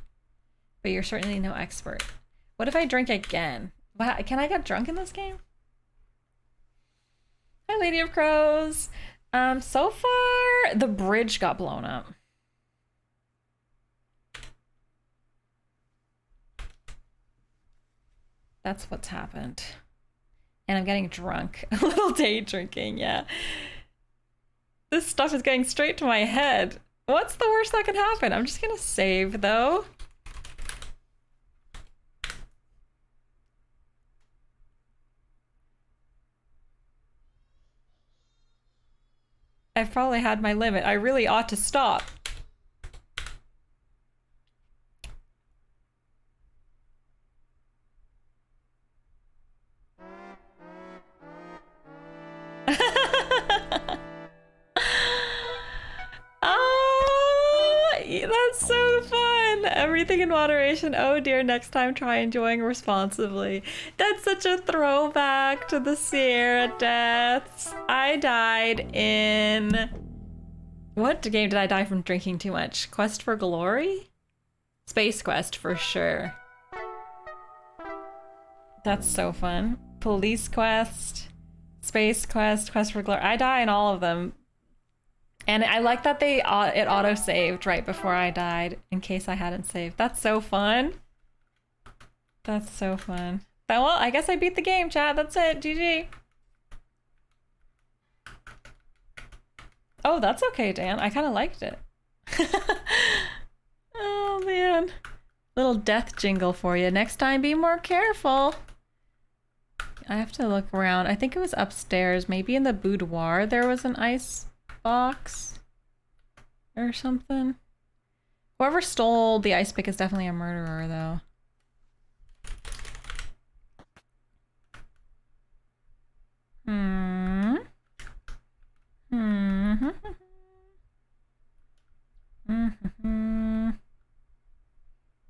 But you're certainly no expert. What if I drink again? Wow, can I get drunk in this game? Hi, Lady of Crows. So far, the bridge got blown up. That's what's happened. And I'm getting drunk. A little day drinking, yeah. This stuff is getting straight to my head. What's the worst that can happen? I'm just gonna save, though. I've probably had my limit. I really ought to stop. Oh, that's so fun. Everything in moderation. Oh dear, next time try enjoying responsibly. That's such a throwback to the Sierra deaths. I died in... What game did I die from drinking too much? Quest for Glory? Space Quest for sure. That's so fun. Police Quest, Space Quest, Quest for Glory. I die in all of them. And I like that it auto-saved right before I died in case I hadn't saved. That's so fun. That's so fun. Well, I guess I beat the game, chat. That's it. GG. Oh, that's okay, Dan. I kind of liked it. Oh, man. Little death jingle for you. Next time, be more careful. I have to look around. I think it was upstairs. Maybe in the boudoir there was an ice box or something. Whoever stole the ice pick is definitely a murderer, though.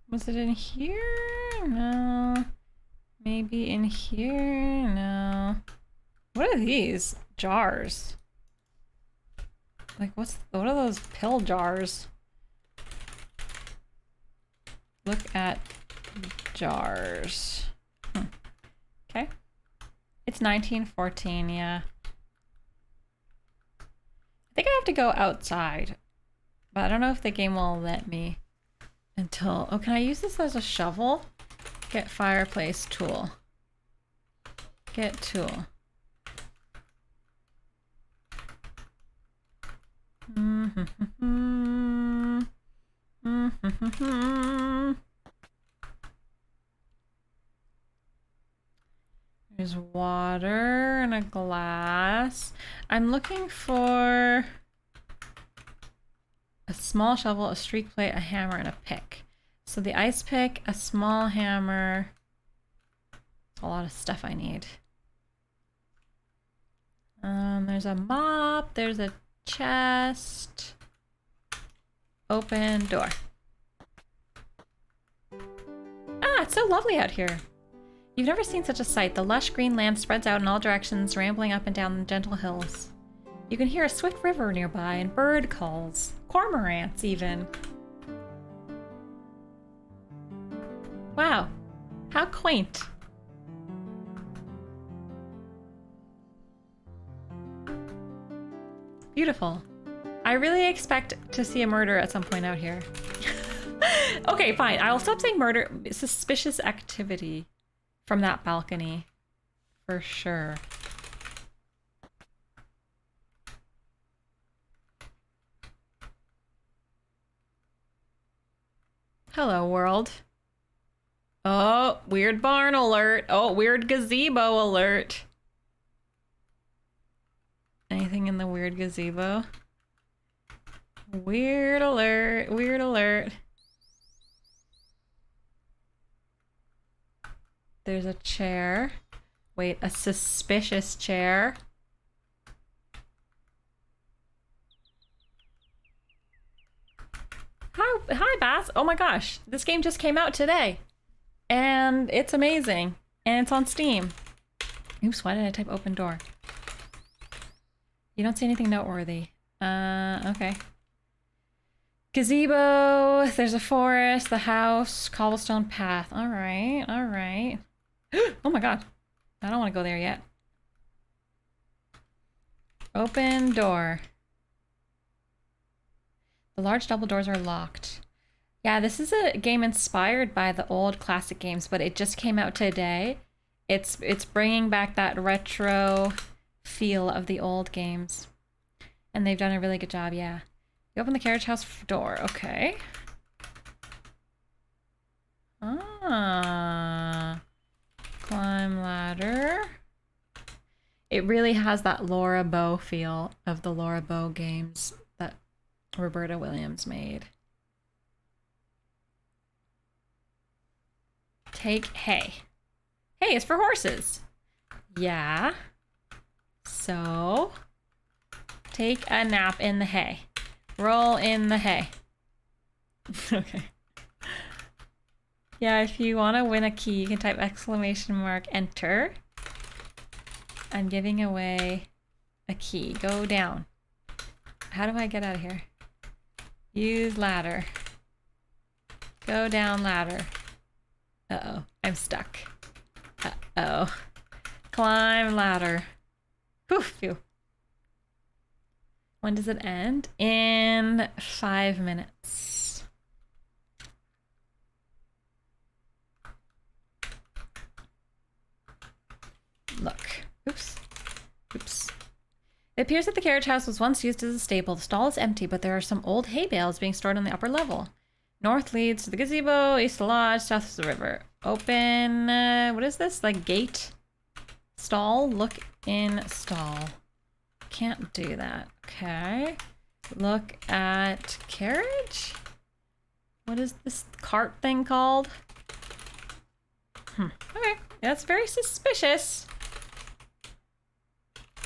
Was it in here? No. Maybe in here? No. What are these? Jars. Like, what are those pill jars? Look at jars. Okay. It's 1914, yeah. I think I have to go outside. But I don't know if the game will let me until... Oh, can I use this as a shovel? Get fireplace tool. Get tool. There's water and a glass. I'm looking for a small shovel, a streak plate, a hammer, and a pick. So the ice pick, a small hammer. That's a lot of stuff I need. There's a mop, there's a chest. Open door. Ah, it's so lovely out here. You've never seen such a sight. The lush green land spreads out in all directions, rambling up and down the gentle hills. You can hear a swift river nearby and bird calls. Cormorants, even. Wow. How quaint. Beautiful. I really expect to see a murder at some point out here. Okay, fine. I'll stop saying murder. Suspicious activity from that balcony. For sure. Hello, world. Oh, weird barn alert. Oh, weird gazebo alert. Anything in the weird gazebo? Weird alert. Weird alert. There's a chair. Wait, a suspicious chair. Hi, Bass. Oh my gosh, this game just came out today. And it's amazing. And it's on Steam. Oops, why did I type open door? You don't see anything noteworthy. Okay. Gazebo, there's a forest, the house, cobblestone path. All right, all right. Oh my god. I don't want to go there yet. Open door. The large double doors are locked. Yeah, this is a game inspired by the old classic games, but it just came out today. It's bringing back that retro feel of the old games. And they've done a really good job, yeah. You open the carriage house door, okay. Ah. Climb ladder. It really has that Laura Bow feel of the Laura Bow games that Roberta Williams made. Take hay. Hay is for horses. Yeah. So, take a nap in the hay. Roll in the hay. Okay. Yeah, if you want to win a key, you can type exclamation mark enter. I'm giving away a key. Go down. How do I get out of here? Use ladder. Go down ladder. Uh-oh, I'm stuck. Uh-oh. Climb ladder. Whew, phew. When does it end? In 5 minutes. Look. Oops. Oops. It appears that the carriage house was once used as a stable. The stall is empty, but there are some old hay bales being stored on the upper level. North leads to the gazebo, east the lodge, south is the river. Open, what is this? Like gate? Stall? Look in stall. Can't do that. Okay. Look at carriage? What is this cart thing called? Okay. That's very suspicious.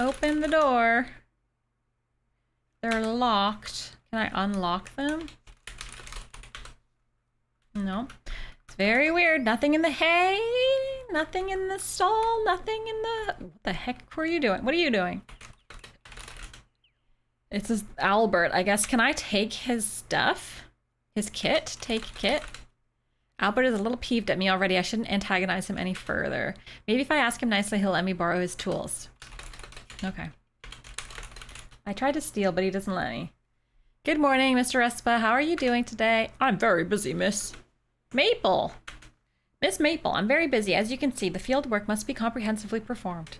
Open the door. They're locked. Can I unlock them? No. It's very weird. Nothing in the hay. Nothing in the stall. Nothing in the... What the heck were you doing? What are you doing? It says Albert. I guess, can I take his stuff? His kit? Take kit? Albert is a little peeved at me already. I shouldn't antagonize him any further. Maybe if I ask him nicely, he'll let me borrow his tools. Okay. I tried to steal, but he doesn't let me. Good morning, Mr. Espa. How are you doing today? I'm very busy, miss. Maple. Miss Maple, I'm very busy. As you can see, the field work must be comprehensively performed.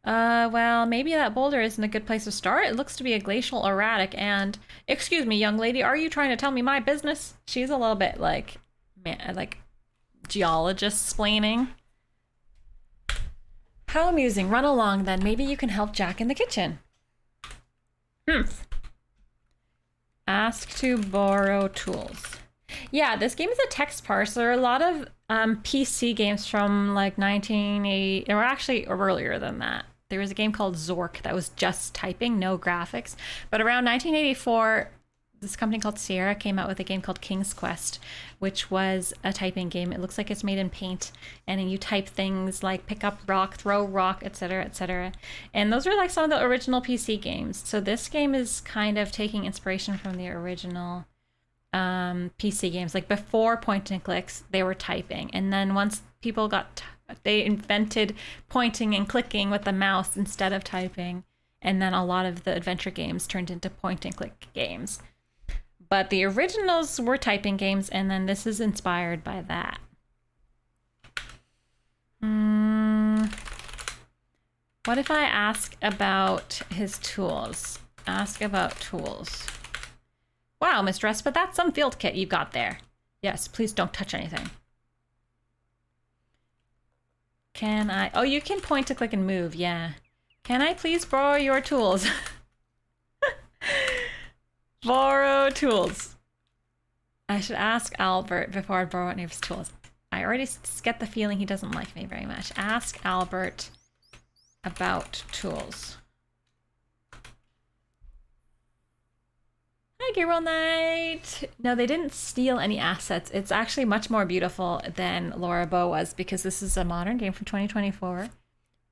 Well, maybe that boulder isn't a good place to start. It looks to be a glacial erratic and... Excuse me, young lady, are you trying to tell me my business? She's a little bit like... like geologist-splaining. How amusing. Run along then. Maybe you can help Jack in the kitchen. Ask to borrow tools. Yeah, this game is a text parser. A lot of PC games from like 1980, or actually earlier than that. There was a game called Zork that was just typing, no graphics. But around 1984, this company called Sierra came out with a game called King's Quest, which was a typing game. It looks like it's made in paint, and you type things like pick up rock, throw rock, etc., etc. And those are like some of the original PC games. So this game is kind of taking inspiration from the original PC games. Like before point and clicks, they were typing, and then once people they invented pointing and clicking with the mouse instead of typing, and then a lot of the adventure games turned into point and click games. But the originals were typing games, and then this is inspired by that. What if I ask about his tools? Ask about tools. Wow, Mr. Espa, that's some field kit you've got there. Yes, please don't touch anything. Can I... Oh, you can point to click and move, yeah. Can I please borrow your tools? Borrow tools. I should ask Albert before I borrow any of his tools. I already get the feeling he doesn't like me very much. Ask Albert about tools. Hi, Gabriel Knight. No, they didn't steal any assets. It's actually much more beautiful than Laura Bow was, because this is a modern game from 2024.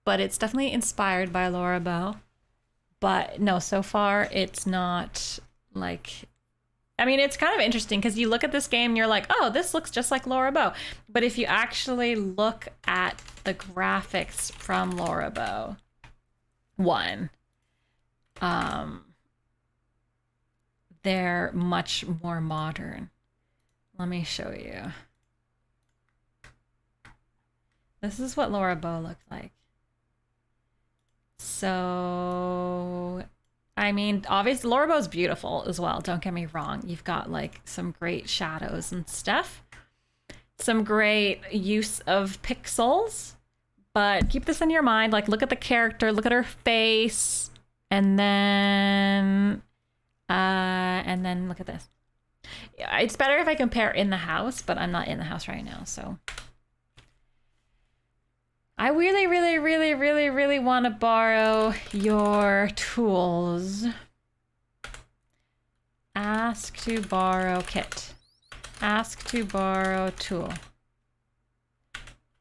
But it's definitely inspired by Laura Bow. But no, so far it's not like... I mean, it's kind of interesting because you look at this game and you're like, oh, this looks just like Laura Bow. But if you actually look at the graphics from Laura Bow 1, they're much more modern. Let me show you. This is what Laura Bow looked like. So, I mean, obviously Laura Bow's beautiful as well. Don't get me wrong. You've got like some great shadows and stuff. Some great use of pixels. But keep this in your mind. Like, look at the character, look at her face, and then look at this. It's better if I compare in the house, but I'm not in the house right now, so. I really, really, really, really, really want to borrow your tools. Ask to borrow kit. Ask to borrow tool.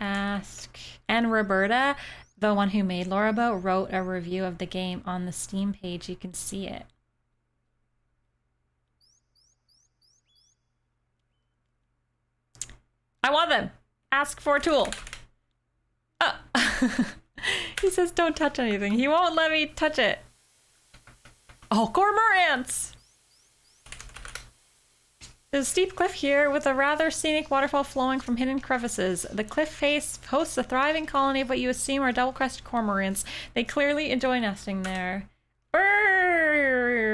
Ask. And Roberta, the one who made Laura Bow, wrote a review of the game on the Steam page. You can see it. I want them. Ask for a tool. Oh. He says don't touch anything. He won't let me touch it. Oh, cormorants! There's a steep cliff here with a rather scenic waterfall flowing from hidden crevices. The cliff face hosts a thriving colony of what you assume are double-crested cormorants. They clearly enjoy nesting there. Birds!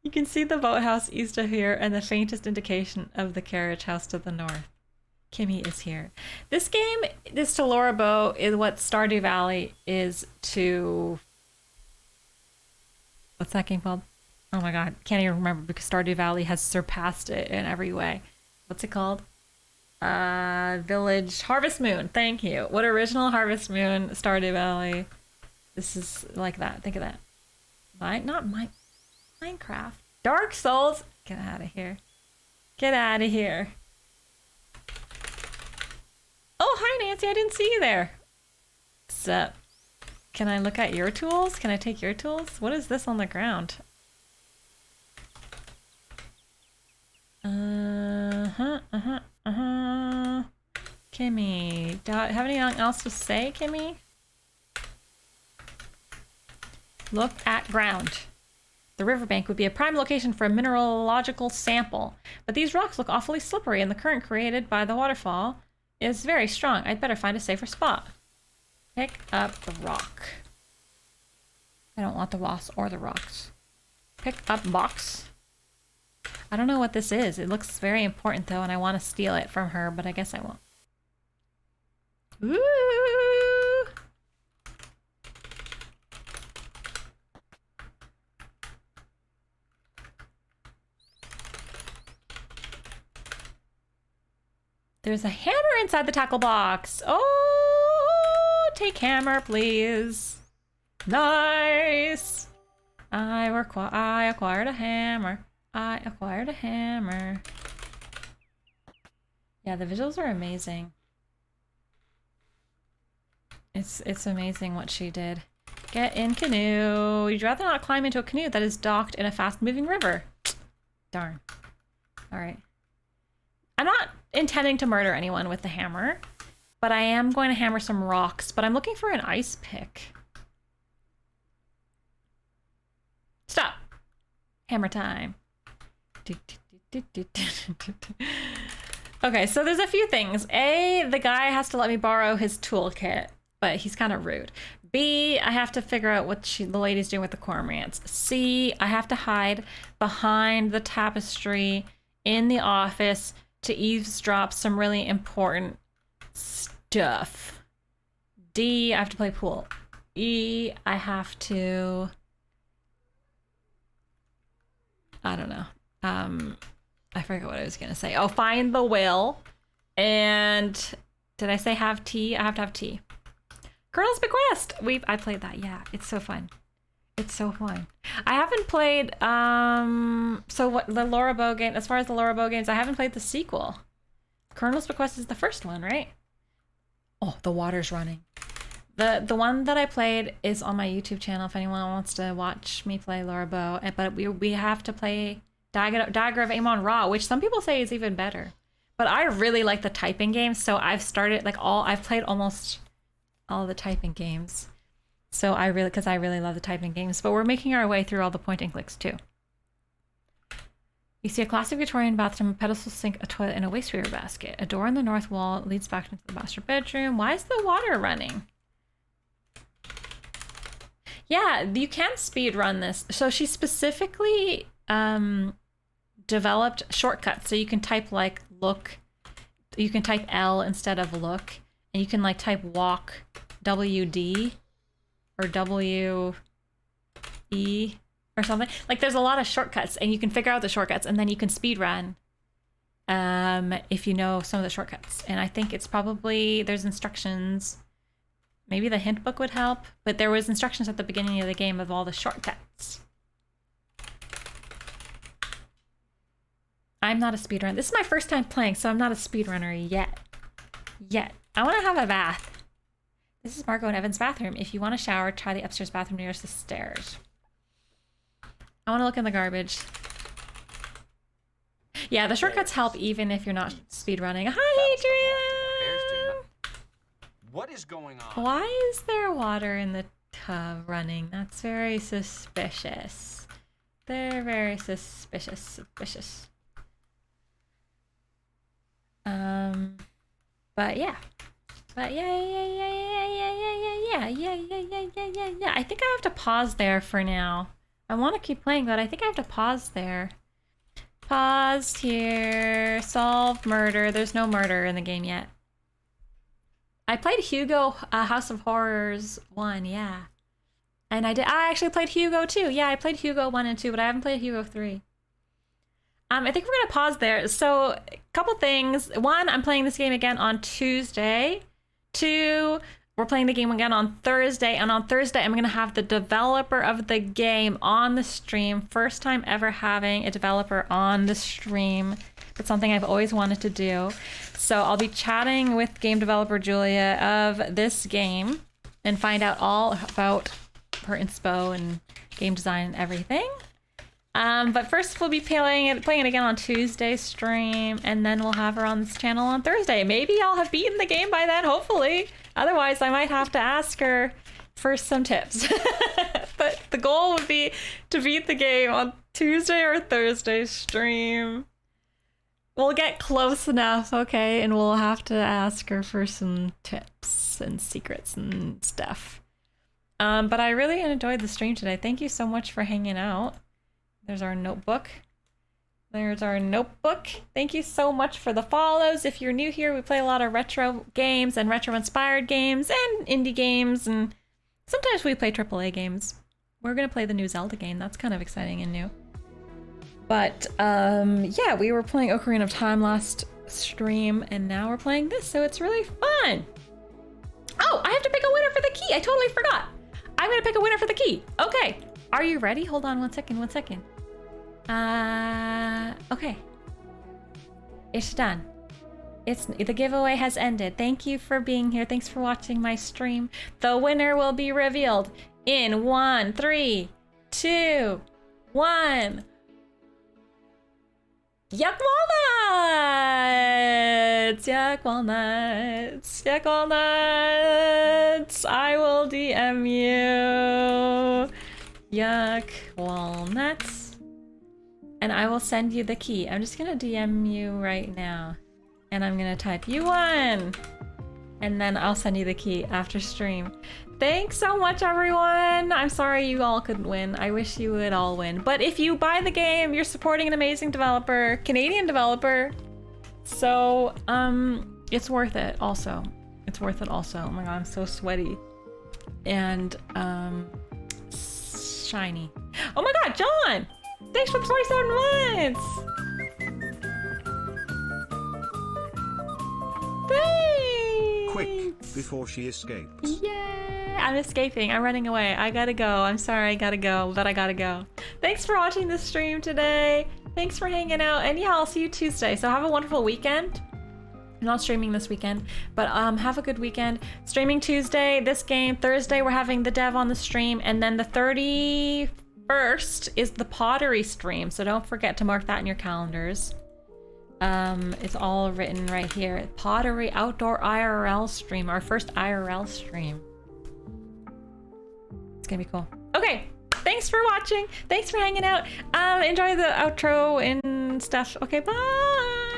You can see the boathouse east of here and the faintest indication of the carriage house to the north. Kimmy is here. This game is to Laura Bow is what Stardew Valley is to... What's that game called? Oh my god, can't even remember because Stardew Valley has surpassed it in every way. What's it called? Village Harvest Moon. Thank you. What original Harvest Moon, Stardew Valley. This is like that. Think of that. Minecraft. Dark Souls. Get out of here. Get out of here. Oh, hi Nancy. I didn't see you there. What's up? Can I look at your tools? Can I take your tools? What is this on the ground? Kimmy, do I have anything else to say, Kimmy? Look at ground. The riverbank would be a prime location for a mineralogical sample, but these rocks look awfully slippery and the current created by the waterfall is very strong. I'd better find a safer spot. Pick up the rock. I don't want the moss or the rocks. Pick up box. I don't know what this is. It looks very important though, and I want to steal it from her, but I guess I won't. Ooh! There's a hammer inside the tackle box. Oh, take hammer, please. Nice. I acquired a hammer. I acquired a hammer. Yeah, the visuals are amazing. It's amazing what she did. Get in canoe. You'd rather not climb into a canoe that is docked in a fast-moving river. Darn. All right. I'm not intending to murder anyone with the hammer, but I am going to hammer some rocks, but I'm looking for an ice pick. Stop. Hammer time. Okay, so there's a few things. A, the guy has to let me borrow his toolkit, but he's kind of rude. B, I have to figure out what the lady's doing with the cormorants. C, I have to hide behind the tapestry in the office to eavesdrop some really important stuff. D, I have to play pool. E, I have to... I don't know. I forget what I was gonna say. Oh, find the will. And did I say have tea? I have to have tea. Colonel's Bequest. I played that. Yeah, it's so fun. It's so fun. I haven't played so what the Laura Bow game, as far as the Laura Bow games, I haven't played the sequel. Colonel's Bequest is the first one, right? Oh, the water's running. The one that I played is on my YouTube channel if anyone wants to watch me play Laura Bow. But we have to play Dagger of Amon Ra, which some people say is even better. But I really like the typing games, so I've started I've played almost all the typing games. So because I really love the typing games, but we're making our way through all the point and clicks too. You see a classic Victorian bathroom, a pedestal sink, a toilet, and a waste paper basket. A door on the north wall leads back into the master bedroom. Why is the water running? Yeah, you can speed run this. So she specifically developed shortcuts. So you can type like look, you can type L instead of look, and you can like type walk WD or WE or something. Like there's a lot of shortcuts and you can figure out the shortcuts and then you can speed run if you know some of the shortcuts. And I think it's probably, there's instructions. Maybe the hint book would help, but there was instructions at the beginning of the game of all the shortcuts. I'm not a speedrunner. This is my first time playing, so I'm not a speedrunner yet. I want to have a bath. This is Margot and Evan's bathroom. If you want a shower, try the upstairs bathroom nearest the stairs. I want to look in the garbage. Yeah, the shortcuts help even if you're not speedrunning. Hi, Adrian! What is going on? Why is there water in the tub running? That's very suspicious. They're very suspicious. But yeah. Yeah. I think I have to pause there for now. I want to keep playing, but I think I have to pause there. Paused here. Solve murder. There's no murder in the game yet. I played Hugo House of Horrors 1, yeah. And I actually played Hugo 2. Yeah, I played Hugo 1 and 2, but I haven't played Hugo 3. I think we're going to pause there. So, a couple things. One, I'm playing this game again on Tuesday. Two, we're playing the game again on Thursday. And on Thursday, I'm going to have the developer of the game on the stream. First time ever having a developer on the stream. It's something I've always wanted to do. So I'll be chatting with game developer Julia of this game and find out all about her inspo and game design and everything. But first we'll be playing it again on Tuesday's stream, and then we'll have her on this channel on Thursday. Maybe I'll have beaten the game by then, hopefully. Otherwise, I might have to ask her for some tips. But the goal would be to beat the game on Tuesday or Thursday's stream. We'll get close enough, okay? And we'll have to ask her for some tips and secrets and stuff. But I really enjoyed the stream today. Thank you so much for hanging out. There's our notebook. Thank you so much for the follows. If you're new here, we play a lot of retro games and retro-inspired games and indie games, and sometimes we play AAA games. We're gonna play the new Zelda game. That's kind of exciting and new. But yeah, we were playing Ocarina of Time last stream, and now we're playing this, so it's really fun. Oh, I have to pick a winner for the key. I totally forgot. I'm gonna pick a winner for the key. Okay, are you ready? Hold on one second. Okay. It's done. The giveaway has ended. Thank you for being here. Thanks for watching my stream. The winner will be revealed in 1, 3, 2, 1. Yuck walnuts! Yuck walnuts! Yuck walnuts! I will DM you. Yuck walnuts. And I will send you the key. I'm just gonna DM you right now. And I'm gonna type you won. And then I'll send you the key after stream. Thanks so much, everyone. I'm sorry you all couldn't win. I wish you would all win. But if you buy the game, you're supporting an amazing developer, Canadian developer. So, it's worth it also. It's worth it also. Oh my god, I'm so sweaty. And, shiny. Oh my god, John! Thanks for 47 months! Thanks! Quick, before she escapes. Yeah, I'm escaping. I'm running away. I gotta go. I'm sorry, I gotta go, but I gotta go. Thanks for watching the stream today. Thanks for hanging out. And yeah, I'll see you Tuesday. So have a wonderful weekend. I'm not streaming this weekend, but have a good weekend. Streaming Tuesday, this game. Thursday, we're having the dev on the stream. And then the 31st is the pottery stream. So don't forget to mark that in your calendars. It's all written right here. Pottery outdoor IRL stream, our first IRL stream. gonna be cool. Okay, thanks for watching. Thanks for hanging out. Enjoy the outro and stuff. Okay, bye.